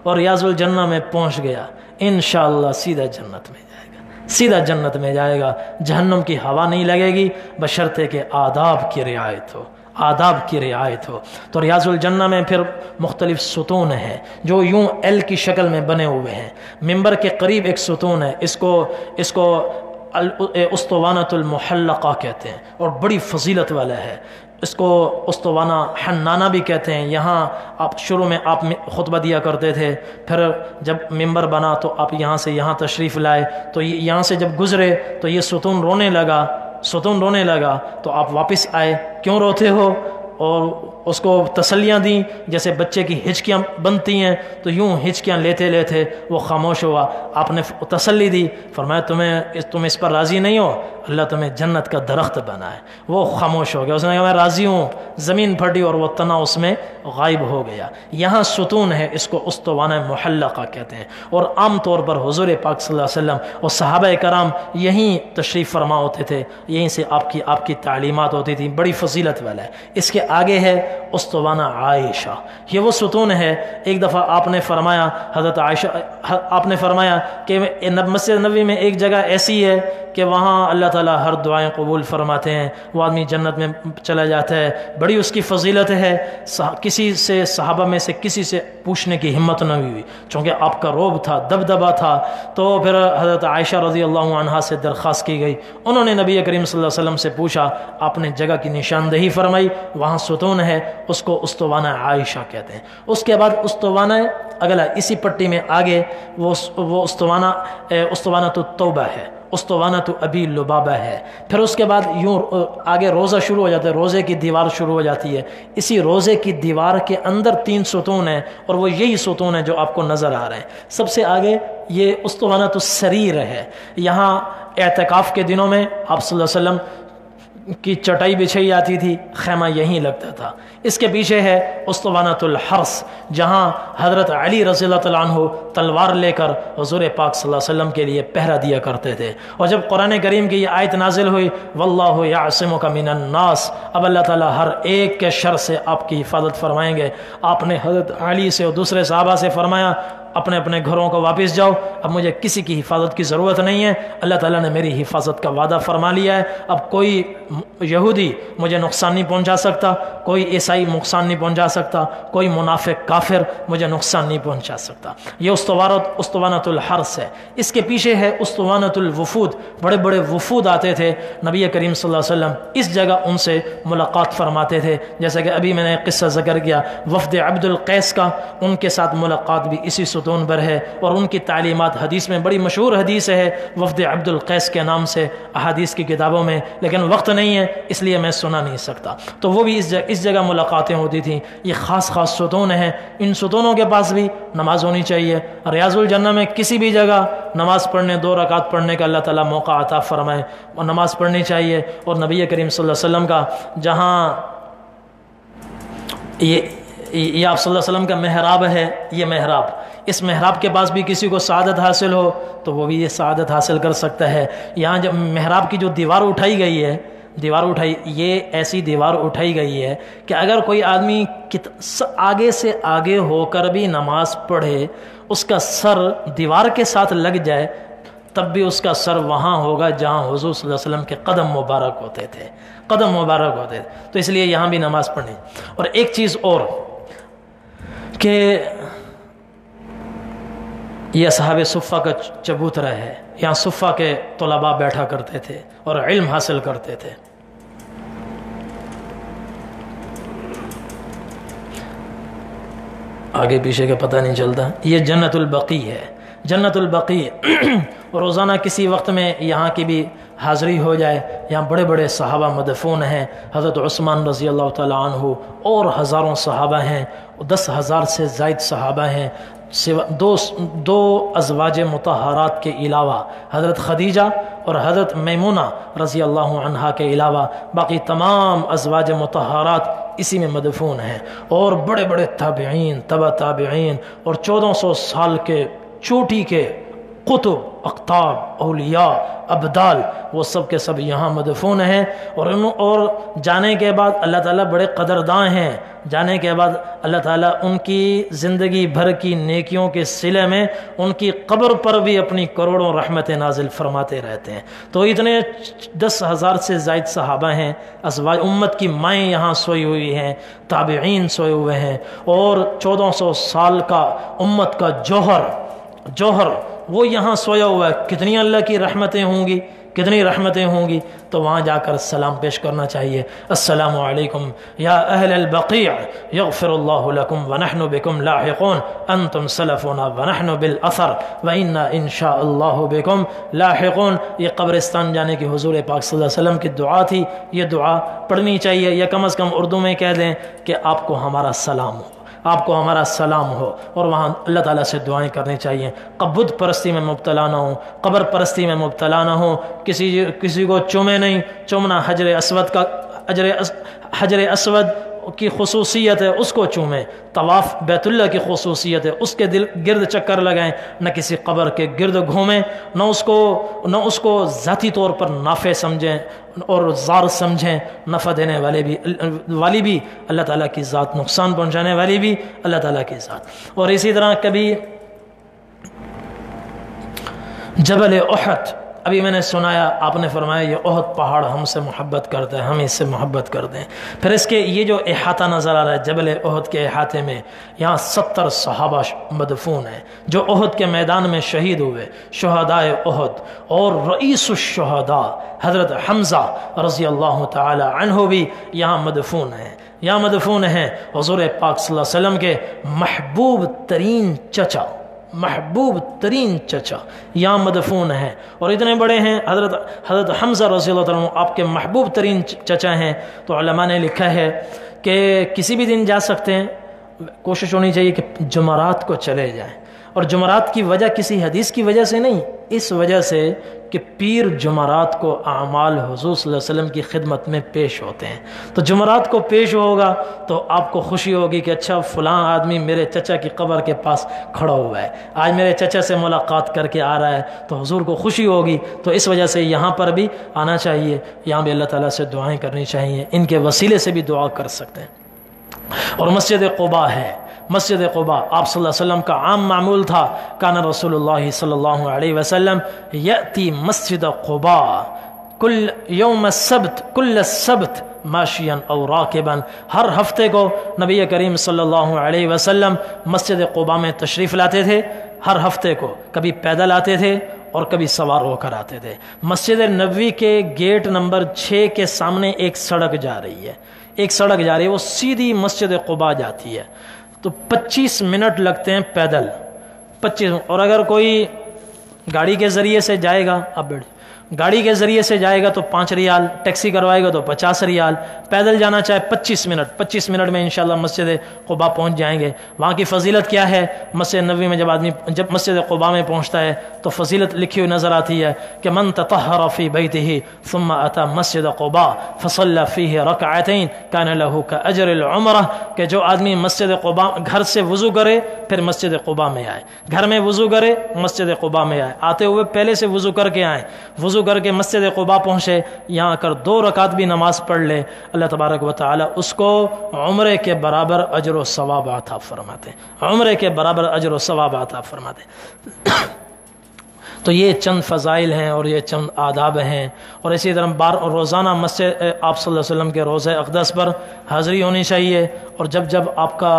Speaker 2: اور ریاض الجنہ میں پہنچ گیا انشاءاللہ سیدھا جنت میں جائے گا، سیدھا جنت میں جائے گا. جہنم کی ہوا نہیں لگے گی بشرطے کہ آداب کی رعایت ہو، آداب کی رعایت ہو. تو ریاض الجنہ میں پھر مختلف ستون ہیں جو یوں ایل کی شکل میں بنے ہوئے ہیں. ممبر کے قریب ایک ستون ہے، اس کو اسطوانۃ المحلقہ کہتے ہیں اور بڑی فضیلت والا ہے. اس کو اسطوانہ حنانہ بھی کہتے ہیں. یہاں آپ شروع میں آپ خطبہ دیا کرتے تھے، پھر جب ممبر بنا تو آپ یہاں سے یہاں تشریف لائے، تو یہاں سے جب گزرے تو یہ ستون رونے لگا تو آپ واپس آئے، کیوں روتے ہو؟ اور اس کو تسلیاں دیں جیسے بچے کی ہچکیاں بنتی ہیں، تو یوں ہچکیاں لیتے لیتے وہ خاموش ہوا. آپ نے تسلی دی، فرمایا تم اس پر راضی نہیں ہو، اللہ تمہیں جنت کا درخت بنا ہے. وہ خاموش ہو گیا، اس نے کہا میں راضی ہوں. زمین پھٹی اور وہ تنا اس میں غائب ہو گیا. یہاں ستون ہے، اس کو اسطوانہ محلقہ کہتے ہیں. اور عام طور پر حضور پاک صلی اللہ علیہ وسلم اور صحابہ کرام یہیں تشریف فرما ہوتے تھے، یہیں سے آپ کی تعلیمات ہوتی تھی. بڑی فضیلت والا ہے. اس کے آگے ہے اسطوانہ عائشہ. یہ وہ ستون ہے. ایک دفعہ آپ نے فرمایا، حضرت عائشہ آپ نے فرمایا کہ مسجد نبوی میں ایک جگہ ایسی ہے کہ وہاں اللہ تعالیٰ ہر دعائیں قبول فرماتے ہیں، وہ آدمی جنت میں چلا جاتا ہے. بڑی اس کی فضیلت ہے. کسی سے صحابہ میں سے کسی سے پوچھنے کی ہمت نہ ہوئی، چونکہ آپ کا روب تھا، دبدبا تھا. تو پھر حضرت عائشہ رضی اللہ عنہا سے درخواست کی گئی. انہوں نے نبی کریم صلی اللہ علیہ وسلم سے پوچھا، آپ نے جگہ کی نشاندہی فرمائی، وہاں ستون ہے، اس کو اسطوانہ عائشہ کہتے ہیں. اس کے بعد اسطوانہ اگلا اسی پٹی میں آگے وہ اسطوانہ تو توبہ ہے، اسطوانہ تو ابی لبابہ ہے. پھر اس کے بعد یوں آگے روزہ شروع ہو جاتا ہے، روزے کی دیوار شروع ہو جاتی ہے. اسی روزے کی دیوار کے اندر 3 ستون ہیں اور وہ یہی ستون ہیں جو آپ کو نظر آ رہے ہیں. سب سے آگے یہ اسطوانہ تو سریر ہے. یہاں اعتکاف کے دنوں میں آپ صلی اللہ علیہ وسلم کی چٹائی بچھائی جاتی تھی، خیمہ یہیں لگتا تھا. اس کے پیچھے ہے اسطوانۃ الحرس، جہاں حضرت علی رضی اللہ تعالیٰ عنہ تلوار لے کر حضور پاک صلی اللہ علیہ وسلم کے لیے پہرا دیا کرتے تھے. اور جب قرآن کریم کی یہ آیت نازل ہوئی واللہ یعصمک من الناس، اب اللہ تعالیٰ ہر ایک کے شر سے آپ کی حفاظت فرمائیں گے. آپ نے حضرت علی سے اور دوسرے صحابہ سے فرمایا اپنے اپنے گھروں کو واپس جاؤ، اب مجھے کسی کی حفاظت کی ضرورت نہیں ہے، اللہ تعالیٰ نے میری حفاظت کا وعدہ فرما لیا ہے. اب کوئی یہودی مجھے نقصان نہیں پہنچا سکتا، کوئی عیسائی عیسائی نقصان نہیں پہنچا سکتا، کوئی منافق کافر مجھے نقصان نہیں پہنچا سکتا۔ یہ اسطوانۃ الحرس ہے۔ اس کے پیچھے ہے اسطوانۃ الوفود، بڑے بڑے وفود آتے تھے، نبی کریم صلی اللہ علیہ وسلم اس جگہ ان سے ملاقات فرماتے تھے، جیسا کہ ابھی میں نے ایک قصہ ذکر کیا وفد عبد القیس کا، ان کے ساتھ ملاقات بھی اسی ستون پر ہے، اور ان کی تعلیمات حدیث میں بڑی مشہور حدیث ہے وفد عبد القیس کے نام سے احادیث کی کتابوں میں، لیکن وقت نہیں ہے اس لیے میں سنا نہیں سکتا۔ تو وہ بھی اس جگہ ملاقاتیں ہوتی تھیں۔ یہ خاص خاص ستون ہیں، ان ستونوں کے پاس بھی نماز ہونی چاہیے۔ ریاض الجنہ میں کسی بھی جگہ نماز پڑھنے، 2 رکعت پڑھنے کا اللہ تعالیٰ موقع عطا فرمائے، اور نماز پڑھنی چاہیے۔ اور نبی کریم صلی اللہ علیہ وسلم کا جہاں یہ آپ صلی اللہ علیہ وسلم کا محراب ہے، یہ محراب، اس محراب کے پاس بھی کسی کو سعادت حاصل ہو تو وہ بھی یہ سعادت حاصل کر سکتا ہے۔ یہاں جب محراب کی جو دیوار اٹھائی گئی ہے، یہ ایسی دیوار اٹھائی گئی ہے کہ اگر کوئی آدمی آگے سے آگے ہو کر بھی نماز پڑھے، اس کا سر دیوار کے ساتھ لگ جائے تب بھی اس کا سر وہاں ہوگا جہاں حضور صلی اللہ علیہ وسلم کے قدم مبارک ہوتے تھے، تو اس لیے یہاں بھی نماز پڑھنی۔ اور ایک چیز اور کہ یہ اصحاب صفہ کا چبوترا ہے، یہاں صفہ کے طلباء بیٹھا کرتے تھے اور علم حاصل کرتے تھے۔ آگے پیچھے کا پتہ نہیں چلتا۔ یہ جنت البقیع ہے، جنت البقیع۔ روزانہ کسی وقت میں یہاں کی بھی حاضری ہو جائے، یہاں بڑے بڑے صحابہ مدفون ہیں، حضرت عثمان رضی اللہ تعالیٰ عنہ اور ہزاروں صحابہ ہیں، 10,000 سے زائد صحابہ ہیں، دو ازواج مطہرات کے علاوہ حضرت خدیجہ اور حضرت میمونہ رضی اللہ عنہا کے علاوہ باقی تمام ازواج مطہرات اسی میں مدفون ہیں، اور بڑے بڑے تابعین، تبع تابعین، اور 1400 سال کے چوٹی کے قطب، اقطاب، اولیاء، ابدال، وہ سب کے سب یہاں مدفون ہیں۔ اور جانے کے بعد اللہ تعالیٰ بڑے قدرداں ہیں، جانے کے بعد اللہ تعالیٰ ان کی زندگی بھر کی نیکیوں کے صلے میں ان کی قبر پر بھی اپنی کروڑوں رحمتیں نازل فرماتے رہتے ہیں۔ تو اتنے 10,000 سے زائد صحابہ ہیں، ازواج امت کی مائیں یہاں سوئی ہوئی ہیں، تابعین سوئے ہوئے ہیں، اور 1400 سال کا امت کا جوہر وہ یہاں سویا ہوا ہے۔ کتنی اللہ کی رحمتیں ہوں گی، کتنی رحمتیں ہوں گی۔ تو وہاں جا کر سلام پیش کرنا چاہیے، السلام علیکم یا اہل البقیع یغفر اللہ لکم ونحن بکم لاحقون انتم سلفنا ونحن بالاثر وانا انشاء اللہ بکم لاحقون۔ یہ قبرستان جانے کی حضور پاک صلی اللہ علیہ وسلم کی دعا تھی، یہ دعا پڑھنی چاہیے، یا کم از کم اردو میں کہہ دیں کہ آپ کو ہمارا سلام ہو، آپ کو ہمارا سلام ہو، اور وہاں اللہ تعالیٰ سے دعائیں کرنی چاہیے۔ بت پرستی میں مبتلا نہ ہوں، قبر پرستی میں مبتلا نہ ہوں، کسی کو چومے نہیں، چومنا حجر اسود کی خصوصیت ہے، اس کو چومیں۔ طواف بیت اللہ کی خصوصیت ہے، اس کے گرد چکر لگائیں، نہ کسی قبر کے گرد گھومیں، نہ اس کو ذاتی طور پر نافع سمجھیں اور زار سمجھیں۔ نفع دینے والی بھی اللہ تعالیٰ کی ذات، نقصان پہنچانے والی بھی اللہ تعالیٰ کی ذات۔ اور اسی طرح کبھی جبل احد، ابھی میں نے سنایا، آپ نے فرمایا یہ احد پہاڑ ہم سے محبت کرتا ہے، ہم اس سے محبت کرتے ہیں۔ پھر اس کے یہ جو احاطہ نظر آ رہا ہے جبل احد کے احاطے میں، یہاں 70 صحابہ مدفون ہیں جو احد کے میدان میں شہید ہوئے، شہدائے احد، اور رئیس الشہداء حضرت حمزہ رضی اللہ تعالی عنہ بھی یہاں مدفون ہیں، یہاں مدفون ہیں۔ حضور پاک صلی اللہ علیہ وسلم کے محبوب ترین چچا یہاں مدفون ہیں، اور اتنے بڑے ہیں۔ حضرت حمزہ رضی اللہ عنہ آپ کے محبوب ترین چچا ہیں۔ تو علماء نے لکھا ہے کہ کسی بھی دن جا سکتے ہیں، کوشش ہونی چاہیے کہ جمعرات کو چلے جائیں، اور جمعرات کی وجہ کسی حدیث کی وجہ سے نہیں، اس وجہ سے کہ پیر جمعرات کو اعمال حضور صلی اللہ علیہ وسلم کی خدمت میں پیش ہوتے ہیں۔ تو جمعرات کو پیش ہوگا تو آپ کو خوشی ہوگی کہ اچھا فلاں آدمی میرے چچا کی قبر کے پاس کھڑا ہوا ہے، آج میرے چچا سے ملاقات کر کے آ رہا ہے، تو حضور کو خوشی ہوگی۔ تو اس وجہ سے یہاں پر بھی آنا چاہیے، یہاں بھی اللہ تعالیٰ سے دعائیں کرنی چاہیے، ان کے وسیلے سے بھی دعا کر سکتے ہیں۔ اور مسجد قباء ہے، مسجد قباء آپ صلی اللہ علیہ وسلم کا عام معمول تھا، کان رسول اللہ صلی اللہ علیہ وسلم یأتی مسجد قباء، کل یوم السبت کل السبت ماشین اور راکبن، ہر ہفتے کو نبی کریم صلی اللہ علیہ وسلم مسجد قباء میں تشریف لاتے تھے، ہر ہفتے کو کبھی پیدل آتے تھے اور کبھی سوار ہو کر آتے تھے۔ مسجد نبوی کے گیٹ نمبر 6 کے سامنے ایک سڑک جا رہی ہے، ایک سڑک جا رہی ہے، وہ سیدھی مسجد قباء جاتی ہے، تو 25 منٹ لگتے ہیں پیدل، 25۔ اور اگر کوئی گاڑی کے ذریعے سے جائے گا، اب گاڑی کے ذریعے سے جائے گا تو 5 ریال، ٹیکسی کروائے گا تو 50 ریال، پیدل جانا چاہے 25 منٹ میں انشاءاللہ مسجد قباء پہنچ جائیں گے۔ وہاں کی فضیلت کیا ہے؟ مسجد نبوی میں جب مسجد قباء میں پہنچتا ہے تو فضیلت لکھی ہوئی نظر آتی ہے کہ من تطہر فی بیتہ ثم اتی مسجد قباء فصلی فیہ رکعتین کان لہ کاجر العمرہ، کہ جو آدمی مسجد قباء گھر سے وضو کرے پھر مسجد قباء میں آئے، گھر میں وضو کرے مسجد قباء میں آئے، آتے ہوئے پہلے سے وضو کر کے آئیں، وضو کر کے مسجد قباء پہنچے، یہاں آ کر 2 رکعت بھی نماز پڑھ لے، اللہ تبارک و تعالی اس کو عمرے کے برابر اجر و ثواب عطا فرماتے ہیں، عمرے کے برابر اجر و ثواب عطا فرماتے ہیں۔ تو یہ چند فضائل ہیں اور یہ چند آداب ہیں، اور اسی طرح روزانہ مسجد آپ صلی اللہ علیہ وسلم کے روضہ اقدس پر حاضری ہونی چاہیے، اور جب آپ کا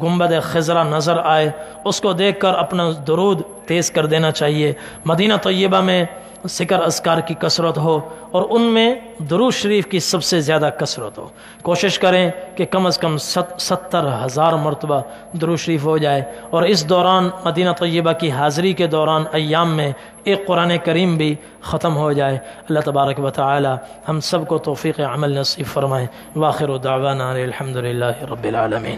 Speaker 2: گنبد خضرا نظر آئے اس کو دیکھ کر اپنا درود تیز کر دینا چاہیے۔ مدینہ طیبہ میں ذکر اذکار کی کثرت ہو اور ان میں درود شریف کی سب سے زیادہ کثرت ہو، کوشش کریں کہ کم از کم 70,000 مرتبہ درود شریف ہو جائے، اور اس دوران مدینہ طیبہ کی حاضری کے دوران ایام میں ایک قرآن کریم بھی ختم ہو جائے۔ اللہ تبارک و تعالی ہم سب کو توفیق عمل نصیب فرمائے۔ وآخر دعوانا الحمدللہ رب العالمین۔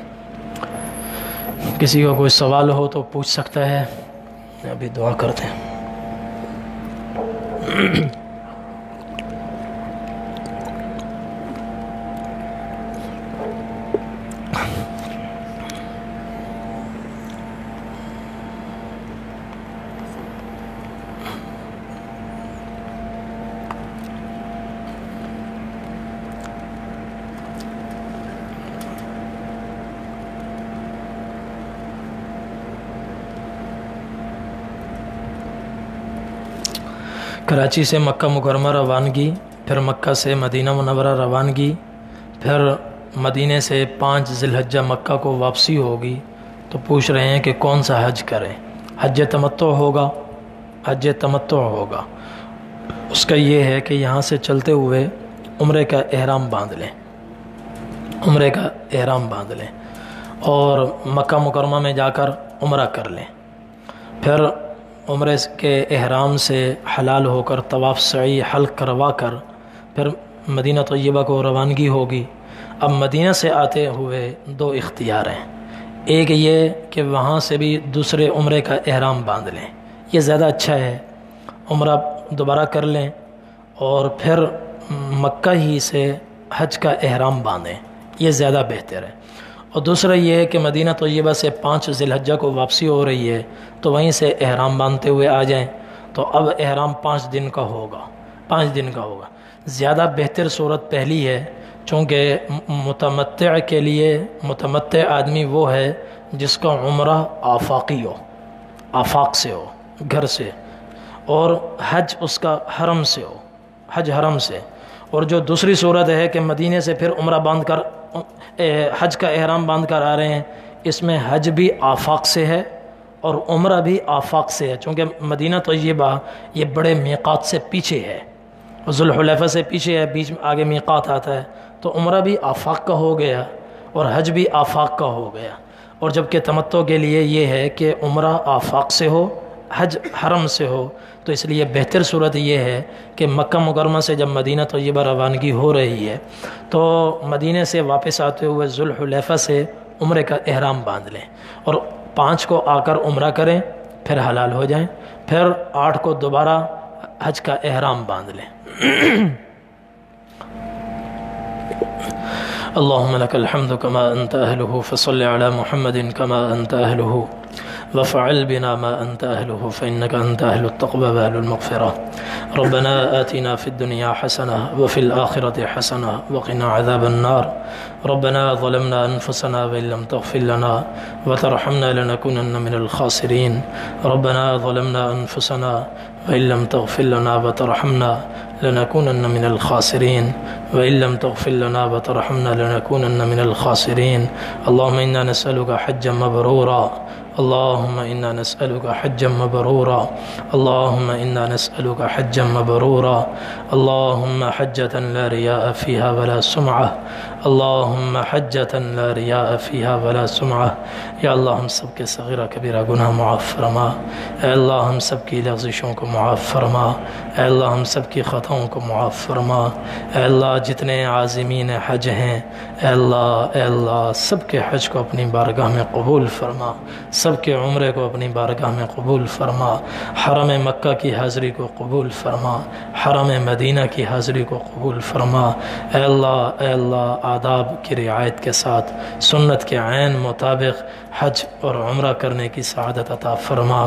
Speaker 2: کسی کو کوئی سوال ہو تو پوچھ سکتا ہے، ابھی دعا کرتے ہیں۔ کراچی سے مکہ مکرمہ روانگی، پھر مکہ سے مدینہ منورہ روانگی، پھر مدینے سے 5 ذی الحجہ مکہ کو واپسی ہوگی، تو پوچھ رہے ہیں کہ کون سا حج کریں؟ حج تمتع ہوگا، حج تمتع ہوگا۔ اس کا یہ ہے کہ یہاں سے چلتے ہوئے عمرے کا احرام باندھ لیں، عمرے کا احرام باندھ لیں، اور مکہ مکرمہ میں جا کر عمرہ کر لیں، پھر عمرے کے احرام سے حلال ہو کر طواف سعی حلق کروا کر پھر مدینہ طیبہ کو روانگی ہوگی۔ اب مدینہ سے آتے ہوئے 2 اختیار ہیں، ایک یہ کہ وہاں سے بھی دوسرے عمرے کا احرام باندھ لیں، یہ زیادہ اچھا ہے، عمرہ دوبارہ کر لیں اور پھر مکہ ہی سے حج کا احرام باندھیں، یہ زیادہ بہتر ہے۔ اور دوسرا یہ ہے کہ مدینہ طیبہ سے 5 ذی الحجہ کو واپسی ہو رہی ہے تو وہیں سے احرام باندھتے ہوئے آ جائیں، تو اب احرام 5 دن کا ہوگا، 5 دن کا ہوگا۔ زیادہ بہتر صورت پہلی ہے، چونکہ متمتع کے لیے متمتع آدمی وہ ہے جس کا عمرہ آفاقی ہو، آفاق سے ہو، گھر سے، اور حج اس کا حرم سے ہو، حج حرم سے۔ اور جو دوسری صورت ہے کہ مدینے سے پھر عمرہ باندھ کر حج کا احرام باندھ کر آ رہے ہیں، اس میں حج بھی آفاق سے ہے اور عمرہ بھی آفاق سے ہے، چونکہ مدینہ طیبہ یہ بڑے میقات سے پیچھے ہے، ذوالحلیفہ سے پیچھے ہے، بیچ میں آگے میقات آتا ہے، تو عمرہ بھی آفاق کا ہو گیا اور حج بھی آفاق کا ہو گیا۔ اور جبکہ تمتع کے لیے یہ ہے کہ عمرہ آفاق سے ہو، حج حرم سے ہو، تو اس لیے بہتر صورت یہ ہے کہ مکہ مکرمہ سے جب مدینہ طیبہ روانگی ہو رہی ہے تو مدینہ سے واپس آتے ہوئے ذوالحلیفہ سے عمرے کا احرام باندھ لیں، اور 5 کو آ کر عمرہ کریں، پھر حلال ہو جائیں، پھر 8 کو دوبارہ حج کا احرام باندھ لیں۔ اللهم لك الحمد كما أنت أهله فصل على محمد كما أنت أهله وفعل بنا ما أنت أهله فإنك أنت أهل التقوى وأهل المغفرة. ربنا آتنا في الدنيا حسنة وفي الآخرة حسنة وقنا عذاب النار. ربنا ظلمنا أنفسنا وإن لم تغفر لنا وترحمنا لنكونن من الخاسرين. ربنا ظلمنا أنفسنا وإن لم تغفر لنا وترحمنا لنكونن من الخاسرين. وإن لم تغفر لنا وترحمنا لنكونن من الخاسرين. اللهم إنا نسألك حجا مبرورا. اللهم إنا نسألك حجا مبرورا. اللهم إنا نسألك حجا مبرورا. اللهم حجة لا رياء فيها ولا سمعة. اللهم حجة لا رياء فيها ولا سمعة. یا اللہ ہم سب کے صغیرہ کبیرہ گناہ معاف فرما. اے اللہ ہم سب کی لغزشوں کو معاف فرما. اے اللہ ہم سب کی خطاؤں کو معاف فرما. اے اللہ جتنے عازمین حج ہیں اے اللہ سب کے حج کو اپنی بارگاہ میں قبول فرما. سب کے عمرے کو اپنی بارگاہ میں قبول فرما. حرم مکہ کی حاضری کو قبول فرما. حرم مدینہ کی حاضری کو قبول فرما. اے اللہ آداب کی رعایت کے ساتھ سنت کے عین مطابق حج اور عمرہ کرنے کی سعادت عطا فرما.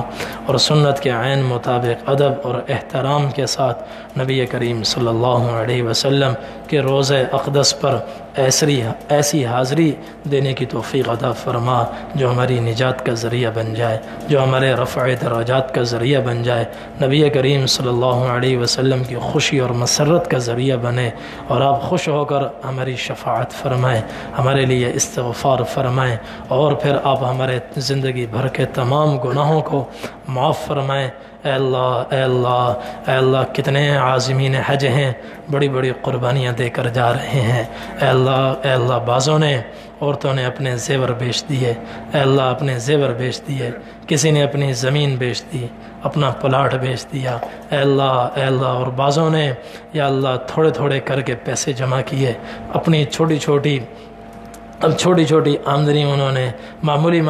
Speaker 2: اور سنت کے عین مطابق ادب اور احترام کے ساتھ نبی کریم صلی اللہ علیہ وسلم کے روضہ اقدس پر ایسی حاضری دینے کی توفیق عطا فرما جو ہماری نجات کا ذریعہ بن جائے، جو ہمارے رفع درجات کا ذریعہ بن جائے، نبی کریم صلی اللہ علیہ وسلم کی خوشی اور مسرت کا ذریعہ بنے، اور آپ خوش ہو کر ہماری شفاعت فرمائیں، ہمارے لیے استغفار فرمائیں، اور پھر آپ ہمارے زندگی بھر کے تمام گناہوں کو معاف فرمائیں. اے اللہ کتنے عازمین حج ہیں، بڑی بڑی قربانیاں دے کر جا رہے ہیں. اے اللہ بعضوں نے عورتوں نے اپنے زیور بیچ دیے. اے اللہ اپنے زیور بیچ دیے. کسی نے اپنی زمین بیچ دی، اپنا پلاٹ بیچ دیا. اے اللہ اور بعضوں نے یا اللہ تھوڑے تھوڑے کر کے پیسے جمع کیے. اپنی چھوٹی چھوٹی آمدنی انہوں نے معمولی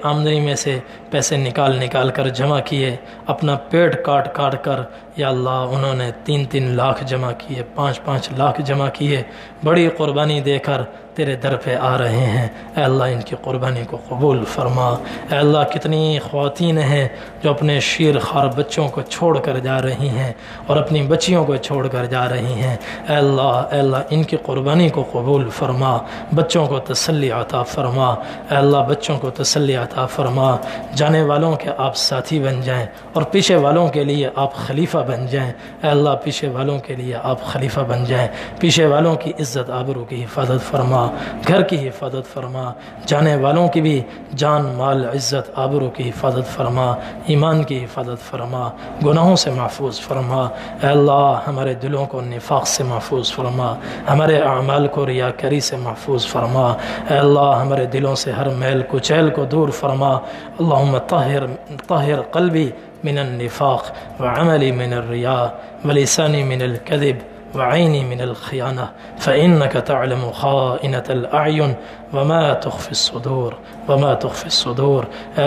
Speaker 2: آمدنی میں سے پیسے نکال کر جمع کیے. اپنا پیٹ کاٹ کر یا اللہ انہوں نے 3 لاکھ جمع کیے، 5 لاکھ جمع کیے. بڑی قربانی دے کر تیرے در پہ آ رہے ہیں. اے اللہ ان کی قربانی کو قبول فرما. اے اللہ کتنی خواتین ہیں جو اپنے شیر خوار بچوں کو چھوڑ کر جا رہی ہیں اور اپنی بچیوں کو چھوڑ کر جا رہی ہیں. اے اللہ ان کی قربانی کو قبول فرما. بچوں کو تسلی عطا فرما. اے اللہ بچوں کو تسلی عطا فرما. جانے والوں کے آپ ساتھی بن جائیں اور پیچھے والوں کے لیے آپ خلیفہ بن جائیں. اے اللہ پیچھے والوں کے لیے آپ خلیفہ بن جائیں. پیچھے والوں کی عزت آبرو کی حفاظت فرما، گھر کی حفاظت فرما. جانے والوں کی بھی جان مال عزت آبرو کی حفاظت فرما، ایمان کی حفاظت فرما، گناہوں سے محفوظ فرما. اے اللہ ہمارے دلوں کو نفاق سے محفوظ فرما، ہمارے اعمال کو ریاکاری سے محفوظ فرما. اے اللہ ہمارے دلوں سے ہر میل کچیل کو دور فرما. اللہم طہر قلبی من النفاق وعملی من الریاء ولسانی من الكذب وعيني من الخيانة فإنك تعلم خائنة الأعين وما تخفي الصدور. اے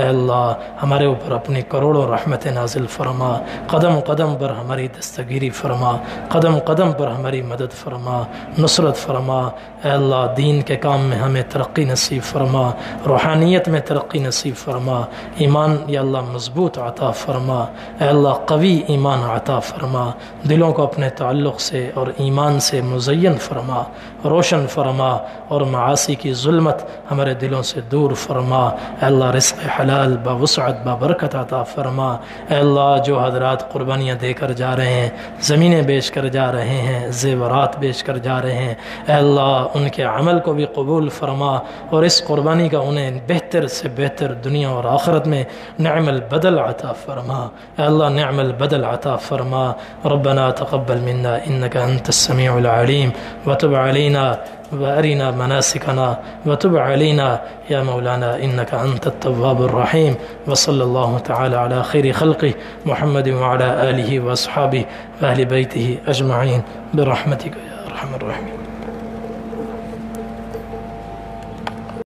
Speaker 2: اللہ ہمارے اوپر اپنی کروڑوں رحمت نازل فرما. قدم قدم پر ہماری دستگیری فرما، قدم قدم پر ہماری مدد فرما، نصرت فرما. اے اللہ دین کے کام میں ہمیں ترقی نصیب فرما، روحانیت میں ترقی نصیب فرما. ایمان یا اللہ مضبوط عطا فرما. اے اللہ قوی ایمان عطا فرما. دلوں کو اپنے تعلق سے اور ایمان سے مزین فرما، روشن فرما، اور معاصی کی ظلمت ہمارے دلوں سے دور فرما. اے اللہ رزق حلال بوسعت ببرکت عطا فرما. اے اللہ جو حضرات قربانیاں دے کر جا رہے ہیں، زمینیں بیچ کر جا رہے ہیں، زیورات بیچ کر جا رہے ہیں، اے اللہ ان کے عمل کو بھی قبول فرما، اور اس قربانی کا انہیں بہتر سے بہتر دنیا اور آخرت میں نعم البدل عطا فرما. اے اللہ نعم البدل عطا فرما. ربنا تقبل منا انك انت السميع العليم وتب علينا وارنا مناسكنا وتب علينا يا مولانا انك انت التواب الرحيم. وصلى الله تعالى على خير خلقه محمد وعلى آله واصحابه واهل بيته اجمعين برحمتك يا ارحم الراحمين.